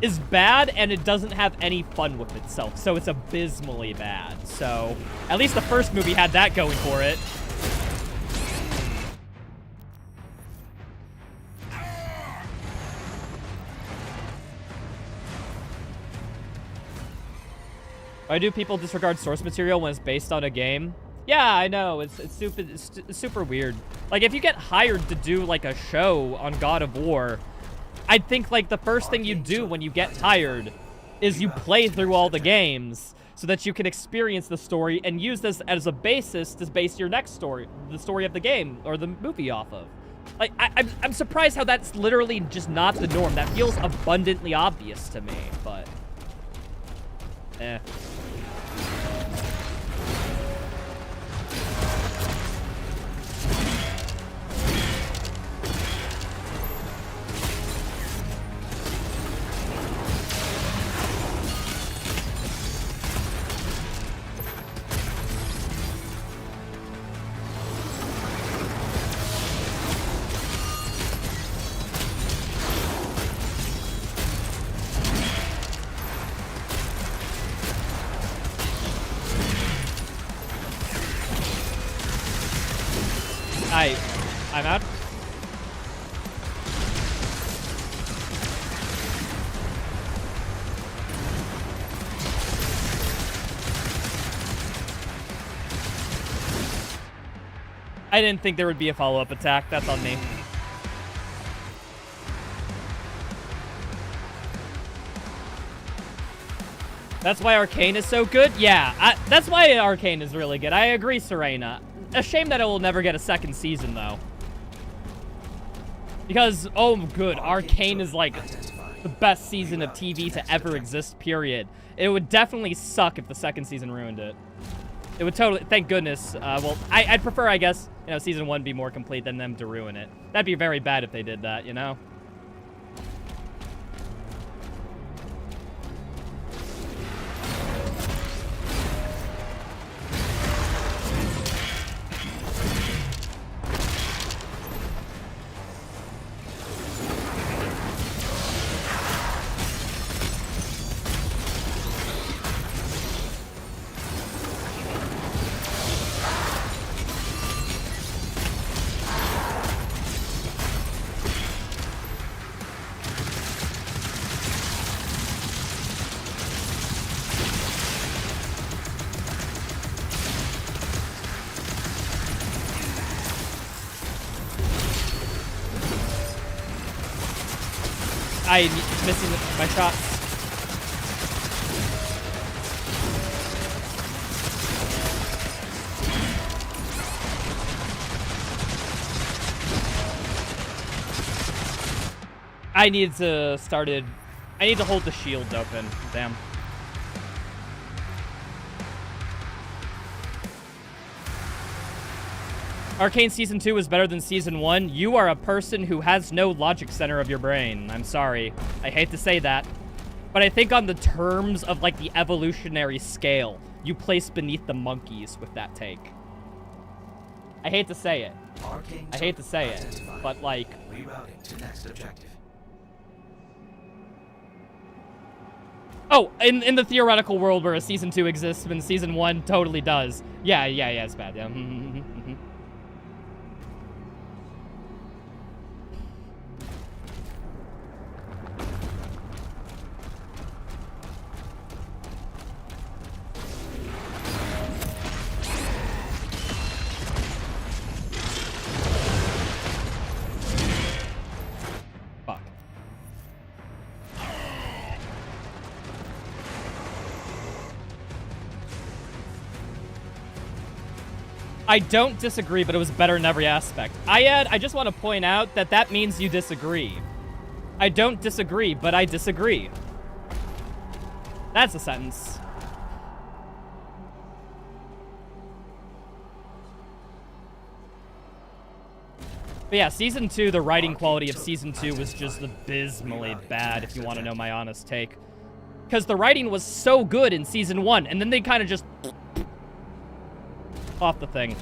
is bad, and it doesn't have any fun with itself, so it's abysmally bad. So, at least the first movie had that going for it. Why do people disregard source material when it's based on a game? Yeah, I know, it's super weird. Like, if you get hired to do, like, a show on God of War, I'd think, like, the first thing you do when you get hired is you play through all the games so that you can experience the story and use this as a basis to base your next story, the story of the game or the movie off of. Like, I'm surprised how that's literally just not the norm. That feels abundantly obvious to me, but... eh. I'm out. I didn't think there would be a follow-up attack. That's on me. That's why Arcane is so good? Yeah, that's why Arcane is really good. I agree, Serena. A shame that it will never get a second season, though. Because, oh, good, Arcane is, like, the best season of TV to ever exist, period. It would definitely suck if the second season ruined it. It would totally, thank goodness. Well, I'd prefer, I guess, you know, season 1 be more complete than them to ruin it. That'd be very bad if they did that, you know? missing my shots. I need to hold the shield open. Damn. Arcane Season 2 is better than Season 1. You are a person who has no logic center of your brain. I'm sorry. I hate to say that. But I think on the terms of, like, the evolutionary scale, you place beneath the monkeys with that take. I hate to say it. I hate to say it. But, like... Rerouting to next objective. Oh, in the theoretical world where a Season 2 exists and Season 1 totally does. Yeah, it's bad. Yeah. Fuck. I don't disagree, but it was better in every aspect. I just want to point out that that means you disagree. I don't disagree, but I disagree. That's a sentence. But yeah, Season 2, the writing quality of Season 2 was just abysmally bad, if you want to know my honest take. Because the writing was so good in Season 1, and then they kind of just... off the thing.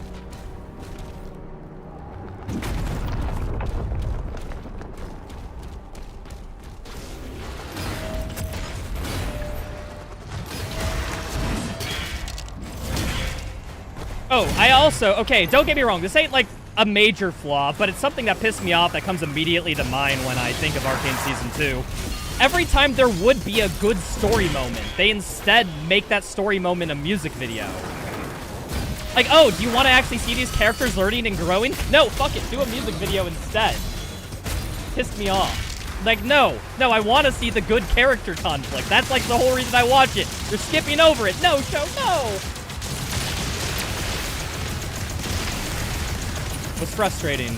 Oh, I also... Okay, don't get me wrong. This ain't, like, a major flaw, but it's something that pissed me off that comes immediately to mind when I think of Arcane Season 2. Every time there would be a good story moment, they instead make that story moment a music video. Like, oh, do you want to actually see these characters learning and growing? No, fuck it, do a music video instead. Pissed me off. Like, no, I want to see the good character conflict. That's, like, the whole reason I watch it. You're skipping over it. No, show, no! It was frustrating.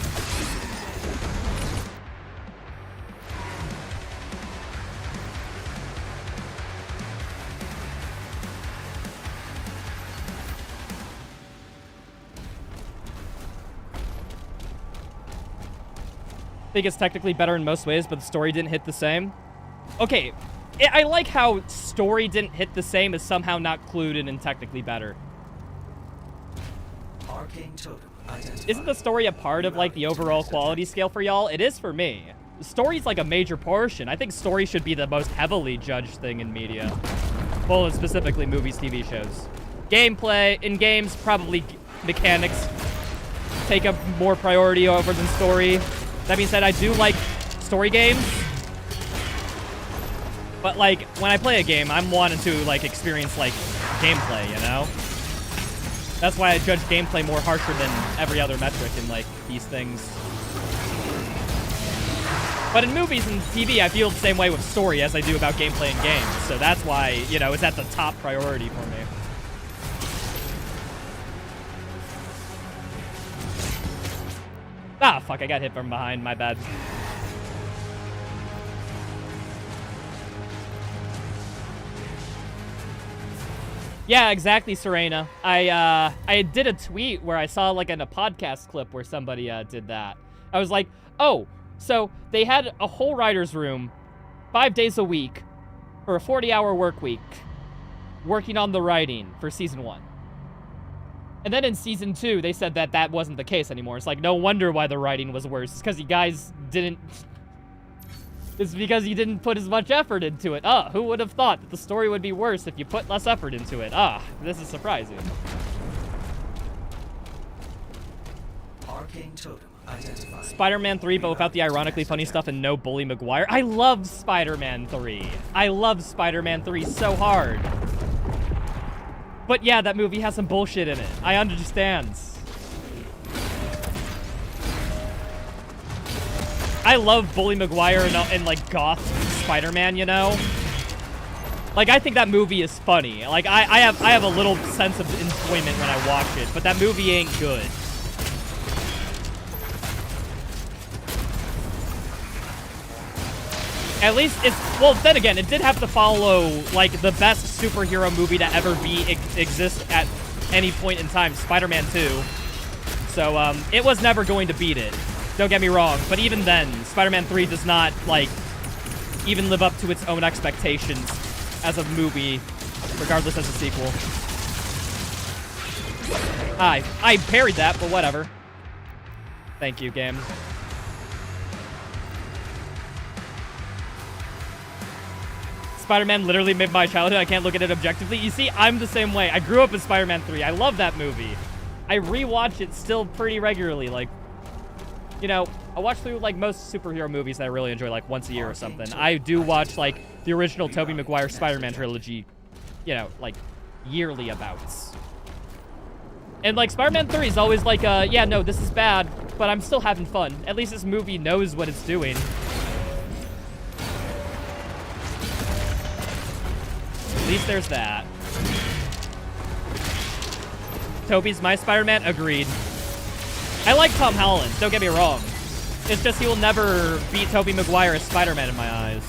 I think it's technically better in most ways, but the story didn't hit the same. Okay, I like how story didn't hit the same is somehow not included in technically better. Arcane totem identified. Isn't the story a part of, like, the overall quality scale for y'all? It is for me. The story's, like, a major portion. I think story should be the most heavily judged thing in media. Well, specifically movies, TV shows. Gameplay, in games, probably mechanics take up more priority over than story. That being said, I do like story games. But, like, when I play a game, I'm wanting to, like, experience, like, gameplay, you know? That's why I judge gameplay more harsher than every other metric in, like, these things. But in movies and TV, I feel the same way with story as I do about gameplay in games. So that's why, you know, it's at the top priority for me. Ah, fuck, I got hit from behind. My bad. Yeah, exactly, Serena. I did a tweet where I saw, like, in a podcast clip where somebody did that. I was like, oh, so they had a whole writer's room 5 days a week for a 40-hour work week working on the writing for Season 1. And then in Season 2, they said that that wasn't the case anymore. It's like, no wonder why the writing was worse. It's because you guys didn't... It's because you didn't put as much effort into it. Ah, who would have thought that the story would be worse if you put less effort into it? Ah, this is surprising. Arcane totem identified. Spider-Man 3, but without the ironically funny stuff and no Bully Maguire. I love Spider-Man 3. I love Spider-Man 3 so hard. But yeah, that movie has some bullshit in it. I understand. I love Bully Maguire and like goth Spider-Man, you know? Like, I think that movie is funny. Like, I have a little sense of enjoyment when I watch it, but that movie ain't good. At least it's, well, then again, it did have to follow, like, the best superhero movie to ever exist at any point in time, Spider-Man 2. So, it was never going to beat it. Don't get me wrong, but even then, Spider-Man 3 does not, like, even live up to its own expectations as a movie, regardless as a sequel. I parried that, but whatever. Thank you, game. Spider-Man literally made my childhood. I can't look at it objectively. You see, I'm the same way. I grew up with Spider-Man 3. I love that movie. I rewatch it still pretty regularly. Like, you know, I watch through, like, most superhero movies that I really enjoy, like, once a year or something. I do watch, like, the original Tobey Maguire Spider-Man trilogy, you know, like, yearly abouts. And, like, Spider-Man 3 is always like, yeah, no, this is bad, but I'm still having fun. At least this movie knows what it's doing. At least there's that. Tobey's my Spider-Man? Agreed. I like Tom Holland, don't get me wrong. It's just he will never beat Tobey Maguire as Spider-Man in my eyes.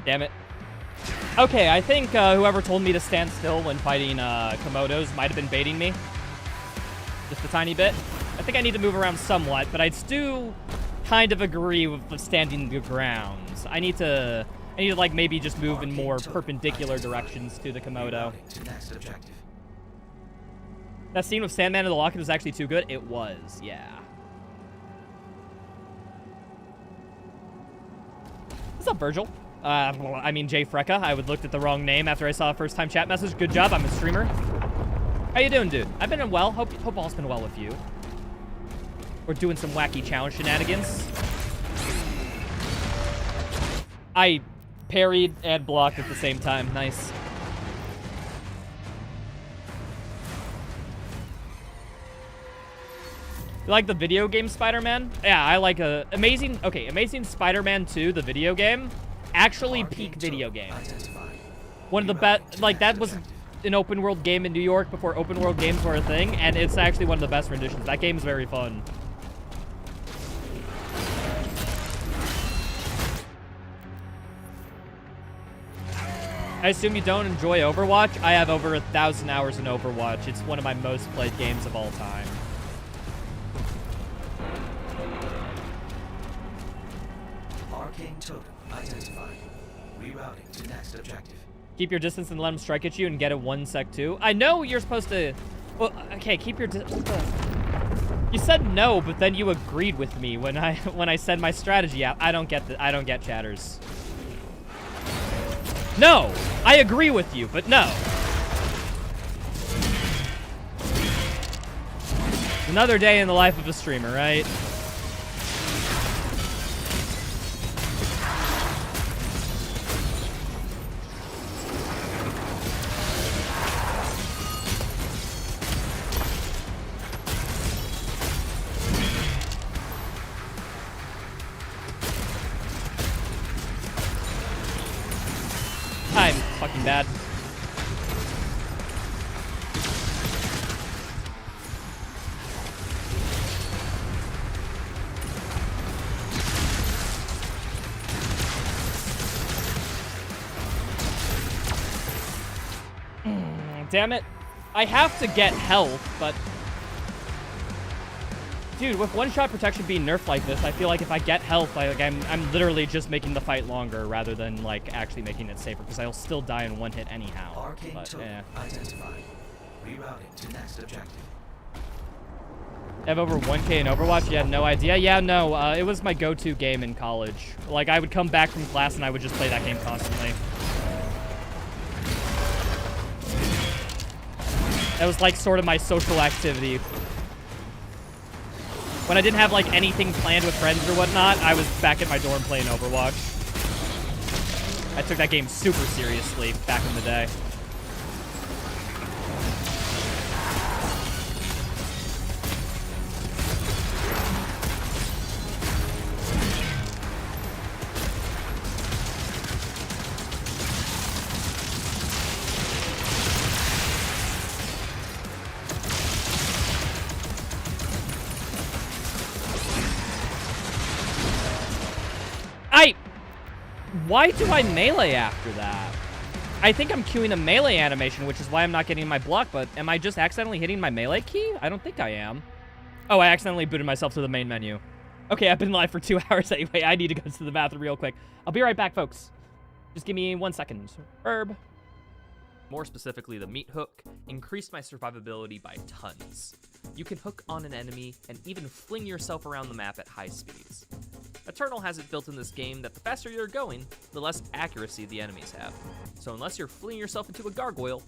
Damn it. Okay, I think whoever told me to stand still when fighting Komodos might have been baiting me. Just a tiny bit. I think I need to move around somewhat, but I do kind of agree with the standing the ground. I need to like maybe just move in more perpendicular directions to the Komodo. That scene with Sandman in the locket was actually too good. It was, yeah. What's up, Virgil? I mean, Jay Frecka. I would looked at the wrong name after I saw a first-time chat message. Good job. I'm a streamer. How you doing, dude? I've been well. Hope all's been well with you. We're doing some wacky challenge shenanigans. I parried and blocked at the same time. Nice. You like the video game Spider-Man? Yeah, I like Amazing Spider-Man 2, the video game. Actually peak video game. One of the best, like, that was an open world game in New York before open world games were a thing, and it's actually one of the best renditions. That game's very fun. I assume you don't enjoy Overwatch? I have over 1,000 hours in Overwatch. It's one of my most played games of all time. Arcane totem identified. Rerouting to next objective. Keep your distance and let him strike at you and get a 1 sec 2. I know you're supposed to... Well, okay, keep your distance. You said no, but then you agreed with me when I said my strategy out. I don't get chatters. No! I agree with you, but no. Another day in the life of a streamer, right? I'm fucking bad. Damn it. I have to get health, but... Dude, with one-shot protection being nerfed like this, I feel like if I get health, I'm literally just making the fight longer rather than, like, actually making it safer, because I'll still die in one hit anyhow. Arcane But, totem identified. Rerouting to next objective. Have over 1K in Overwatch? You had no idea? Yeah, no, it was my go-to game in college. Like, I would come back from class and I would just play that game constantly. That was like sort of my social activity. When I didn't have like anything planned with friends or whatnot, I was back at my dorm playing Overwatch. I took that game super seriously back in the day. Why do I melee after that? I think I'm queuing a melee animation, which is why I'm not getting my block, but am I just accidentally hitting my melee key? I don't think I am. Oh, I accidentally booted myself to the main menu. Okay, I've been live for 2 hours anyway. I need to go to the bathroom real quick. I'll be right back, folks. Just give me 1 second. Herb. More specifically, the meat hook increased my survivability by tons. You can hook on an enemy and even fling yourself around the map at high speeds. Eternal has it built in this game that the faster you're going, the less accuracy the enemies have. So unless you're flinging yourself into a gargoyle,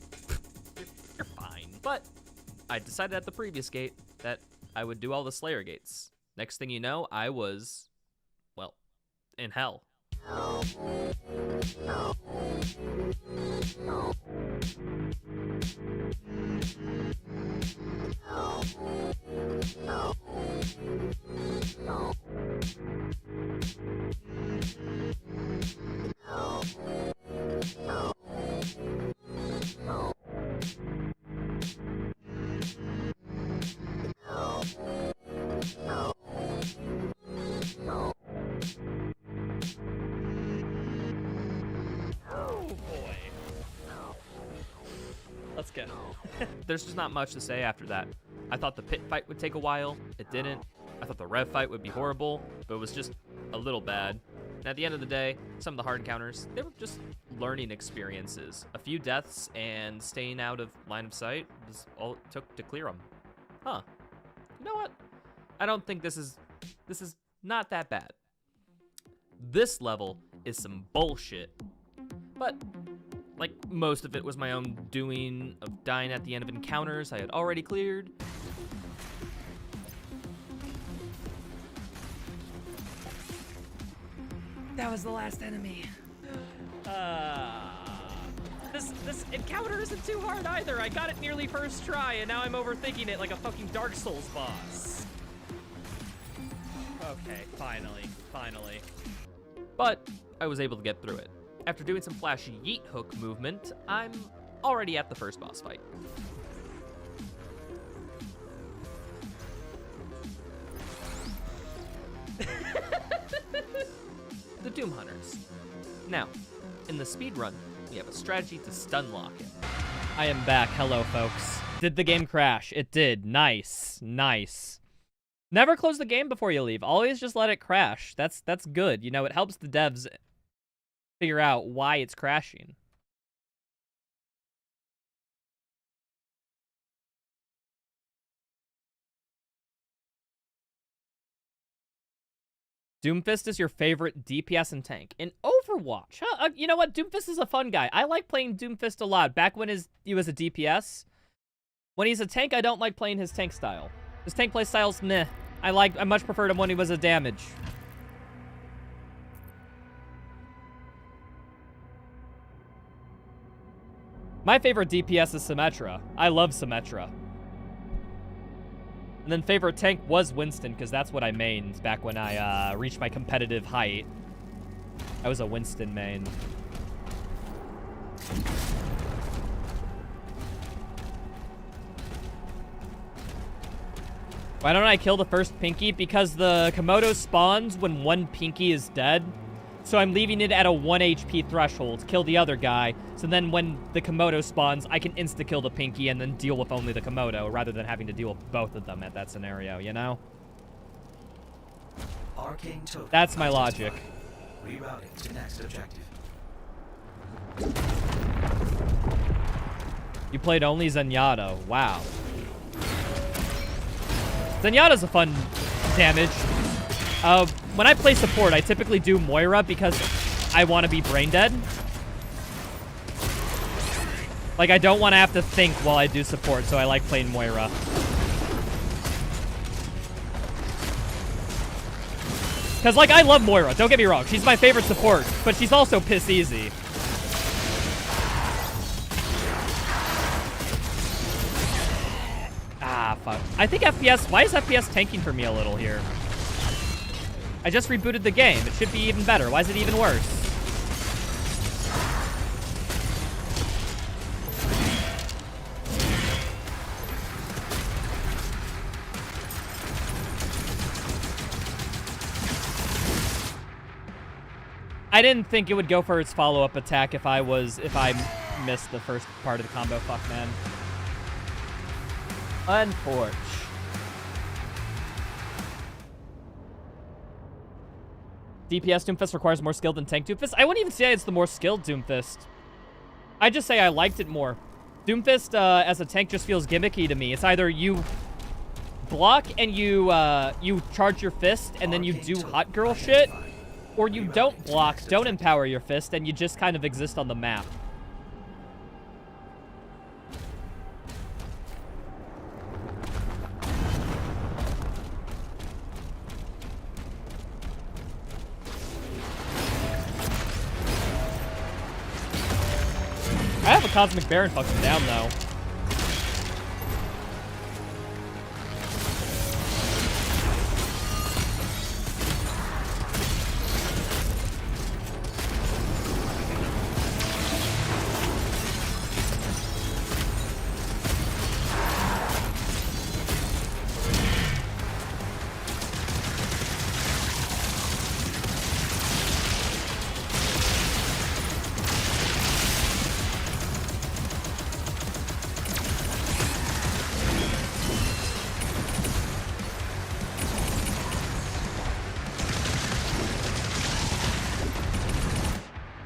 you're fine. But I decided at the previous gate that I would do all the Slayer gates. Next thing you know, I was, well, in hell. Let's go. There's just not much to say after that. I thought the pit fight would take a while. It didn't. I thought the rev fight would be horrible, but it was just a little bad. And at the end of the day, some of the hard encounters, they were just learning experiences. A few deaths and staying out of line of sight was all it took to clear them. Huh. You know what? I don't think this is not that bad. This level is some bullshit. But like, most of it was my own doing of dying at the end of encounters I had already cleared. That was the last enemy. This encounter isn't too hard either. I got it nearly first try, and now I'm overthinking it like a fucking Dark Souls boss. Okay, finally. But I was able to get through it. After doing some flashy yeet hook movement, I'm already at the first boss fight. The Doom Hunters. Now, in the speedrun, we have a strategy to stun lock it. I am back. Hello, folks. Did the game crash? It did. Nice. Never close the game before you leave. Always just let it crash. That's good. You know, it helps the devs figure out why it's crashing. Doomfist is your favorite DPS and tank in Overwatch. Huh? You know what? Doomfist is a fun guy. I like playing Doomfist a lot. Back when he was a DPS. When he's a tank, I don't like playing his tank style. His tank play style's meh. I much preferred him when he was a damage. My favorite DPS is Symmetra. I love Symmetra. And then favorite tank was Winston, because that's what I mained back when I reached my competitive height. I was a Winston main. Why don't I kill the first Pinky? Because the Komodo spawns when one Pinky is dead. So I'm leaving it at a 1 HP threshold. Kill the other guy. So then when the Komodo spawns, I can insta-kill the Pinky and then deal with only the Komodo, rather than having to deal with both of them at that scenario, you know? Arcane token. That's my logic. Rerouting to next objective. You played only Zenyatta. Wow. Zenyatta's a fun damage. When I play support, I typically do Moira because I want to be brain dead. Like, I don't want to have to think while I do support, so I like playing Moira. Because, like, I love Moira. Don't get me wrong. She's my favorite support, but she's also piss easy. Ah, fuck. I think FPS... Why is FPS tanking for me a little here? I just rebooted the game. It should be even better. Why is it even worse? I didn't think it would go for its follow-up attack if I missed the first part of the combo. Fuck, man. Unfortunate. DPS Doomfist requires more skill than Tank Doomfist. I wouldn't even say it's the more skilled Doomfist. I just say I liked it more. Doomfist as a tank just feels gimmicky to me. It's either you block and you charge your fist and then you do hot girl shit, or you don't block, don't empower your fist, and you just kind of exist on the map. I have a Cosmic Baron fucking down, though.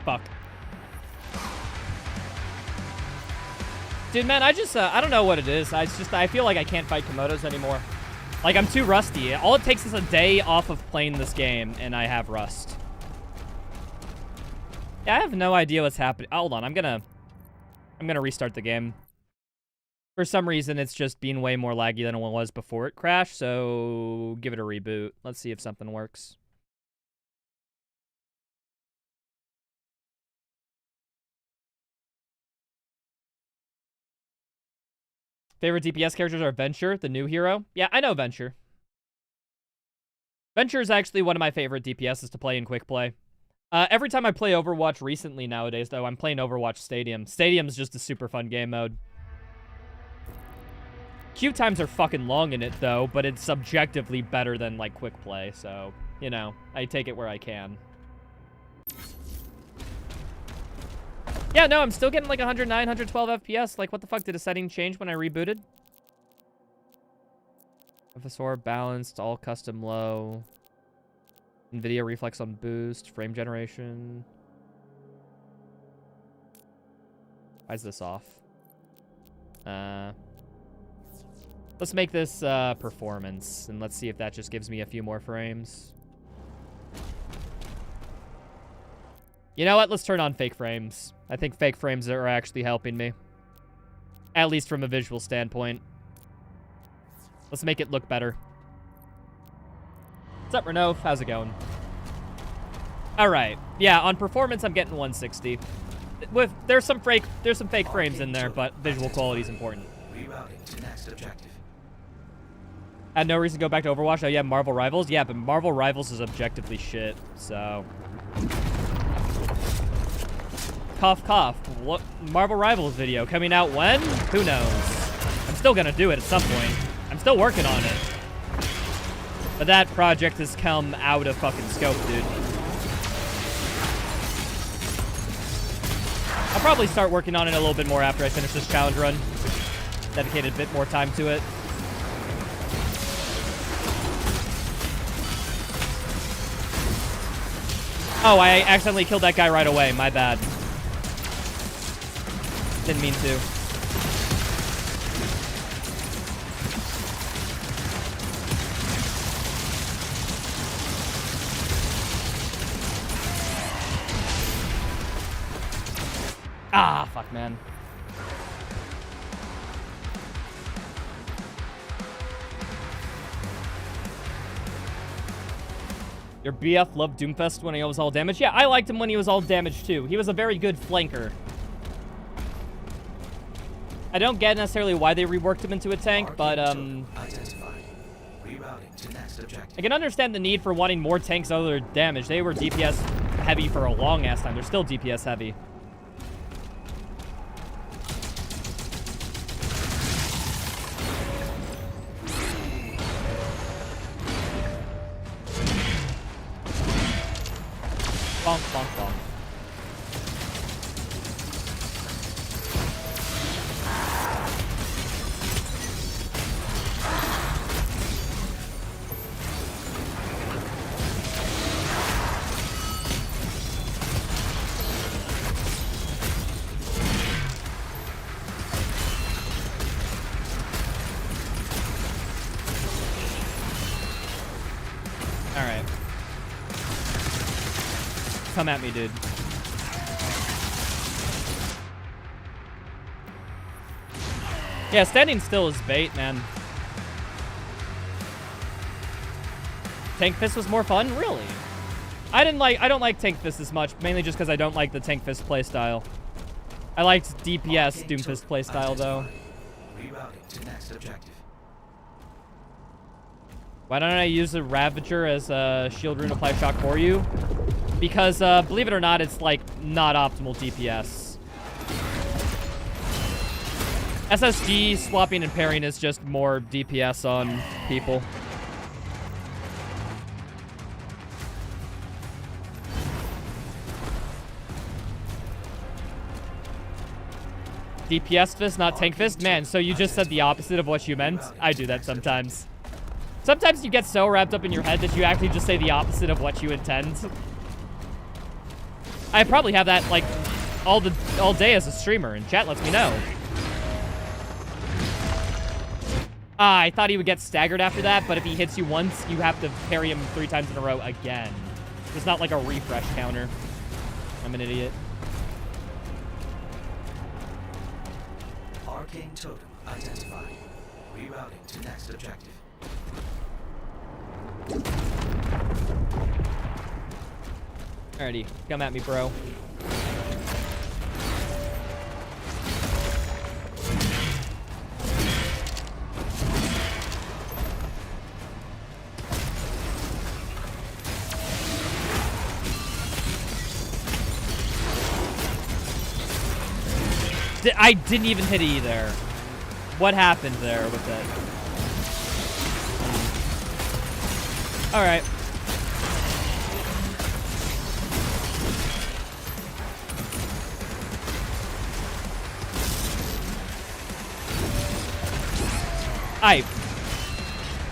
Fuck. Dude, man, I don't know what it is. I feel like I can't fight Komodos anymore. Like, I'm too rusty. All it takes is a day off of playing this game, and I have rust. Yeah, I have no idea what's happening. Oh, hold on, I'm gonna restart the game. For some reason, it's just being way more laggy than it was before it crashed, so give it a reboot. Let's see if something works. Favorite DPS characters are Venture, the new hero. Yeah, I know Venture. Venture is actually one of my favorite DPSs to play in quick play. Every time I play Overwatch recently nowadays, though, I'm playing Overwatch Stadium. Stadium's just a super fun game mode. Queue times are fucking long in it, though, but it's subjectively better than, like, quick play, so, you know, I take it where I can. Yeah, no, I'm still getting like 109, 112 FPS. Like, what the fuck? Did a setting change when I rebooted? FSR balanced, all custom low. NVIDIA reflex on boost, frame generation. Why is this off? Let's make this performance, and let's see if that just gives me a few more frames. You know what? Let's turn on fake frames. I think fake frames are actually helping me. At least from a visual standpoint. Let's make it look better. What's up, Renov? How's it going? Alright. Yeah, on performance, I'm getting 160. There's some fake frames in there, but visual quality is important. Rerouting to next objective. I had no reason to go back to Overwatch. Oh, yeah, Marvel Rivals? Yeah, but Marvel Rivals is objectively shit, so... Cough, cough. What Marvel Rivals video coming out when? Who knows? I'm still gonna do it at some point. I'm still working on it. But that project has come out of fucking scope, dude. I'll probably start working on it a little bit more after I finish this challenge run. Dedicated a bit more time to it. Oh, I accidentally killed that guy right away. My bad. Didn't mean to. man. Your BF loved Doomfist when he was all damaged? Yeah, I liked him when he was all damaged too. He was a very good flanker. I don't get necessarily why they reworked him into a tank, but Identified. Rerouting to next objective. I can understand the need for wanting more tanks other than damage. They were DPS heavy for a long ass time. They're still DPS heavy. Bonk, bonk, bonk. All right. Come at me, dude. Yeah, standing still is bait, man. Tank Fist was more fun? Really? I don't like Tank Fist as much, mainly just because I don't like the Tank Fist playstyle. I liked DPS Doomfist playstyle, though. Rerouting to next objective. Why don't I use the Ravager as a shield rune apply shock for you? Because, believe it or not, it's, like, not optimal DPS. SSG swapping and parrying is just more DPS on people. DPS fist, not tank fist? Man, so you just said the opposite of what you meant? I do that sometimes. Sometimes you get so wrapped up in your head that you actually just say the opposite of what you intend. I probably have that, like, all day as a streamer, and chat lets me know. I thought he would get staggered after that, but if he hits you once, you have to parry him 3 times in a row again. It's not like a refresh counter. I'm an idiot. Arcane totem identified. Rerouting to next objective. Alrighty, come at me, bro. I didn't even hit E there. What happened there with it? All right.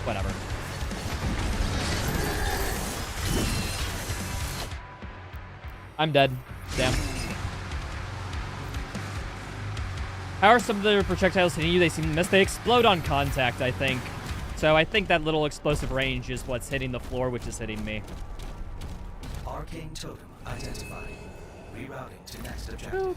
Whatever. I'm dead. Damn. How are some of the projectiles hitting you? They seem to miss. They explode on contact, I think. So I think that little explosive range is what's hitting the floor, which is hitting me. Arcane totem identified. Rerouting to next objective.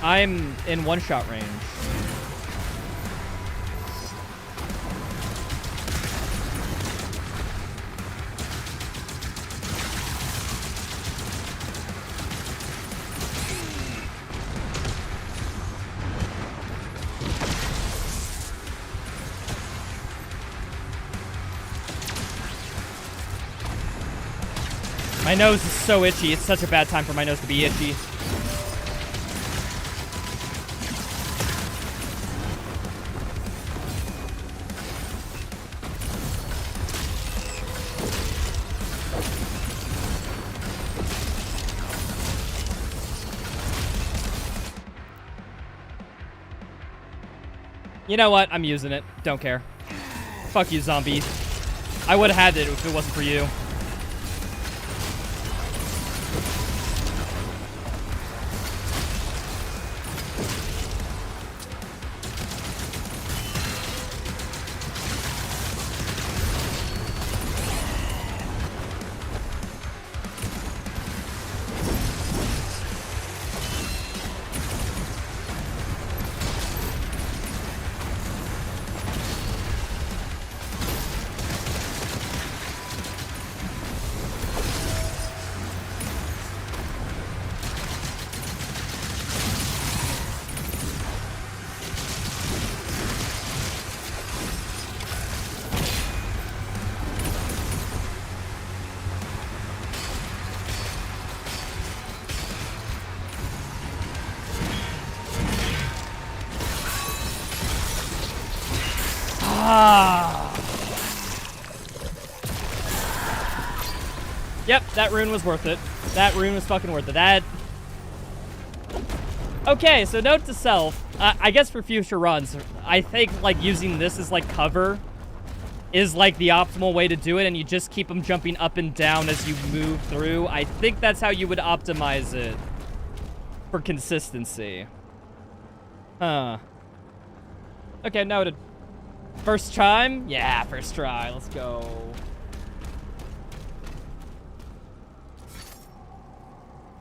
I'm in one-shot range. My nose is so itchy. It's such a bad time for my nose to be itchy. You know what? I'm using it. Don't care. Fuck you, zombie. I would have had it if it wasn't for you. Yep, that rune was worth it. That rune was fucking worth it. That... Okay, so note to self, I guess for future runs, I think, like, using this as, like, cover is, like, the optimal way to do it, and you just keep them jumping up and down as you move through. I think that's how you would optimize it for consistency. Huh. Okay, noted. First time? Yeah, first try. Let's go.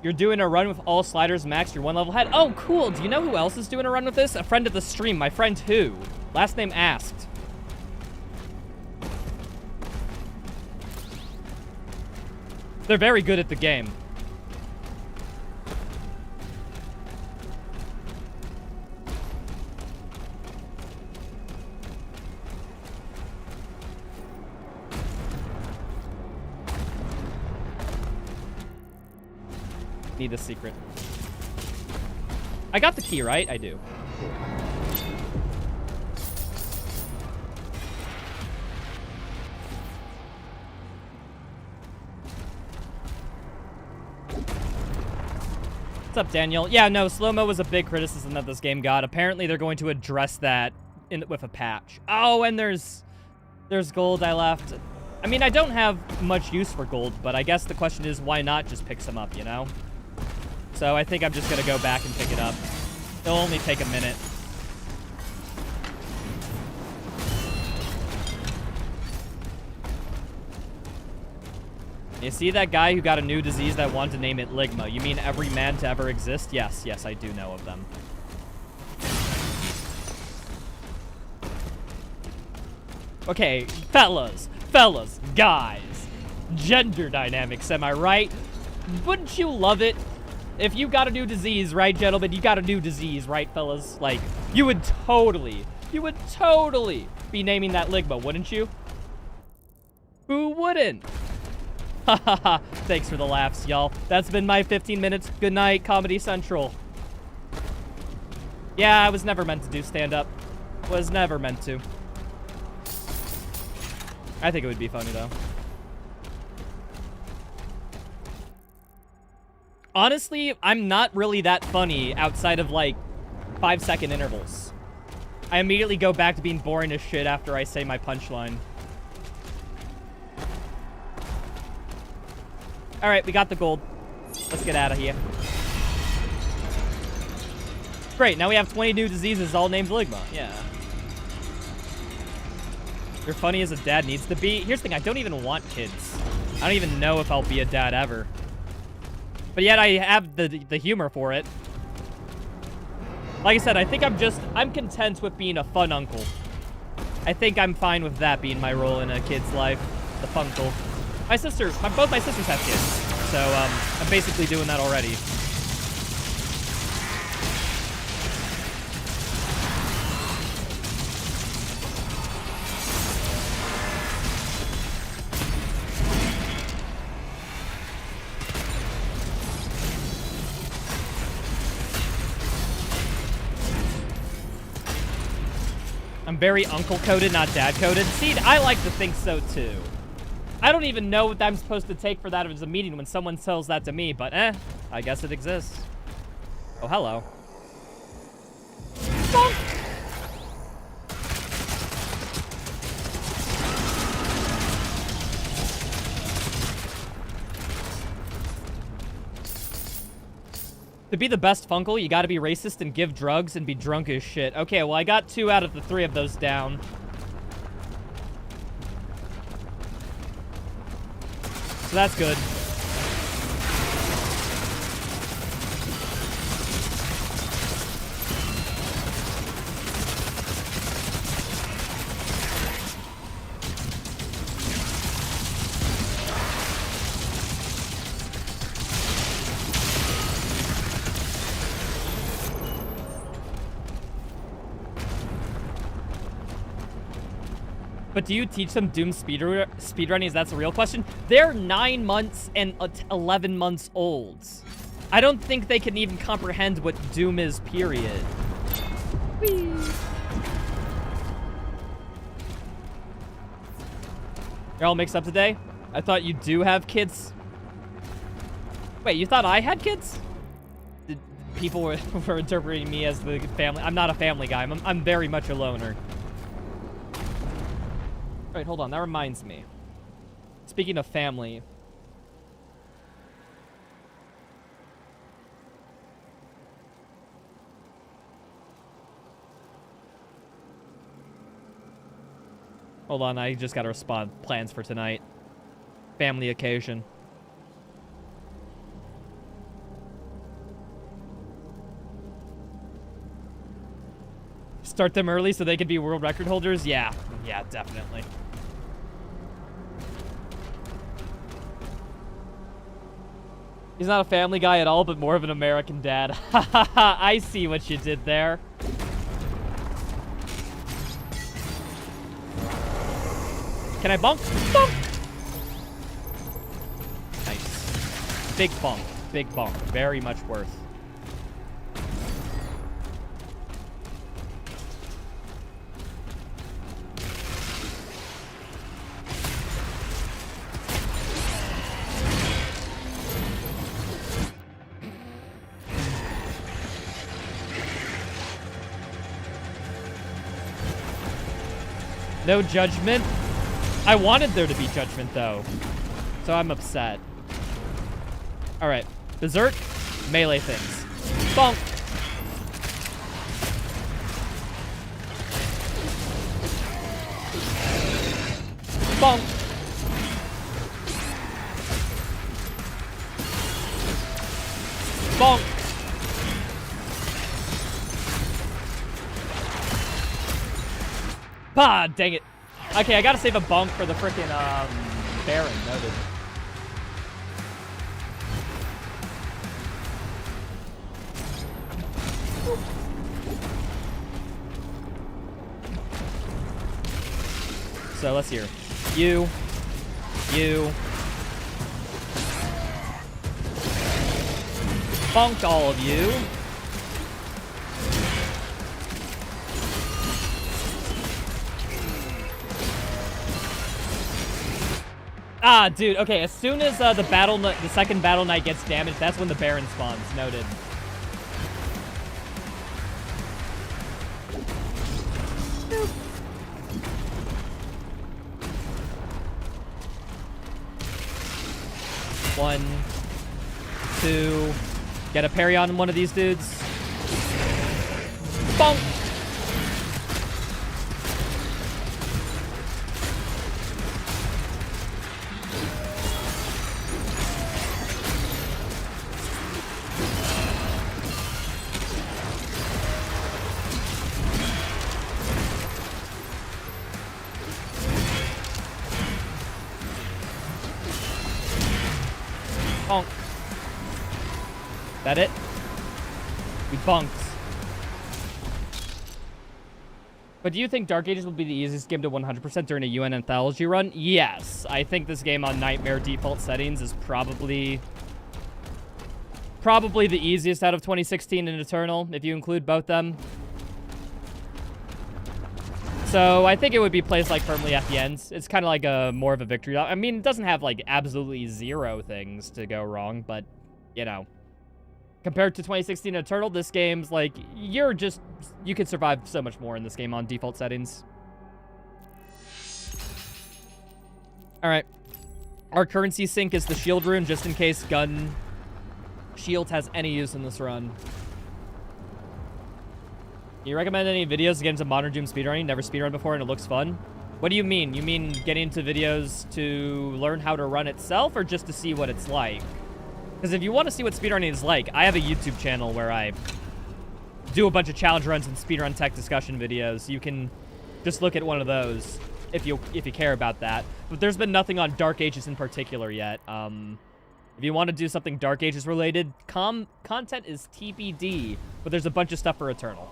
You're doing a run with all sliders max, you're 1 level ahead. Oh, cool. Do you know who else is doing a run with this? A friend of the stream. My friend who? Last name asked. They're very good at the game. Need the secret. I got the key, right? I do. What's up, Daniel? Yeah, no, slow-mo was a big criticism that this game got. Apparently, they're going to address that with a patch. Oh, and there's gold I left. I mean, I don't have much use for gold, but I guess the question is, why not just pick some up, you know? So I think I'm just going to go back and pick it up. It'll only take a minute. You see that guy who got a new disease that wanted to name it Ligma? You mean every man to ever exist? Yes, yes, I do know of them. Okay, fellas, guys. Gender dynamics, am I right? Wouldn't you love it? If you got a new disease, right, gentlemen? You got a new disease, right, fellas? Like, you would totally be naming that Ligma, wouldn't you? Who wouldn't? Hahaha, thanks for the laughs, y'all. That's been my 15 minutes. Good night, Comedy Central. Yeah, I was never meant to do stand-up. Was never meant to. I think it would be funny, though. Honestly, I'm not really that funny outside of, like, 5-second intervals. I immediately go back to being boring as shit after I say my punchline. Alright, we got the gold. Let's get out of here. Great, now we have 20 new diseases all named Ligma. Yeah. You're funny as a dad needs to be. Here's the thing, I don't even want kids. I don't even know if I'll be a dad ever. But yet I have the humor for it. Like I said, I think I'm content with being a fun uncle. I think I'm fine with that being my role in a kid's life. The funkle. Both my sisters have kids. So, I'm basically doing that already. I'm very uncle-coded, not dad-coded. See, I like to think so, too. I don't even know what I'm supposed to take for that as a meaning when someone tells that to me, but I guess it exists. Oh, hello. Bonk. To be the best Funkle, you gotta be racist and give drugs and be drunk as shit. Okay, well, I got 2 out of the 3 of those down. So that's good. But do you teach them Doom speedrunning? Is that the real question? They're 9 months and 11 months old. I don't think they can even comprehend what Doom is, period. Whee! You're all mixed up today? I thought you do have kids. Wait, you thought I had kids? People were interpreting me as the family. I'm not a family guy. I'm very much a loner. Wait, hold on. That reminds me. Speaking of family. Hold on, I just gotta respond. Plans for tonight. Family occasion. Start them early so they could be world record holders? Yeah, definitely. He's not a family guy at all, but more of an American dad. I see what you did there. Can I bonk? Bonk! Nice. Big bonk. Big bonk. Very much worth. No judgment. I wanted there to be judgment, though. So I'm upset. Alright. Berserk. Melee things. Bonk. Bonk. Bonk. Ah, dang it. Okay, I gotta save a bonk for the frickin' Baron. Noted. So let's hear. You. Bonked all of you. Ah, dude. Okay, as soon as the second battle knight gets damaged, that's when the Baron spawns. Noted. One, two. Get a parry on one of these dudes. Bonk. Bonk. That it? We bonked. But do you think Dark Ages will be the easiest game to 100% during a UN anthology run? Yes. I think this game on Nightmare default settings is probably the easiest out of 2016 and Eternal, if you include both them. So I think it would be placed like firmly at the ends. It's kind of like a more of a victory lap. I mean, it doesn't have like absolutely zero things to go wrong, but you know, compared to 2016 Eternal, this game's like, you could survive so much more in this game on default settings. All right. Our currency sink is the shield rune, just in case gun shield has any use in this run. Do you recommend any videos to get into Modern Doom speedrunning? Never speedrun before and it looks fun. What do you mean? You mean getting into videos to learn how to run itself or just to see what it's like? Because if you want to see what speedrunning is like, I have a YouTube channel where I do a bunch of challenge runs and speedrun tech discussion videos. You can just look at one of those if you care about that. But there's been nothing on Dark Ages in particular yet. If you want to do something Dark Ages related, content is TBD, but there's a bunch of stuff for Eternal.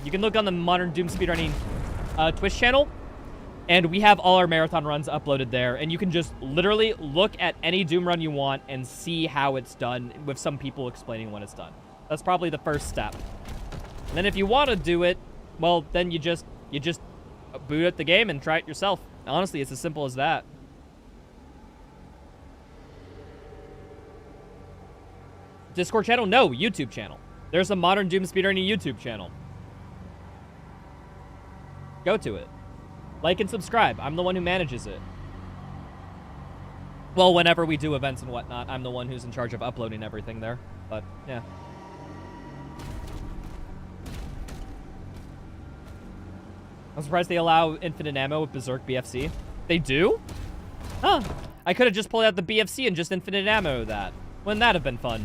You can look on the Modern Doom speedrunning Twitch channel, and we have all our marathon runs uploaded there, and you can just literally look at any Doom run you want and see how it's done with some people explaining when it's done. That's probably the first step. And then if you want to do it, well, then you just boot up the game and try it yourself. Honestly, it's as simple as that. Discord channel? No, YouTube channel. There's a Modern Doom speedrunning YouTube channel. Go to it. Like and subscribe. I'm the one who manages it. Well, whenever we do events and whatnot, I'm the one who's in charge of uploading everything there. But, yeah. I'm surprised they allow infinite ammo with Berserk BFC. They do? Huh. I could have just pulled out the BFC and just infinite ammo that. Wouldn't that have been fun?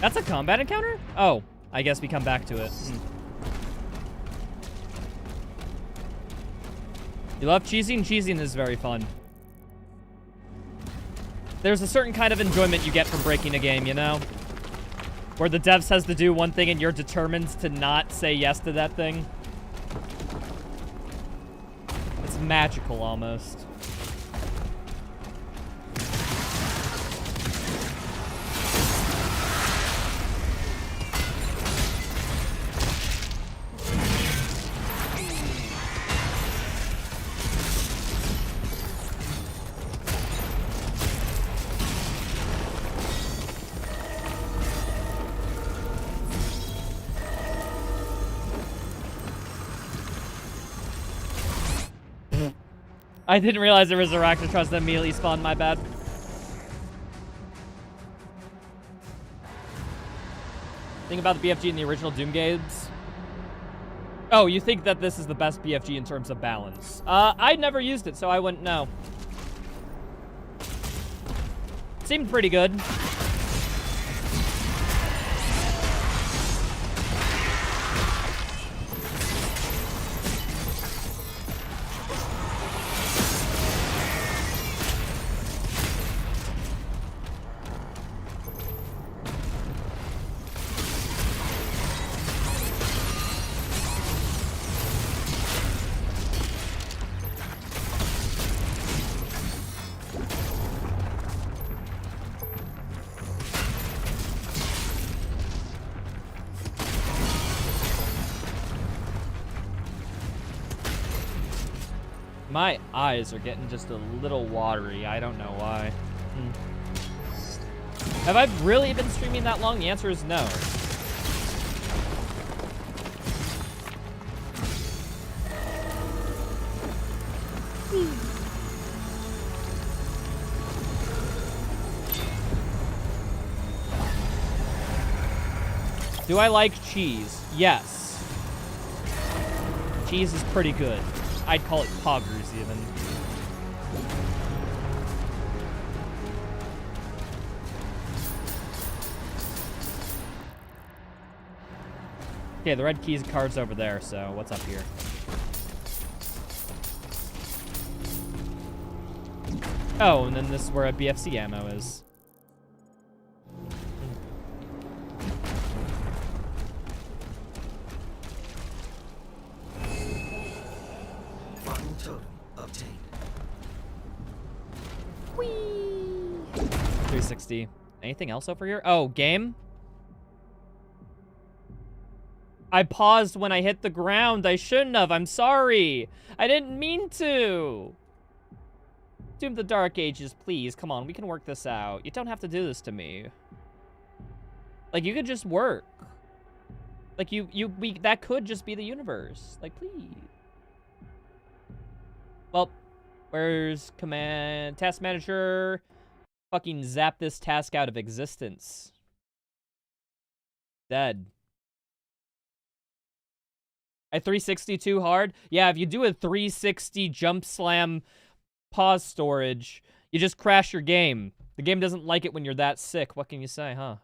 That's a combat encounter? Oh, I guess we come back to it. You love cheesing? Cheesing is very fun. There's a certain kind of enjoyment you get from breaking a game, you know? Where the dev says to do one thing and you're determined to not say yes to that thing. It's magical, almost. I didn't realize there was a Arachnotrust that immediately spawned, my bad. Think about the BFG in the original Doom games. Oh, you think that this is the best BFG in terms of balance? I never used it, so I wouldn't know. Seemed pretty good. My eyes are getting just a little watery. I don't know why. Have I really been streaming that long? The answer is no. Do I like cheese? Yes. Cheese is pretty good. I'd call it poggers, even. Okay, the red keys card's over there, so what's up here? Oh, and then this is where a BFC ammo is. Final total obtained. Whee! 360. Anything else over here? Oh, game? I paused when I hit the ground. I shouldn't have. I'm sorry. I didn't mean to. Doom the Dark Ages, please. Come on, we can work this out. You don't have to do this to me. Like, you could just work. Like, that could just be the universe. Like, please. Well, where's command? Task manager. Fucking zap this task out of existence. Dead. I 360 too hard? Yeah, if you do a 360 jump slam pause storage, you just crash your game. The game doesn't like it when you're that sick. What can you say, huh?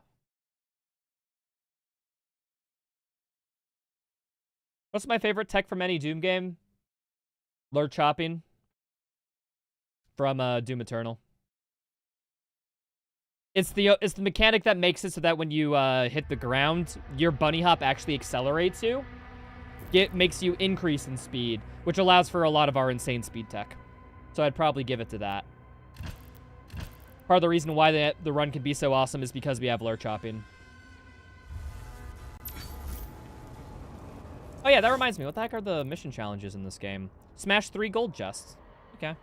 What's my favorite tech from any Doom game? Lure chopping. From Doom Eternal. It's the mechanic that makes it so that when you hit the ground, your bunny hop actually accelerates you. It makes you increase in speed, which allows for a lot of our insane speed tech. So I'd probably give it to that. Part of the reason why the run can be so awesome is because we have lure chopping. Oh yeah, that reminds me. What the heck are the mission challenges in this game? Smash 3 gold chests. Okay.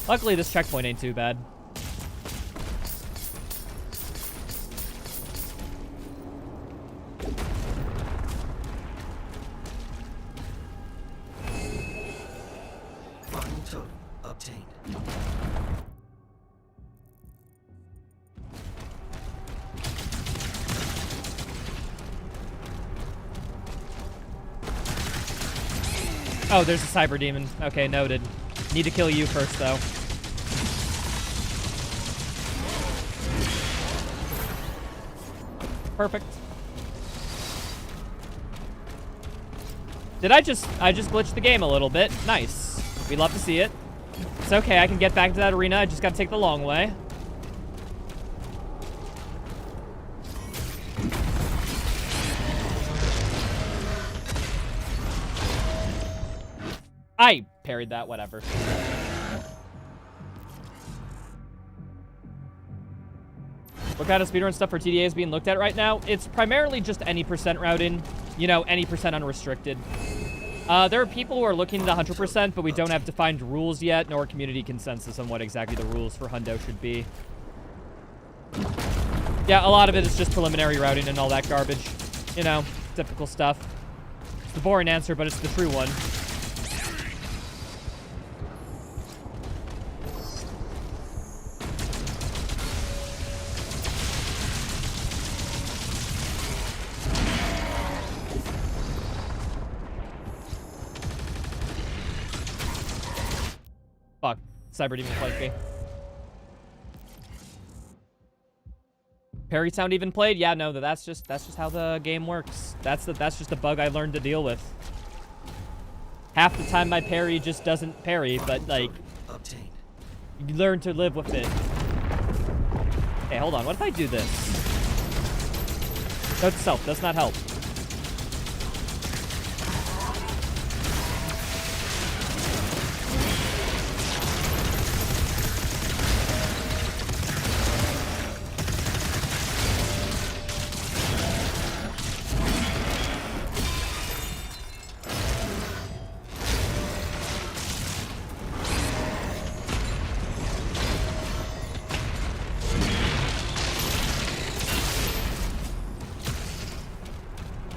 Luckily, this checkpoint ain't too bad. Final total obtained. Oh, there's a cyber demon. Okay, noted. Need to kill you first, though. Perfect. I just glitched the game a little bit. Nice. We'd love to see it. It's okay, I can get back to that arena. I just gotta take the long way. I parried that, whatever. What kind of speedrun stuff for TDA is being looked at right now? It's primarily just any percent routing, you know, any percent unrestricted. There are people who are looking at 100%, but we don't have defined rules yet, nor community consensus on what exactly the rules for hundo should be. Yeah, a lot of it is just preliminary routing and all that garbage. You know, typical stuff. It's the boring answer, but it's the true one. Fuck. Cyber Demon played me. Parry sound even played? Yeah, no, that's just how the game works. That's just a bug I learned to deal with. Half the time my parry just doesn't parry, but like you learn to live with it. Hey, hold on. What if I do this? Note to self, does not help.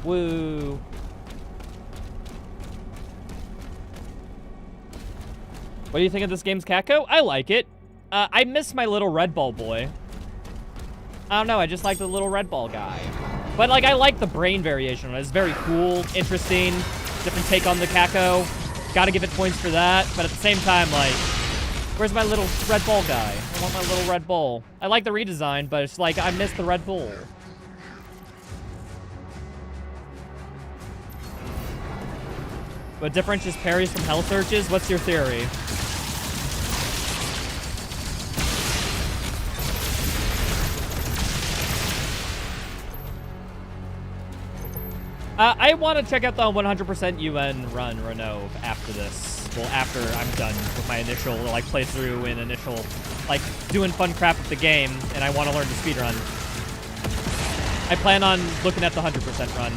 Woo. What do you think of this game's cat code? I like it. I miss my little red ball boy. I don't know, I just like the little red ball guy. But, like, I like the brain variation. It's very cool, interesting, different take on the Kako. Gotta give it points for that. But at the same time, like, where's my little red ball guy? I want my little red ball. I like the redesign, but it's like, I miss the red ball. What differentiates parries from hell searches? What's your theory? I want to check out the 100% UN run, Renault, after this. Well, after I'm done with my initial, like, playthrough and initial, like, doing fun crap with the game, and I want to learn to speedrun. I plan on looking at the 100% run.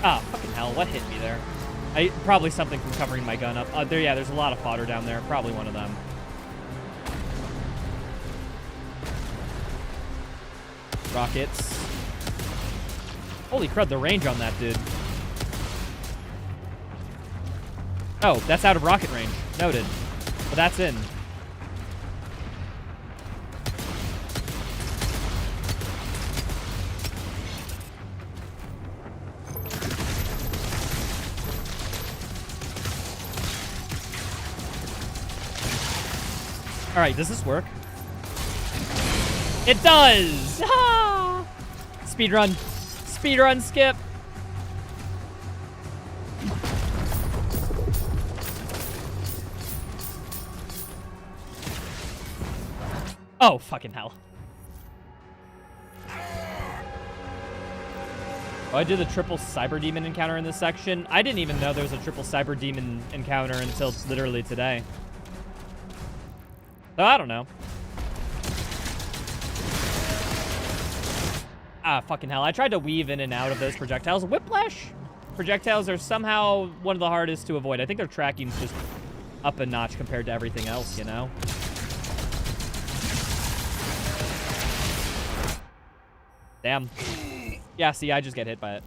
Ah, fucking hell, what hit me there? Probably something from covering my gun up. Yeah, there's a lot of fodder down there. Probably one of them. Rockets. Holy crud, the range on that dude. Oh, that's out of rocket range. Noted. But that's in. All right, does this work? It does! Ah! Speedrun. Speedrun, skip. Oh, fucking hell. Oh, I did the triple cyber demon encounter in this section. I didn't even know there was a triple cyber demon encounter until literally today. So I don't know. Ah, fucking hell. I tried to weave in and out of those projectiles. Whiplash projectiles are somehow one of the hardest to avoid. I think their tracking's just up a notch compared to everything else, you know? Damn. Yeah, see, I just get hit by it.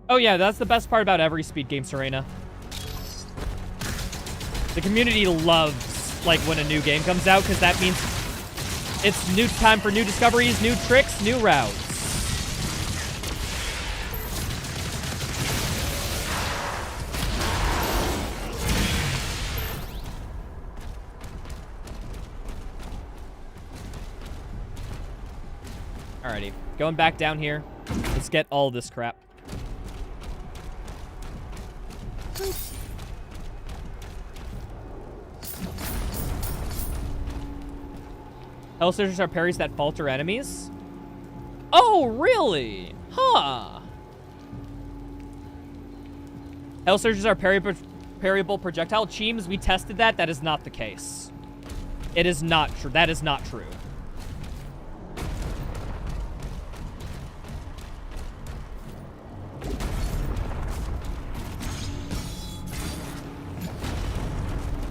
Oh yeah, that's the best part about every speed game, Serena. The community loves, like, when a new game comes out, because that means it's new time for new discoveries, new tricks, new routes. Alrighty, going back down here. Let's get all this crap. Hell searchers are parries that falter enemies? Oh, really? Huh. Hell searchers are parryable projectile. Cheems, we tested that. That is not the case. It is not true. That is not true.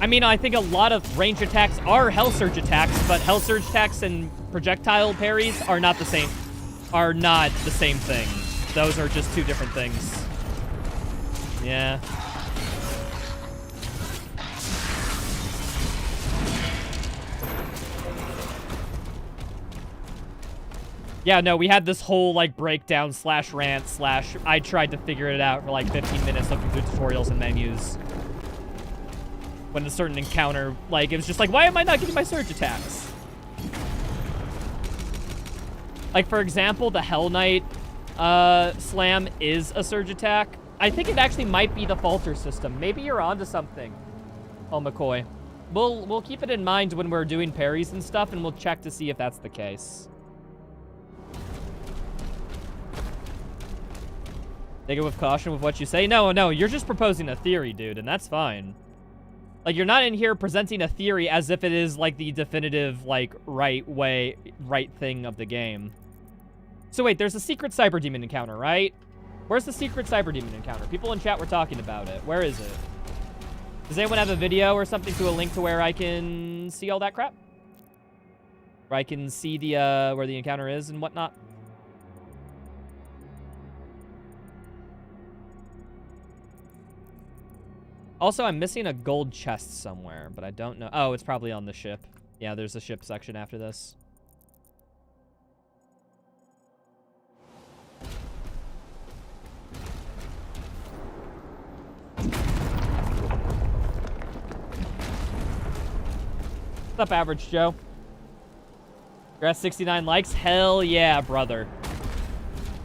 I mean, I think a lot of range attacks are Hell Surge attacks, but Hell Surge attacks and projectile parries are not the same. Are not the same thing. Those are just two different things. Yeah. Yeah, no, we had this whole, like, breakdown slash rant slash I tried to figure it out for, like, 15 minutes looking through tutorials and menus. When a certain encounter, like, it was just like, why am I not getting my surge attacks? Like, for example, the Hell Knight slam is a surge attack. I think it actually might be the falter system. Maybe you're onto something. Oh, McCoy. We'll keep it in mind when we're doing parries and stuff, and we'll check to see if that's the case. Take it with caution with what you say. No, you're just proposing a theory, dude, and that's fine. Like, you're not in here presenting a theory as if it is, like, the definitive, like, right thing of the game. So wait, there's a secret cyber demon encounter, right? Where's the secret cyber demon encounter? People in chat were talking about it. Where is it? Does anyone have a video or something to a link to where I can see all that crap? Where I can see the, where the encounter is and whatnot? Also, I'm missing a gold chest somewhere, but I don't know. Oh, it's probably on the ship. Yeah, there's a ship section after this. What's up, Average Joe? You're at 69 likes? Hell yeah, brother.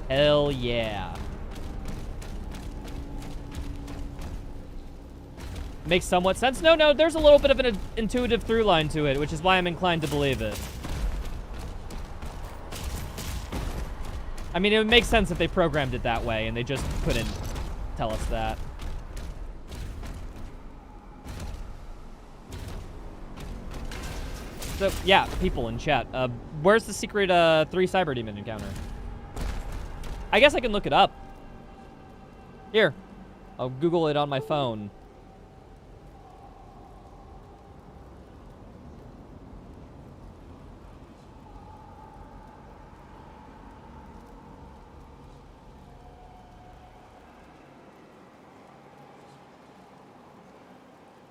Hell yeah. Makes somewhat sense. No, there's a little bit of an intuitive through line to it, which is why I'm inclined to believe it. I mean, it would make sense if they programmed it that way, and they just couldn't tell us that. So, yeah, people in chat. Where's the secret 3 cyber demon encounter? I guess I can look it up. Here. I'll Google it on my phone.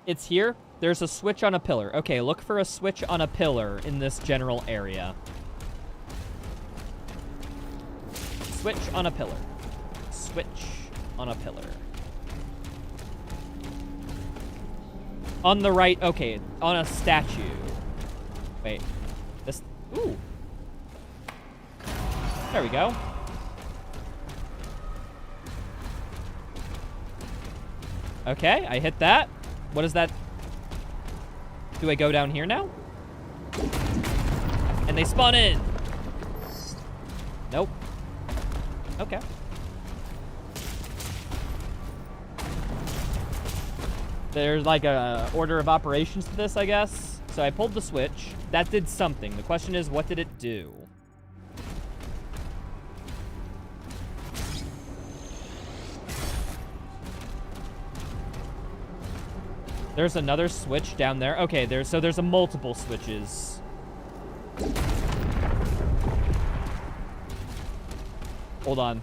It's here. There's a switch on a pillar. Okay, look for a switch on a pillar in this general area. Switch on a pillar. Switch on a pillar. On the right, okay, on a statue. Wait, this, ooh. There we go. Okay, I hit that. What is that? Do I go down here now? And they spawn in. Nope. Okay. There's like a order of operations to this, I guess. So I pulled the switch. That did something. The question is, what did it do? There's another switch down there. Okay, there's a multiple switches. Hold on.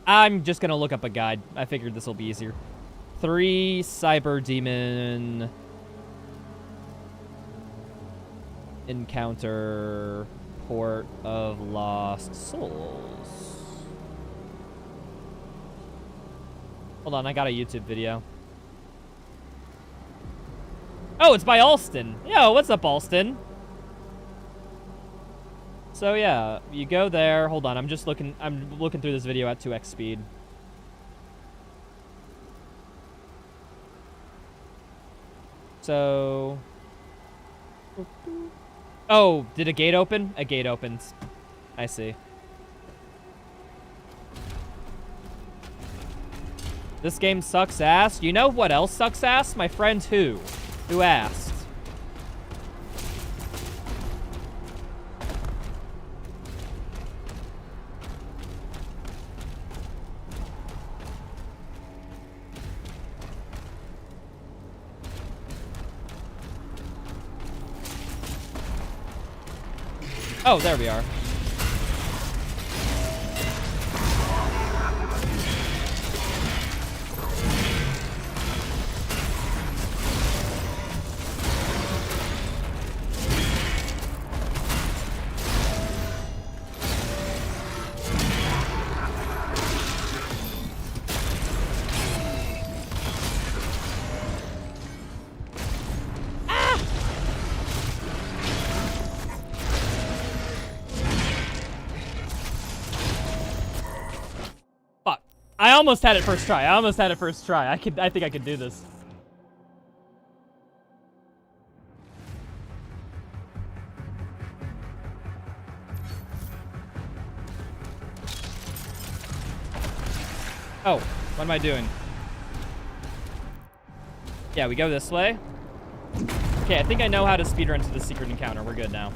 I'm just gonna look up a guide. I figured this will be easier. 3 cyber demon encounter port of lost souls. Hold on, I got a YouTube video. Oh, it's by Alston. Yo, what's up, Alston? So yeah, you go there. Hold on, I'm looking through this video at 2x speed. So, oh, did a gate open? A gate opens. I see. This game sucks ass. You know what else sucks ass? My friend who asked. Oh, there we are. I almost had it first try. I think I could do this. Oh, what am I doing? Yeah, we go this way. Okay, I think I know how to speedrun to the secret encounter. We're good now.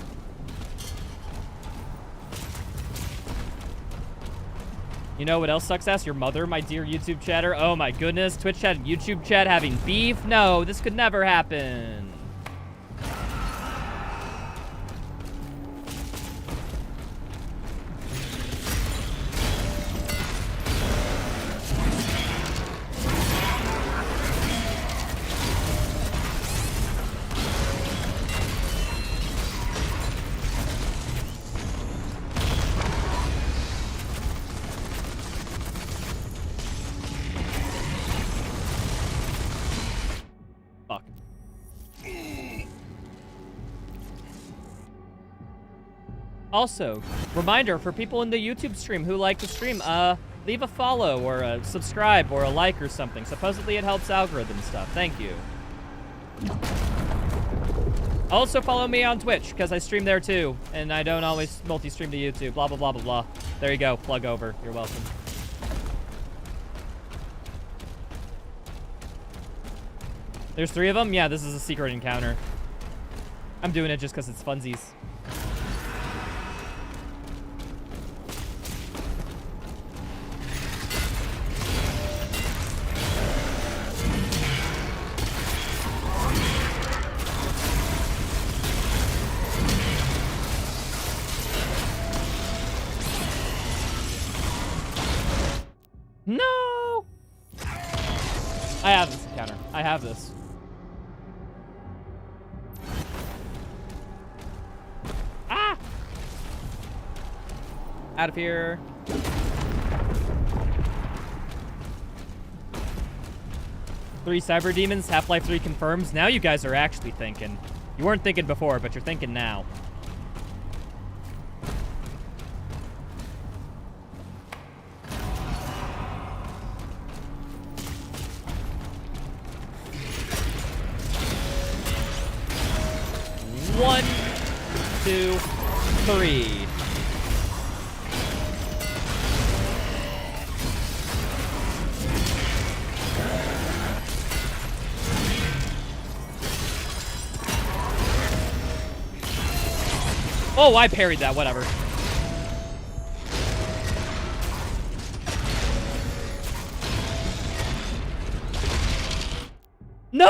You know what else sucks ass? Your mother, my dear YouTube chatter. Oh my goodness, Twitch chat and YouTube chat having beef? No, this could never happen. Fuck. Also, reminder for people in the YouTube stream who like to stream, leave a follow or a subscribe or a like or something. Supposedly it helps algorithm stuff. Thank you. Also follow me on Twitch, because I stream there too, and I don't always multi-stream to YouTube. Blah, blah, blah, blah, blah. There you go. Plug over. You're welcome. There's 3 of them? Yeah, this is a secret encounter. I'm doing it just because it's funsies. No! I have this encounter. I have this. Ah! Out of here. Three cyber demons, Half-Life 3 confirms. Now you guys are actually thinking. You weren't thinking before, but you're thinking now. One, two, three. Oh, I parried that, whatever. No!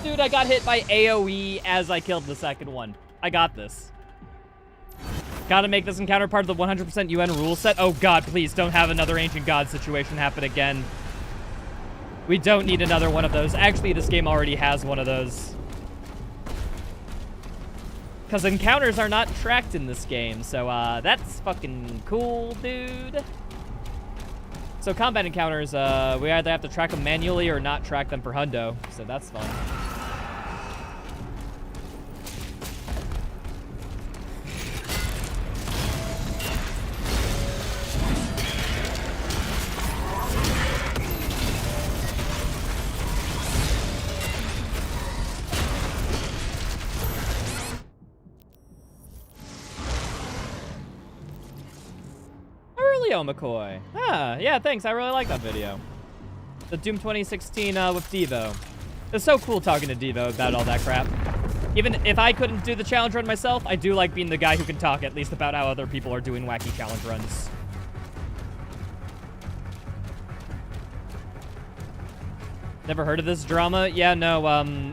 Dude, I got hit by AoE as I killed the second one. I got this. Gotta make this encounter part of the 100% UN rule set. Oh god, please don't have another Ancient God situation happen again. We don't need another one of those. Actually, this game already has one of those. Because encounters are not tracked in this game, so that's fucking cool, dude. So combat encounters, we either have to track them manually or not track them for hundo, so that's fun. McCoy. Ah, yeah, thanks. I really like that video. The Doom 2016 with Devo. It's so cool talking to Devo about all that crap. Even if I couldn't do the challenge run myself, I do like being the guy who can talk at least about how other people are doing wacky challenge runs. Never heard of this drama? Yeah, no,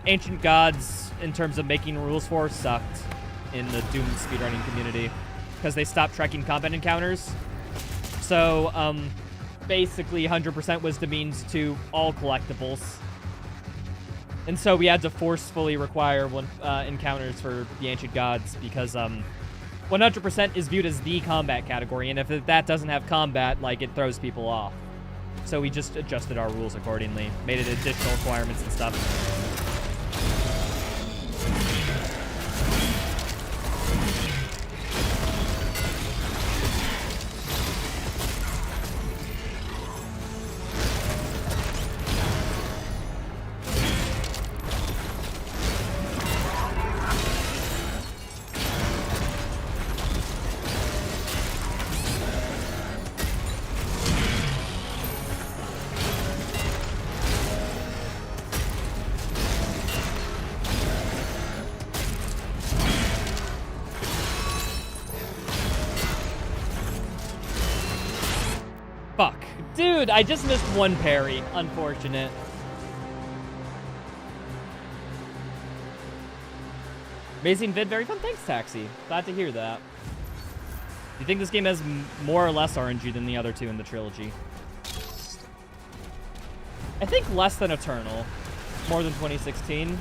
Ancient Gods, in terms of making rules for, sucked in the Doom speedrunning community. Because they stopped tracking combat encounters. So, basically 100% was the means to all collectibles. And so we had to forcefully require encounters for the Ancient Gods because 100% is viewed as the combat category, and if that doesn't have combat, like, it throws people off. So we just adjusted our rules accordingly, made it additional requirements and stuff. Fuck. Dude, I just missed one parry. Unfortunate. Amazing vid, very fun. Thanks, Taxi. Glad to hear that. Do you think this game has more or less RNG than the other two in the trilogy? I think less than Eternal. More than 2016.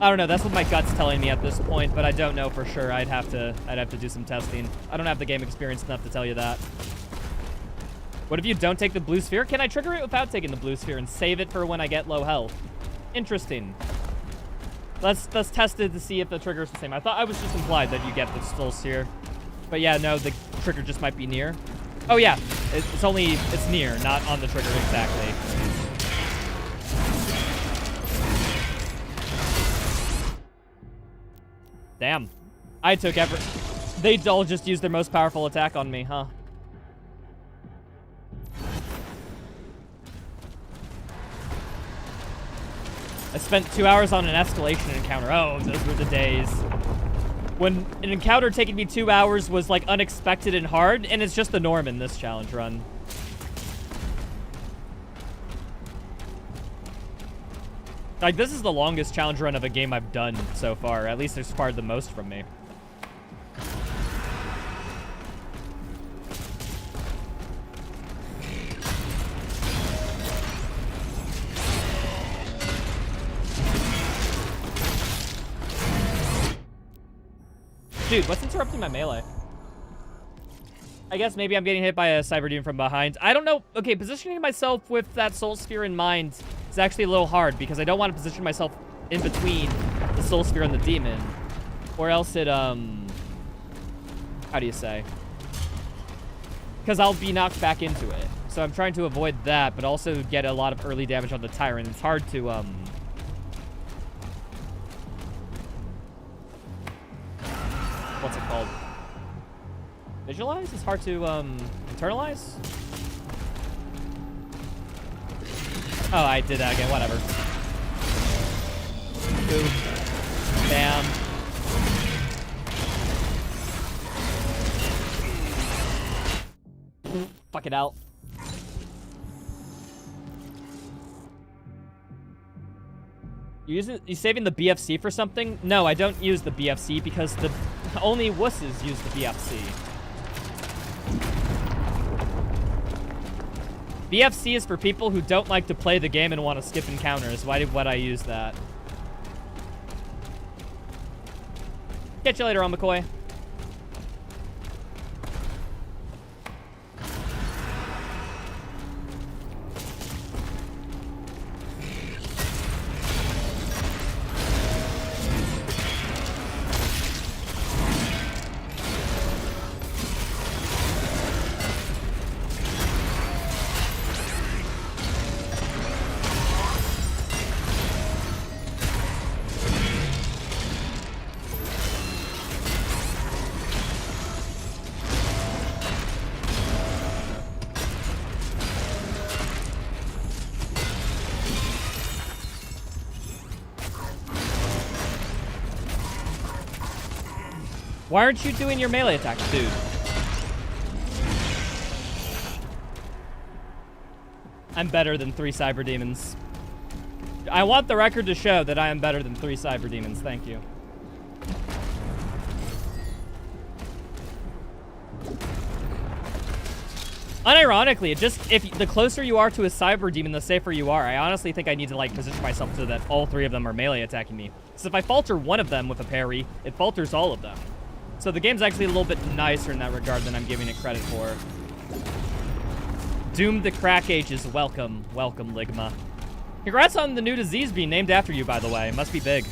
I don't know. That's what my gut's telling me at this point, but I don't know for sure. I'd have to do some testing. I don't have the game experience enough to tell you that. What if you don't take the blue sphere? Can I trigger it without taking the blue sphere and save it for when I get low health? Interesting. Let's test it to see if the trigger is the same. I thought I was just implied that you get the soul sphere. But yeah, no, the trigger just might be near. Oh yeah, it's near, not on the trigger exactly. Damn. I took every... They all just used their most powerful attack on me, huh? I spent 2 hours on an escalation encounter. Oh, those were the days. When an encounter taking me 2 hours was like unexpected and hard, and it's just the norm in this challenge run. Like, this is the longest challenge run of a game I've done so far. At least it's required the most from me. Dude, what's interrupting my melee? I guess maybe I'm getting hit by a cyber demon from behind. I don't know. Okay, positioning myself with that soul sphere in mind is actually a little hard because I don't want to position myself in between the soul sphere and the demon. Or else it, how do you say? Because I'll be knocked back into it. So I'm trying to avoid that, but also get a lot of early damage on the Tyrant. It's hard to, what's it called? Visualize? It's hard to, internalize? Oh, I did that again. Whatever. Boom. Bam. Fuck it out. You saving the BFC for something? No, I don't use the BFC because the only wusses use the BFC. BFC is for people who don't like to play the game and want to skip encounters. Why would I use that? Catch you later on, McCoy. Why aren't you doing your melee attacks, dude? I'm better than 3 cyber demons. I want the record to show that I am better than 3 cyber demons. Thank you. Unironically, it just, if the closer you are to a cyber demon, the safer you are. I honestly think I need to like position myself so that all 3 of them are melee attacking me. So if I falter one of them with a parry, it falters all of them. So the game's actually a little bit nicer in that regard than I'm giving it credit for. Doomed the Crack Ages. Welcome. Welcome, Ligma. Congrats on the new disease being named after you, by the way. It must be big.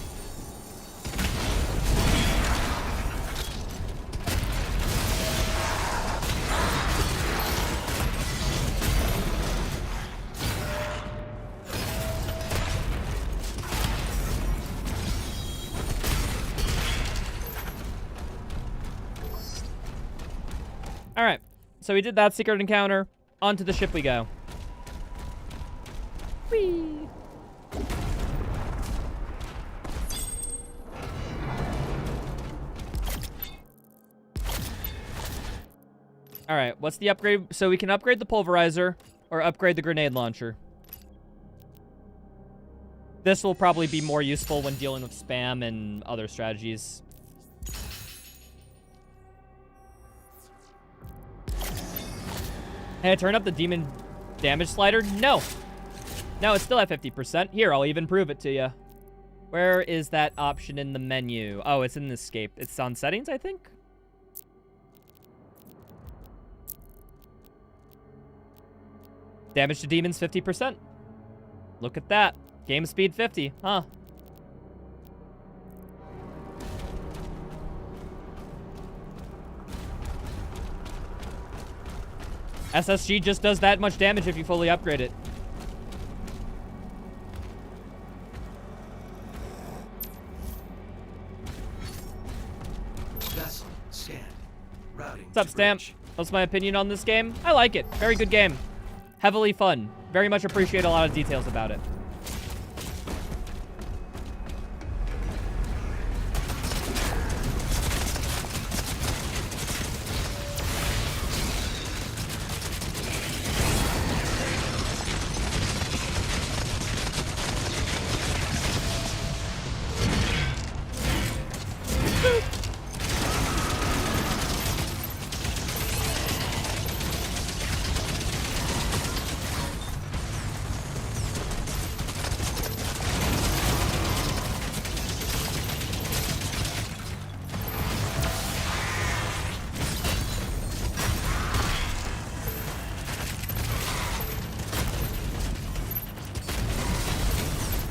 Alright, so we did that secret encounter. Onto the ship we go. Whee! All right, what's the upgrade? So we can upgrade the pulverizer or upgrade the grenade launcher. This will probably be more useful when dealing with spam and other strategies. Hey, turn up the demon damage slider? No. No, it's still at 50%. Here, I'll even prove it to you. Where is that option in the menu? Oh, it's in the escape. It's on settings, I think? Damage to demons, 50%. Look at that. Game speed 50, huh? SSG just does that much damage if you fully upgrade it. Vessel scanned. Routing What's up, to Stamp? bridge. What's my opinion on this game? I like it. Very good game. Heavily fun. Very much appreciate a lot of details about it.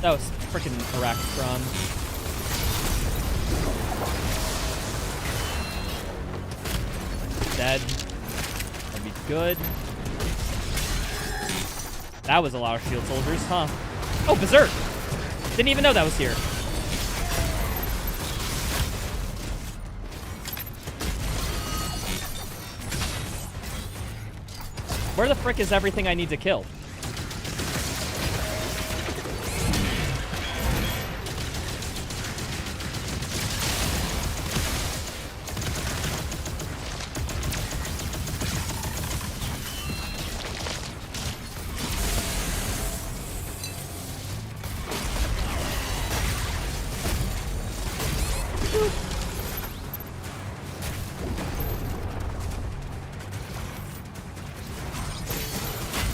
That was freaking Arachnotron. Dead. That'd be good. That was a lot of shield soldiers, huh? Oh, Berserk! Didn't even know that was here. Where the frick is everything I need to kill?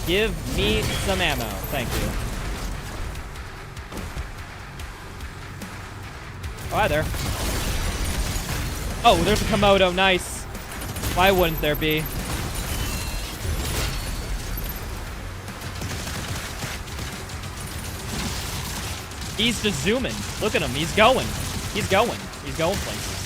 Give me some ammo. Thank you. Oh, hi there. Oh, there's a Komodo. Nice. Why wouldn't there be? He's just zooming. Look at him. He's going. He's going. He's going places.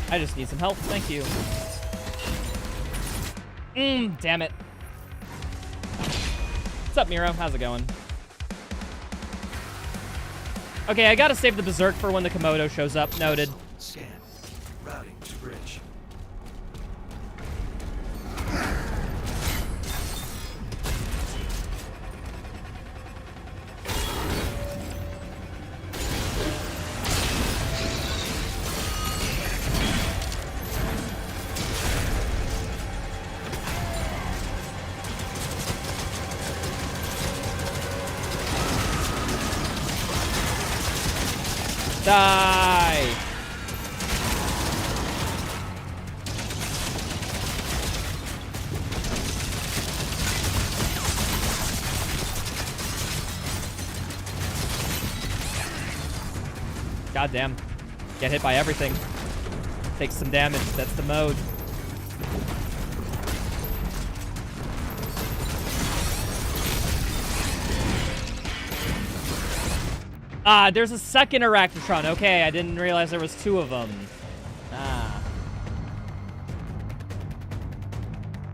I just need some help. Thank you. Damn it. What's up, Miro? How's it going? Okay, I gotta save the Berserk for when the Komodo shows up. Noted. Scan. Routing to bridge. Die! Goddamn. Get hit by everything. Take some damage. That's the mode. Ah, there's a second Arachnotron. Okay, I didn't realize there was two of them.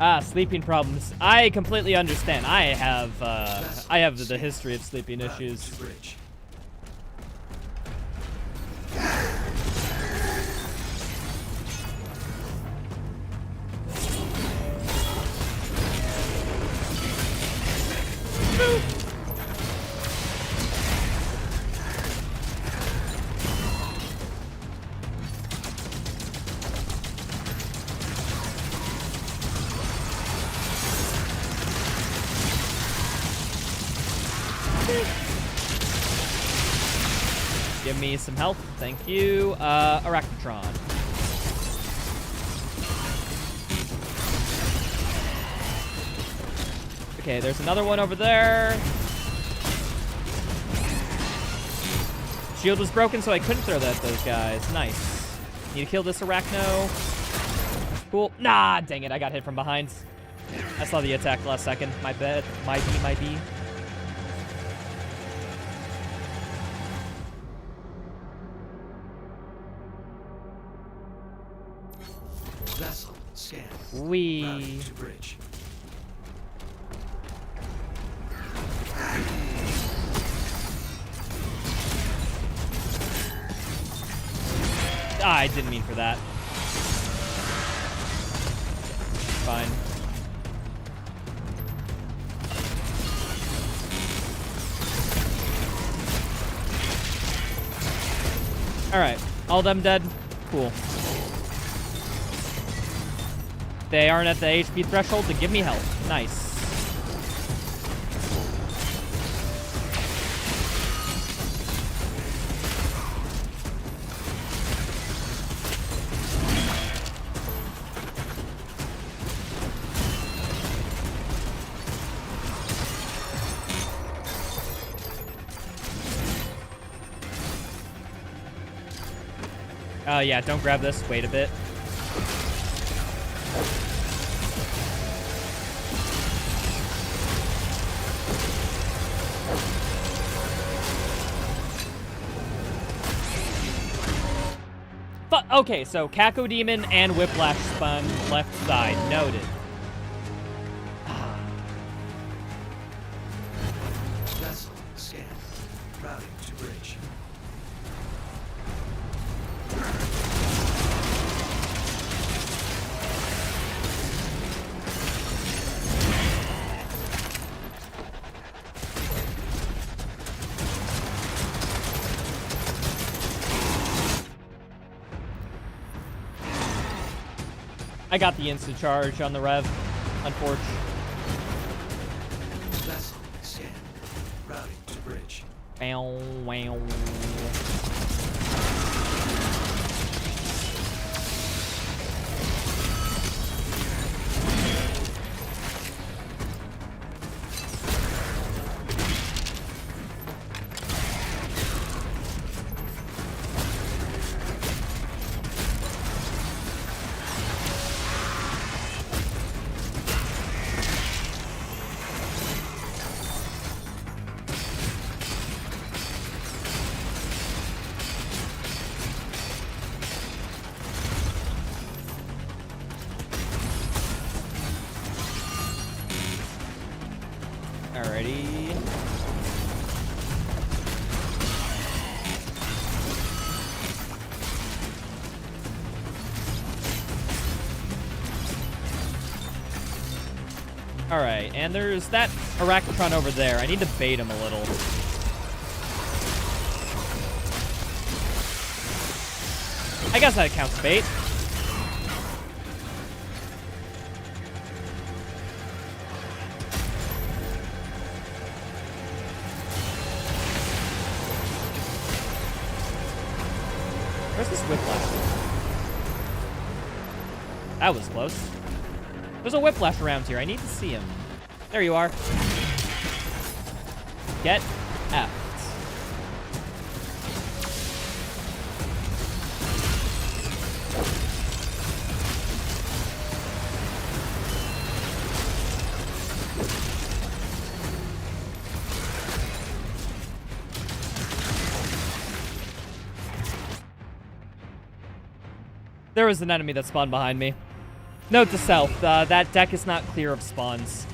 Ah, sleeping problems. I completely understand. I have the history of sleeping issues. Bridge. Give me some health. Thank you. Arachnotron. Okay, there's another one over there. Shield was broken, so I couldn't throw that at those guys. Nice. Need to kill this Arachno. Cool. Nah, dang it. I got hit from behind. I saw the attack last second. My bad. My B. Vessel scan. Wee. To bridge. Ah, I didn't mean for that. Fine. Alright, all them dead? Cool. They aren't at the HP threshold to give me health. Nice. Yeah, don't grab this. Wait a bit. Okay, so Caco Demon and Whiplash spun left side. Noted. Vessel scan. Routing to bridge. I got the instant charge on the Rev, unfortunately. Vessel scan. Routing to bridge. Wow, wow. Alrighty. Alright, and there's that Arachnotron over there. I need to bait him a little. I guess that counts bait. Where's this Whiplash? That was close. There's a Whiplash around here. I need to see him. There you are. Get effed. There was an enemy that spawned behind me. Note to self, that deck is not clear of spawns.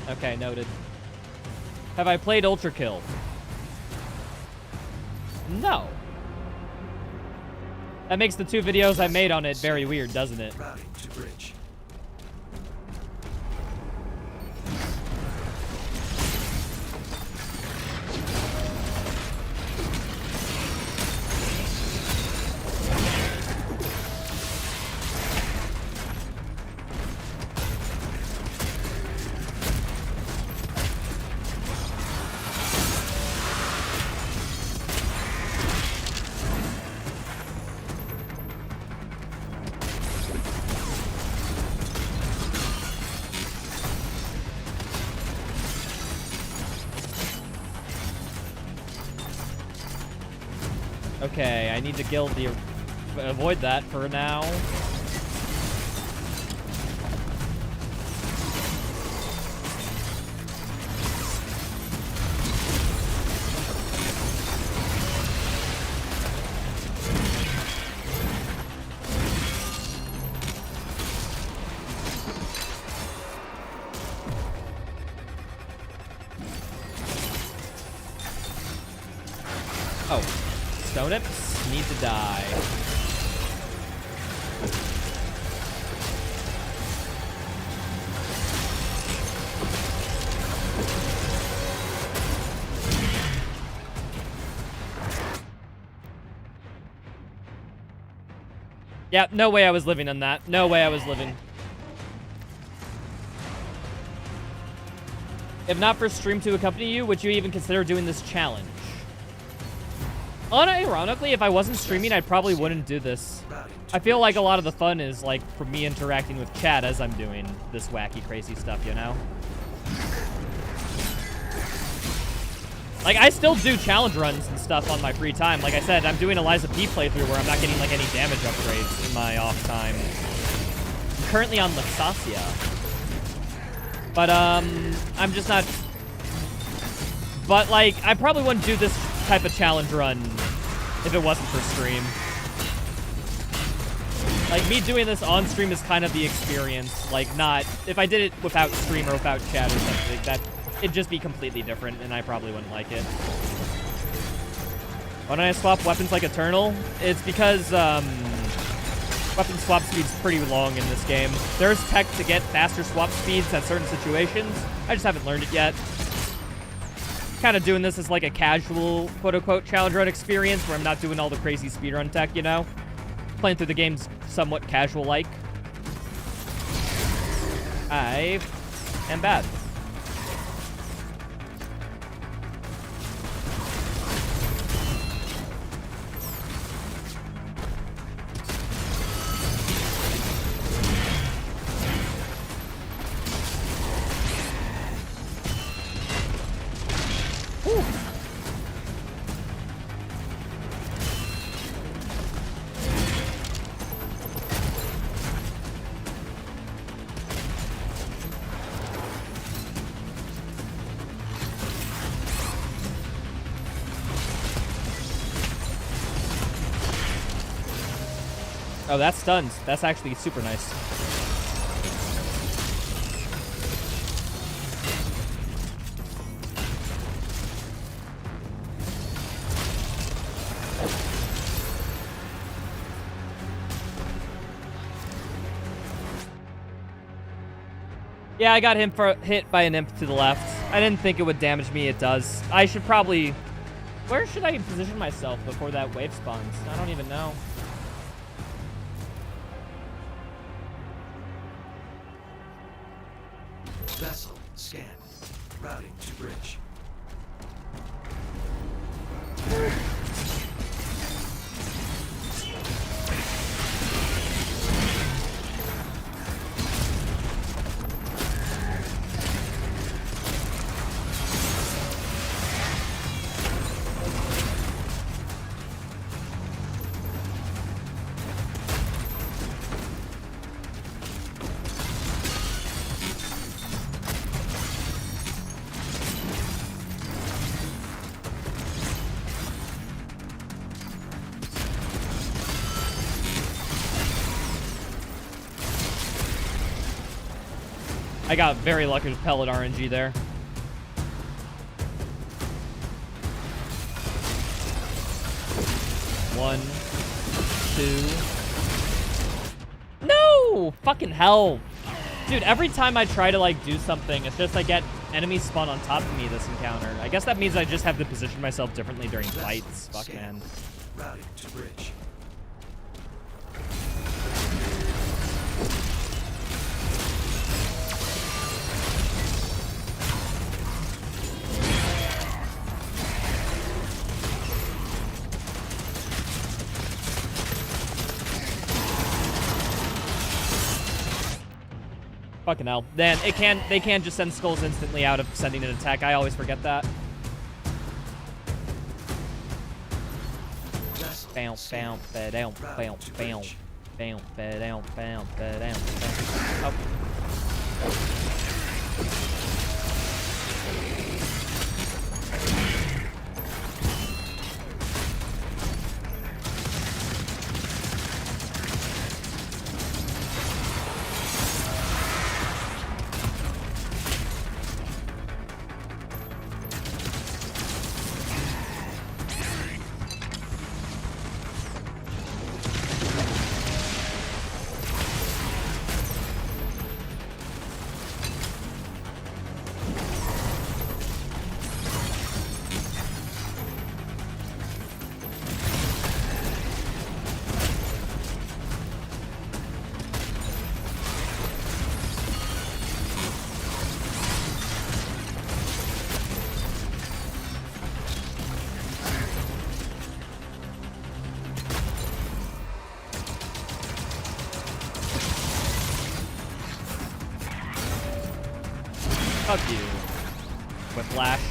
Okay, noted. Have I played Ultra Kill? No. That makes the 2 videos I made on it very weird, doesn't it? Routing to bridge. Okay, I need to gild the... avoid that for now. Oh. Stone Imps need to die. Yeah, no way I was living on that. No way I was living. If not for stream to accompany you, would you even consider doing this challenge? Unironically, if I wasn't streaming, I probably wouldn't do this. I feel like a lot of the fun is, like, from me interacting with chat as I'm doing this wacky, crazy stuff, you know? Like, I still do challenge runs and stuff on my free time. Like I said, I'm doing a Liza P playthrough where I'm not getting, like, any damage upgrades in my off time. I'm currently on Luxasia. But, I'm just not... But, like, I probably wouldn't do this type of challenge run if it wasn't for stream. Like, me doing this on stream is kind of the experience. Like, not... If I did it without stream or without chat or something, that... It'd just be completely different, and I probably wouldn't like it. Why don't I swap weapons like Eternal? It's because, weapon swap speed's pretty long in this game. There's tech to get faster swap speeds at certain situations. I just haven't learned it yet. Kind of doing this as like a casual, quote-unquote, challenge run experience where I'm not doing all the crazy speedrun tech, you know? Playing through the game's somewhat casual-like. I am bad. Oh, that stuns. That's actually super nice. Yeah, I got him hit by an imp to the left. I didn't think it would damage me. It does. I should probably... Where should I position myself before that wave spawns? I don't even know. Vessel scan. Routing to bridge. I got very lucky with pellet RNG there. One, two. No! Fucking hell. Dude, every time I try to, like, do something, it's just I get enemies spawn on top of me this encounter. I guess that means I just have to position myself differently during fights. Fuck, man. Routing to bridge. Fucking hell. Then they can't just send skulls instantly out of sending an attack. I always forget that. Bow, bow, ba down, bow, bow, bow, ba down, bow, ba down. Oh. Fuck you. Whiplash.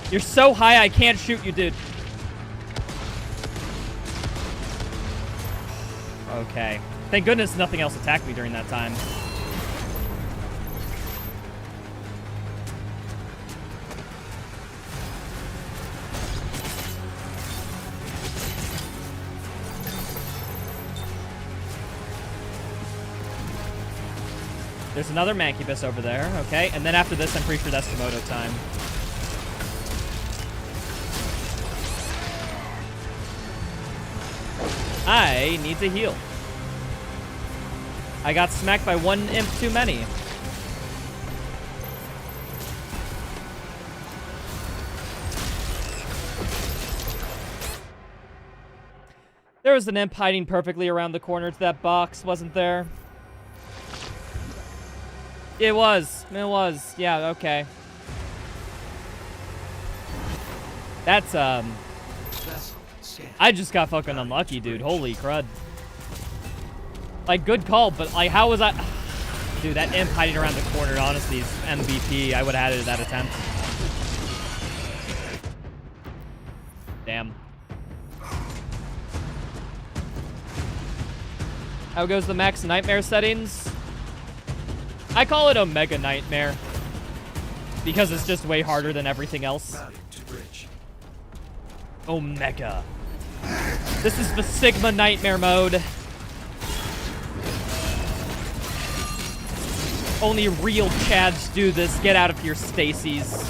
You're so high I can't shoot you, dude. Okay. Thank goodness nothing else attacked me during that time. There's another Mancubus over there, okay? And then after this, I'm pretty sure that's Komodo time. I need to heal. I got smacked by one imp too many. There was an imp hiding perfectly around the corner to that box, wasn't there? It was. It was. Yeah, okay. That's, I just got fucking unlucky, dude. Holy crud. Like, good call, but, like, how was I... Dude, that imp hiding around the corner, honestly, is MVP. I would have had it at that attempt. Damn. How goes the max nightmare settings? I call it Omega Nightmare. Because it's just way harder than everything else. Omega. This is the Sigma Nightmare mode. Only real Chads do this. Get out of here, Stacy's.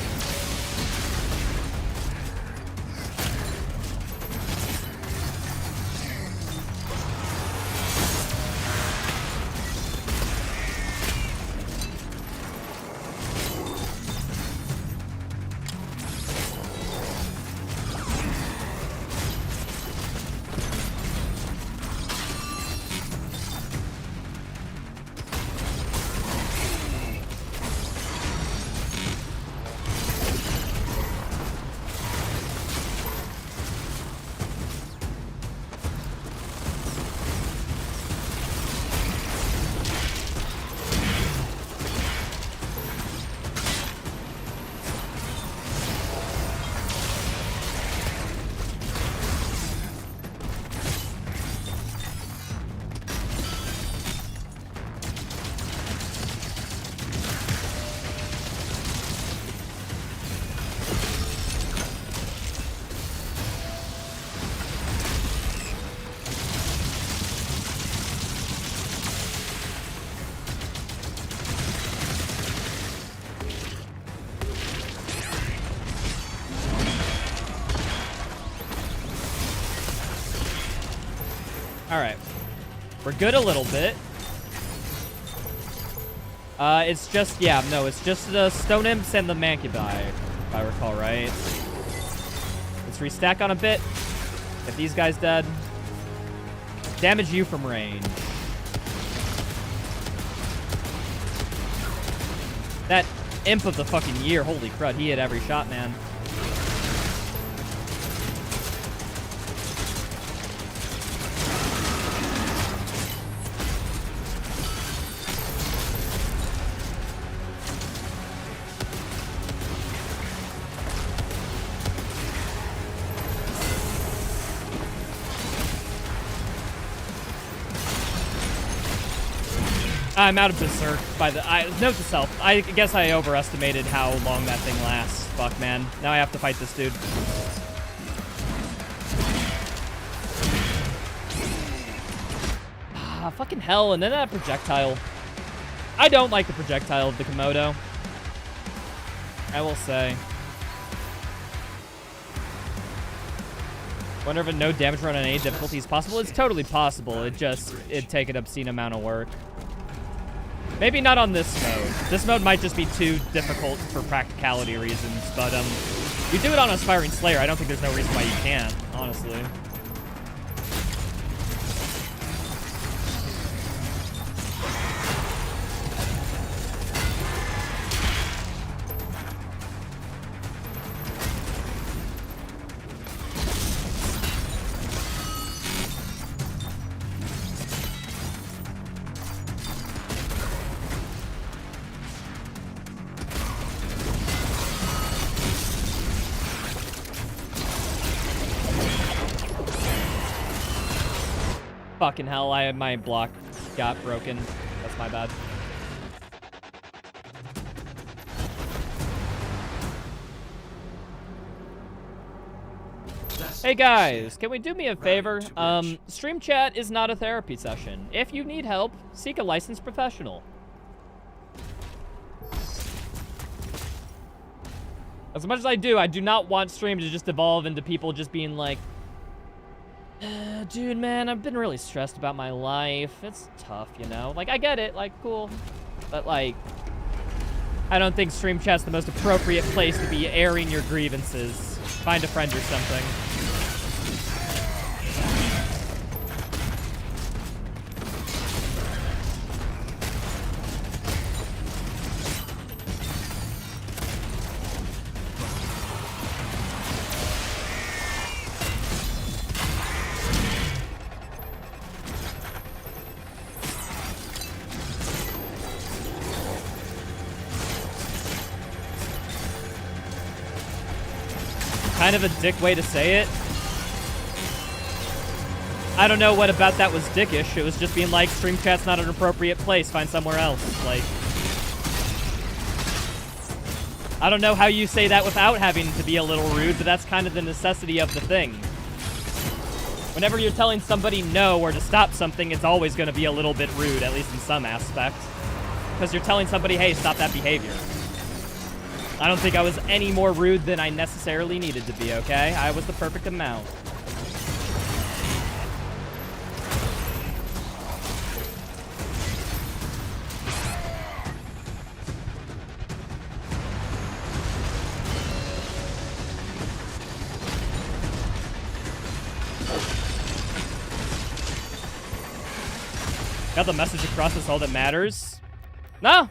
Alright. We're good a little bit. It's just, yeah, no, it's just the Stone Imps and the Mancubi, if I recall right. Let's restack on a bit. Get these guys dead. Damage you from range. That Imp of the fucking year, holy crud, he hit every shot, man. I'm out of Berserk by the... note to self, I guess I overestimated how long that thing lasts. Fuck, man. Now I have to fight this dude. Ah, fucking hell. And then that projectile. I don't like the projectile of the Komodo. I will say. Wonder if a no damage run on any difficulty is possible. It's totally possible. It'd take an obscene amount of work. Maybe not on this mode. This mode might just be too difficult for practicality reasons, but you do it on Aspiring Slayer, I don't think there's no reason why you can't, honestly. Fucking hell, my block got broken. That's my bad. Hey guys, can we do me a favor? Stream chat is not a therapy session. If you need help, seek a licensed professional. As much as I do not want stream to just evolve into people just being like, dude, man, I've been really stressed about my life. It's tough, you know? Like, I get it, like, cool. But, like, I don't think stream chat's the most appropriate place to be airing your grievances. Find a friend or something. Kind of a dick way to say it. I don't know what about that was dickish. It was just being like, stream chat's not an appropriate place. Find somewhere else. Like, I don't know how you say that without having to be a little rude, but that's kind of the necessity of the thing. Whenever you're telling somebody no or to stop something, it's always going to be a little bit rude, at least in some aspect. Because you're telling somebody, hey, stop that behavior. I don't think I was any more rude than I necessarily needed to be, okay? I was the perfect amount. Got the message across, that's all that matters? No!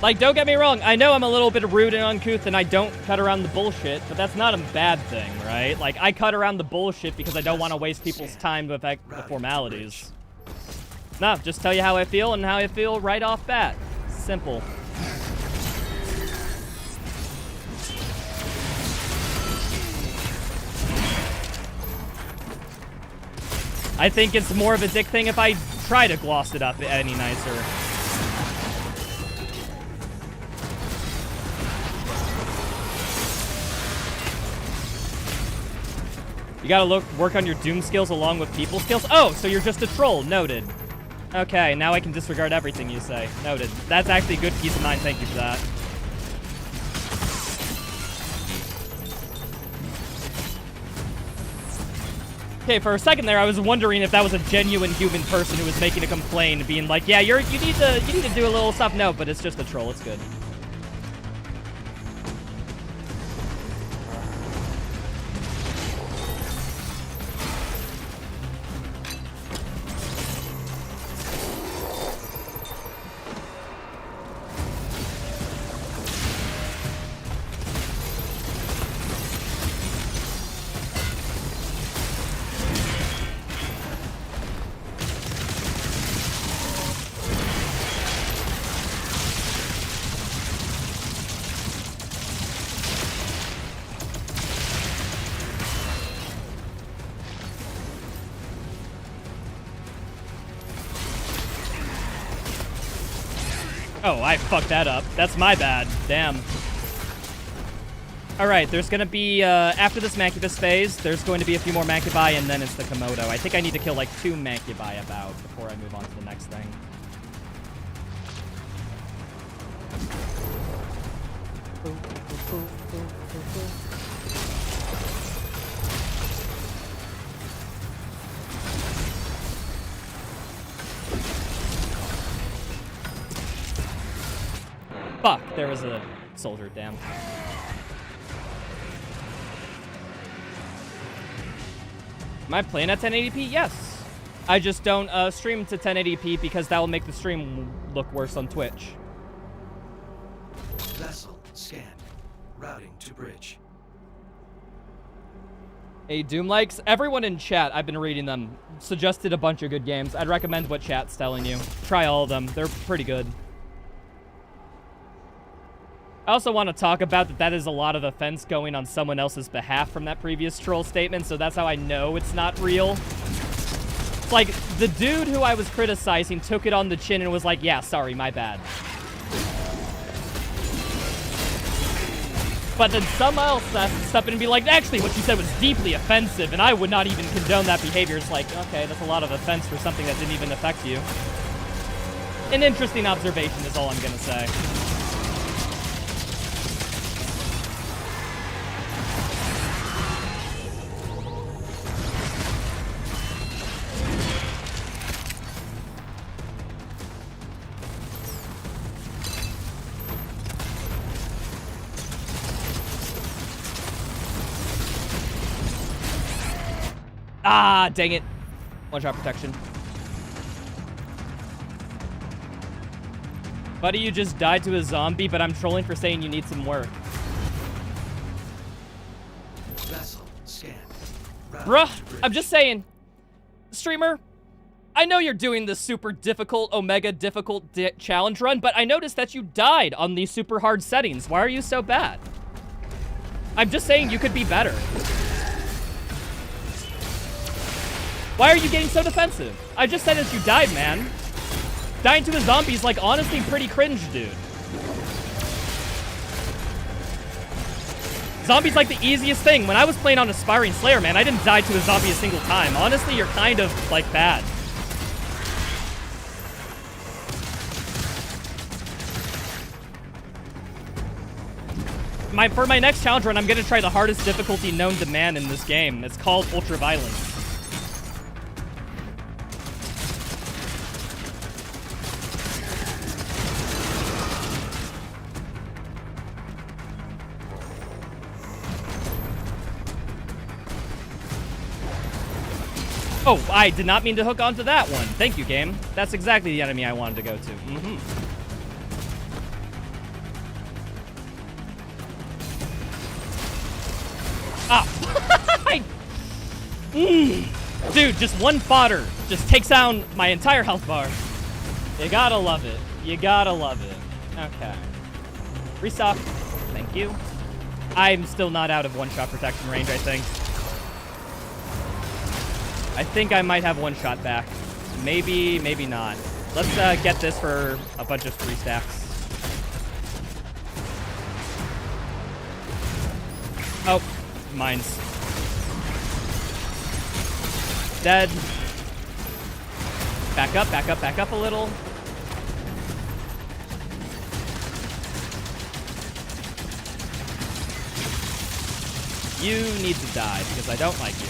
Like, don't get me wrong, I know I'm a little bit rude and uncouth and I don't cut around the bullshit, but that's not a bad thing, right? Like, I cut around the bullshit because I don't want to waste people's time to affect the formalities. No, just tell you how I feel and how I feel right off bat. Simple. I think it's more of a dick thing if I try to gloss it up any nicer. You gotta work on your Doom skills along with people skills? Oh, so you're just a troll. Noted. Okay, now I can disregard everything you say. Noted. That's actually a good peace of mind. Thank you for that. Okay, for a second there, I was wondering if that was a genuine human person who was making a complaint, being like, "Yeah, you need to do a little stuff." No, but it's just a troll. It's good. Oh, I fucked that up. That's my bad. Damn. Alright, there's gonna be, after this Mancubus phase, there's going to be a few more Mancubi, and then it's the Komodo. I think I need to kill, like, 2 Mancubi about before I move on to the next thing. Fuck, there was a soldier, damn. Am I playing at 1080p? Yes. I just don't stream to 1080p because that will make the stream look worse on Twitch. Vessel scanned. Routing to bridge. Hey, Doom likes. Everyone in chat, I've been reading them, suggested a bunch of good games. I'd recommend what chat's telling you. Try all of them. They're pretty good. I also want to talk about that is a lot of offense going on someone else's behalf from that previous troll statement, so that's how I know it's not real. It's like, the dude who I was criticizing took it on the chin and was like, yeah, sorry, my bad. But then someone else has to step in and be like, actually, what you said was deeply offensive, and I would not even condone that behavior. It's like, okay, that's a lot of offense for something that didn't even affect you. An interesting observation is all I'm gonna say. Ah, dang it. One-shot protection. Buddy, you just died to a zombie, but I'm trolling for saying you need some work. Vessel scanned. Bruh, I'm just saying. Streamer, I know you're doing this super difficult, omega difficult challenge run, but I noticed that you died on these super hard settings. Why are you so bad? I'm just saying you could be better. Why are you getting so defensive? I just said that you died, man. Dying to a zombie is, like, honestly pretty cringe, dude. Zombie's, like, the easiest thing. When I was playing on Aspiring Slayer, man, I didn't die to a zombie a single time. Honestly, you're kind of, like, bad. For my next challenge run, I'm gonna try the hardest difficulty known to man in this game. It's called Ultraviolence. Oh, I did not mean to hook onto that one. Thank you, game. That's exactly the enemy I wanted to go to. Ah! Dude, just one fodder just takes down my entire health bar. You gotta love it. You gotta love it. Okay. Restock. Thank you. I'm still not out of one-shot protection range, I think. I think I might have one shot back. Maybe, maybe not. Let's get this for a bunch of 3 stacks. Oh, mine's dead. Back up, back up, back up a little. You need to die because I don't like you.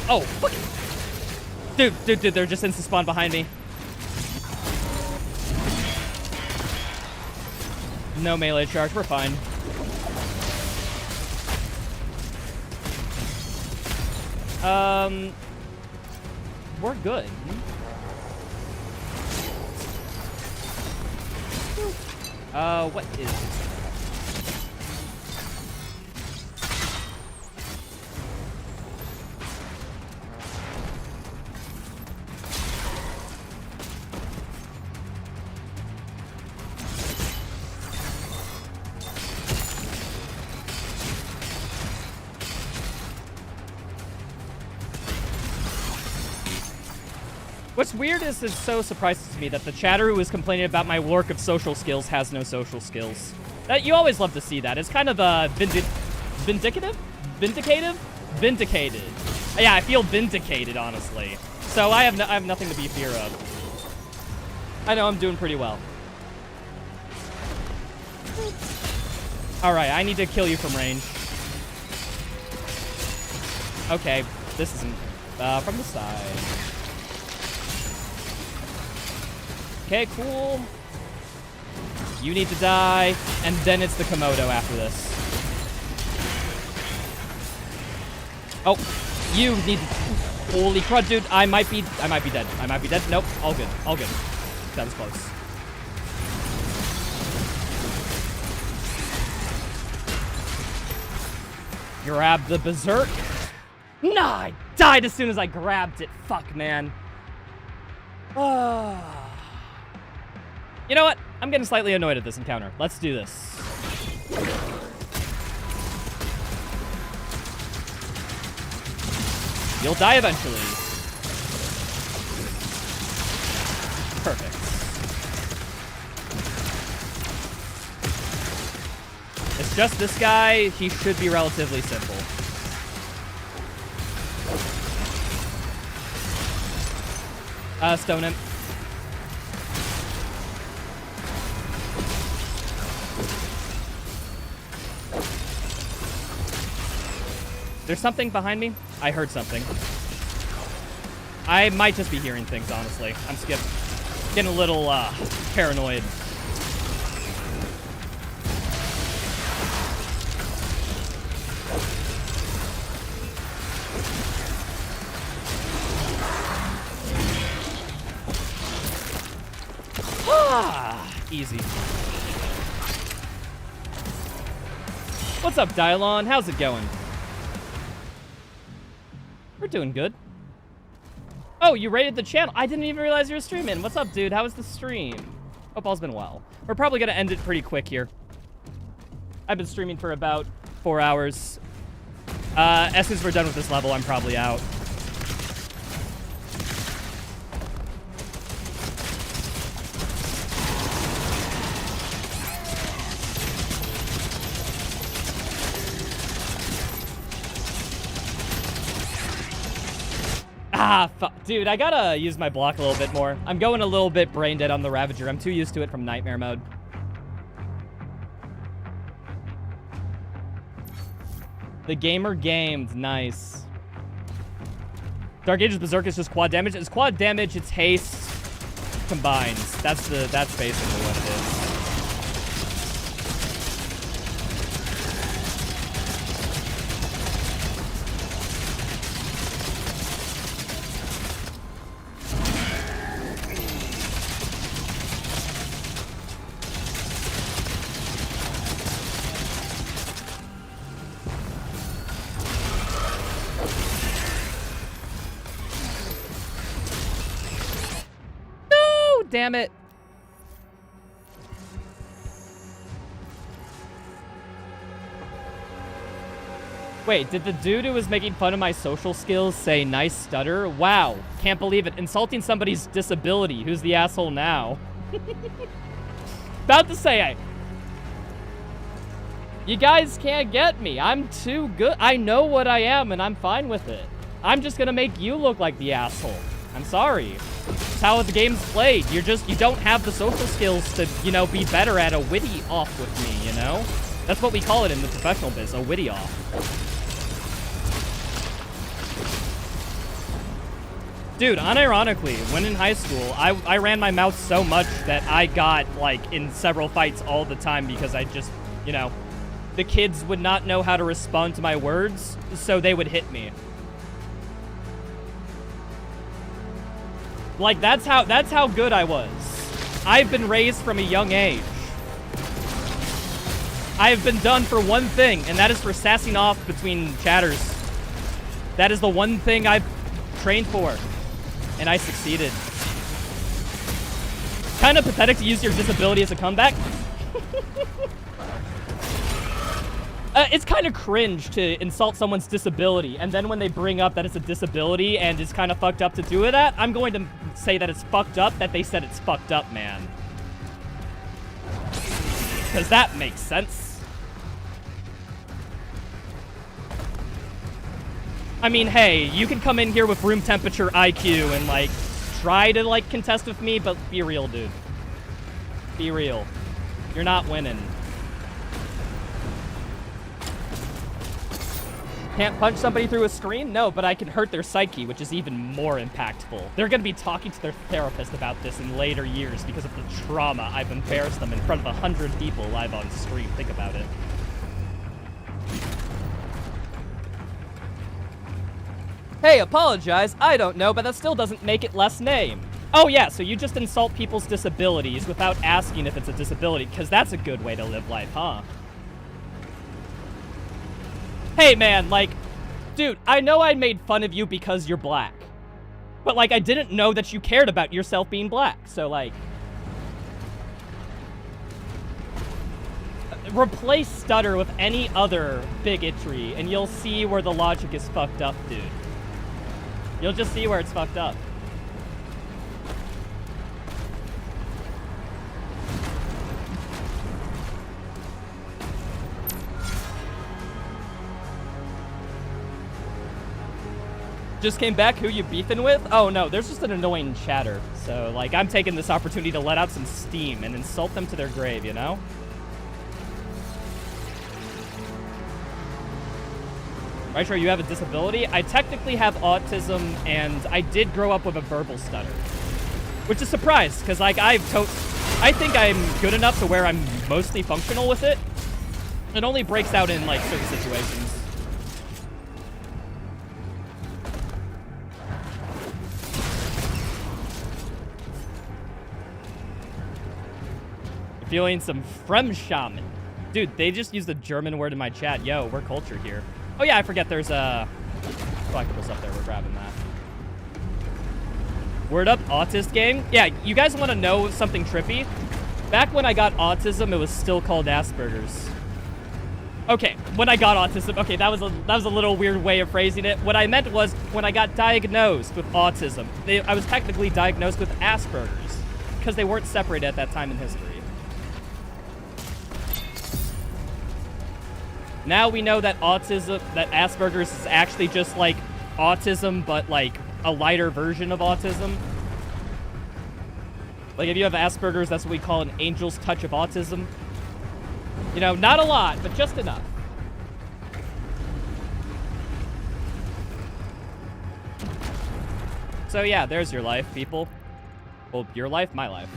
Oh, fuck. Dude, they're just instant spawn behind me. No melee charge, we're fine. We're good. What is this? What's weird is it so surprises me that the chatter who is complaining about my work of social skills has no social skills. That you always love to see that. It's kind of vindicative? Vindicated. Yeah, I feel vindicated, honestly. So I have nothing to be fear of. I know I'm doing pretty well. Alright, I need to kill you from range. Okay, this isn't from the side. Okay, cool. You need to die, and then it's the Komodo after this. Oh, you need to... Holy crud, dude. I might be dead. I might be dead. Nope, all good. All good. That was close. Grab the berserk. Nah, I died as soon as I grabbed it. Fuck, man. You know what? I'm getting slightly annoyed at this encounter. Let's do this. You'll die eventually. Perfect. It's just this guy. He should be relatively simple. Stone him. There's something behind me? I heard something. I might just be hearing things, honestly. I'm getting a little, paranoid. Easy. What's up, Dylon? How's it going? We're doing good. Oh, you rated the channel. I didn't even realize you were streaming. What's up, dude? How was the stream? Hope all's been well. We're probably going to end it pretty quick here. I've been streaming for about 4 hours. As soon as we're done with this level, I'm probably out. Ah, fuck. Dude, I gotta use my block a little bit more. I'm going a little bit brain dead on the Ravager. I'm too used to it from Nightmare mode. The gamer gamed. Nice. Dark Age's Berserk is just quad damage. It's quad damage, it's haste combined. That's basically what it is. Damn it. Wait, did the dude who was making fun of my social skills say nice stutter? Wow, can't believe it. Insulting somebody's disability. Who's the asshole now? About to say, you guys can't get me. I'm too good. I know what I am and I'm fine with it. I'm just gonna make you look like the asshole. I'm sorry. That's how the game's played. You don't have the social skills to, you know, be better at a witty off with me, you know? That's what we call it in the professional biz, a witty off. Dude, unironically, when in high school, I ran my mouth so much that I got, like, in several fights all the time because I just, you know, the kids would not know how to respond to my words, so they would hit me. Like, that's how good I was. I've been raised from a young age. I have been done for one thing, and that is for sassing off between chatters. That is the one thing I've trained for. And I succeeded. Kind of pathetic to use your disability as a comeback. It's kind of cringe to insult someone's disability, and then when they bring up that it's a disability and it's kind of fucked up to do that, I'm going to say that it's fucked up that they said it's fucked up, man. Because that makes sense. I mean, hey, you can come in here with room temperature IQ and, like, try to, like, contest with me, but be real, dude. Be real. You're not winning. Can't punch somebody through a screen? No, but I can hurt their psyche, which is even more impactful. They're going to be talking to their therapist about this in later years because of the trauma I've embarrassed them in front of 100 people live on stream. Think about it. Hey, apologize. I don't know, but that still doesn't make it less name. Oh yeah, so you just insult people's disabilities without asking if it's a disability, because that's a good way to live life, huh? Hey man, like, dude, I know I made fun of you because you're black. But like, I didn't know that you cared about yourself being black, so like... replace stutter with any other bigotry, and you'll see where the logic is fucked up, dude. You'll just see where it's fucked up. Just came back, who you beefing with? Oh no, there's just an annoying chatter. So like, I'm taking this opportunity to let out some steam and insult them to their grave, you know? Right, sure, you have a disability? I technically have autism, and I did grow up with a verbal stutter. Which is a surprise, because like, I think I'm good enough to where I'm mostly functional with it. It only breaks out in like certain situations. Feeling some Fremschamen. Dude, they just used a German word in my chat. Yo, we're cultured here. Oh yeah, I forget there's collectibles up there. We're grabbing that. Word up, autist gang. Yeah, you guys want to know something trippy? Back when I got autism, it was still called Asperger's. Okay, when I got autism, okay, that was a little weird way of phrasing it. What I meant was when I got diagnosed with autism, I was technically diagnosed with Asperger's because they weren't separated at that time in history. Now we know that Asperger's is actually just like autism, but like a lighter version of autism. Like if you have Asperger's, that's what we call an angel's touch of autism. You know, not a lot, but just enough. So yeah, there's your life, people. Well, your life, my life.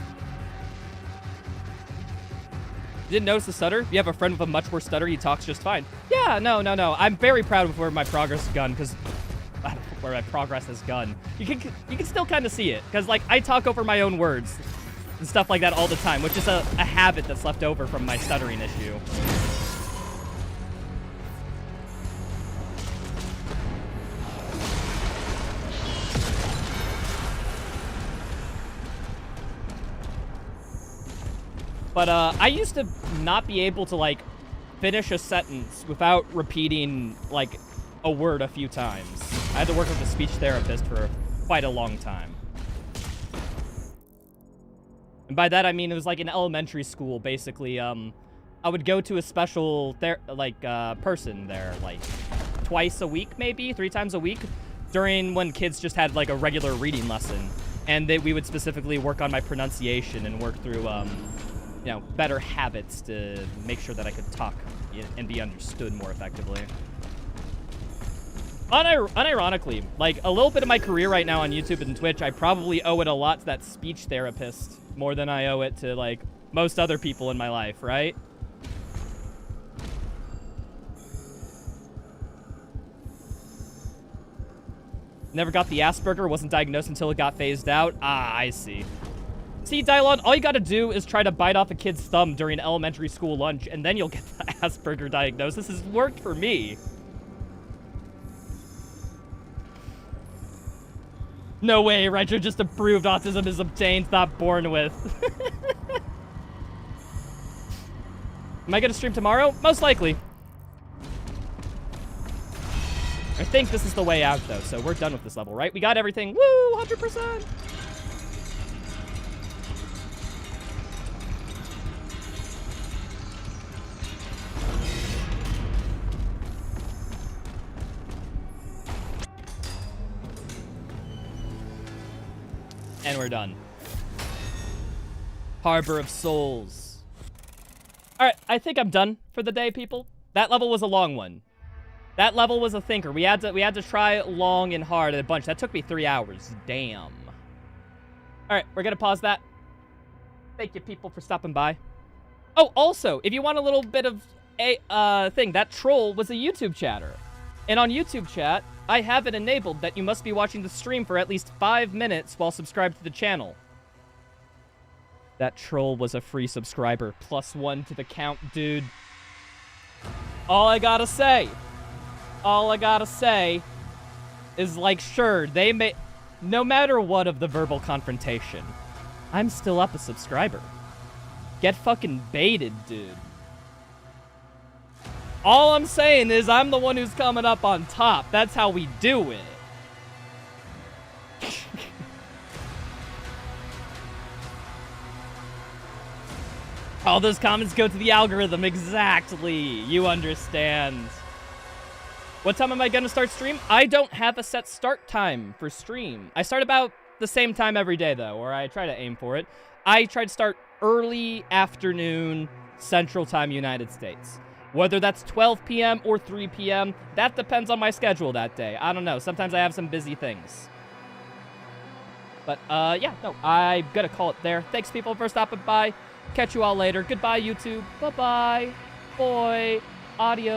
Didn't notice the stutter? You have a friend with a much worse stutter, he talks just fine. Yeah, no. I'm very proud of where my progress has gone, because... where my progress has gone. You can still kind of see it, because, like, I talk over my own words and stuff like that all the time, which is a habit that's left over from my stuttering issue. But I used to not be able to, like, finish a sentence without repeating, like, a word a few times. I had to work with a speech therapist for quite a long time. And by that, I mean, it was like in elementary school, basically. I would go to a special, person there, like, twice a week, maybe? 3 times a week? During when kids just had, like, a regular reading lesson. And we would specifically work on my pronunciation and work through, you know, better habits to make sure that I could talk and be understood more effectively. Unironically, like, a little bit of my career right now on YouTube and Twitch, I probably owe it a lot to that speech therapist more than I owe it to, like, most other people in my life, right? Never got the Asperger, wasn't diagnosed until it got phased out. Ah, I see. See, Dylon, all you gotta do is try to bite off a kid's thumb during elementary school lunch, and then you'll get the Asperger diagnosis. This has worked for me. No way, Retro just approved autism is obtained, not born with. Am I gonna stream tomorrow? Most likely. I think this is the way out, though, so we're done with this level, right? We got everything. Woo! 100%! And we're done. Harbor of Souls. Alright, I think I'm done for the day, people. That level was a long one. That level was a thinker. We had to try long and hard at a bunch. That took me 3 hours. Damn. Alright, we're gonna pause that. Thank you, people, for stopping by. Oh, also, if you want a little bit of a thing, that troll was a YouTube chatter. And on YouTube chat, I have it enabled that you must be watching the stream for at least 5 minutes while subscribed to the channel. That troll was a free subscriber. +1 to the count, dude. All I gotta say is, like, sure, they may... No matter what of the verbal confrontation, I'm still up a subscriber. Get fucking baited, dude. All I'm saying is I'm the one who's coming up on top. That's how we do it. All those comments go to the algorithm. Exactly. You understand. What time am I going to start stream? I don't have a set start time for stream. I start about the same time every day, though, or I try to aim for it. I try to start early afternoon Central Time, United States. Whether that's 12 p.m. or 3 p.m., that depends on my schedule that day. I don't know. Sometimes I have some busy things. But, yeah, no, I'm gonna call it there. Thanks, people, for stopping by. Catch you all later. Goodbye, YouTube. Bye-bye. Boy. Audio.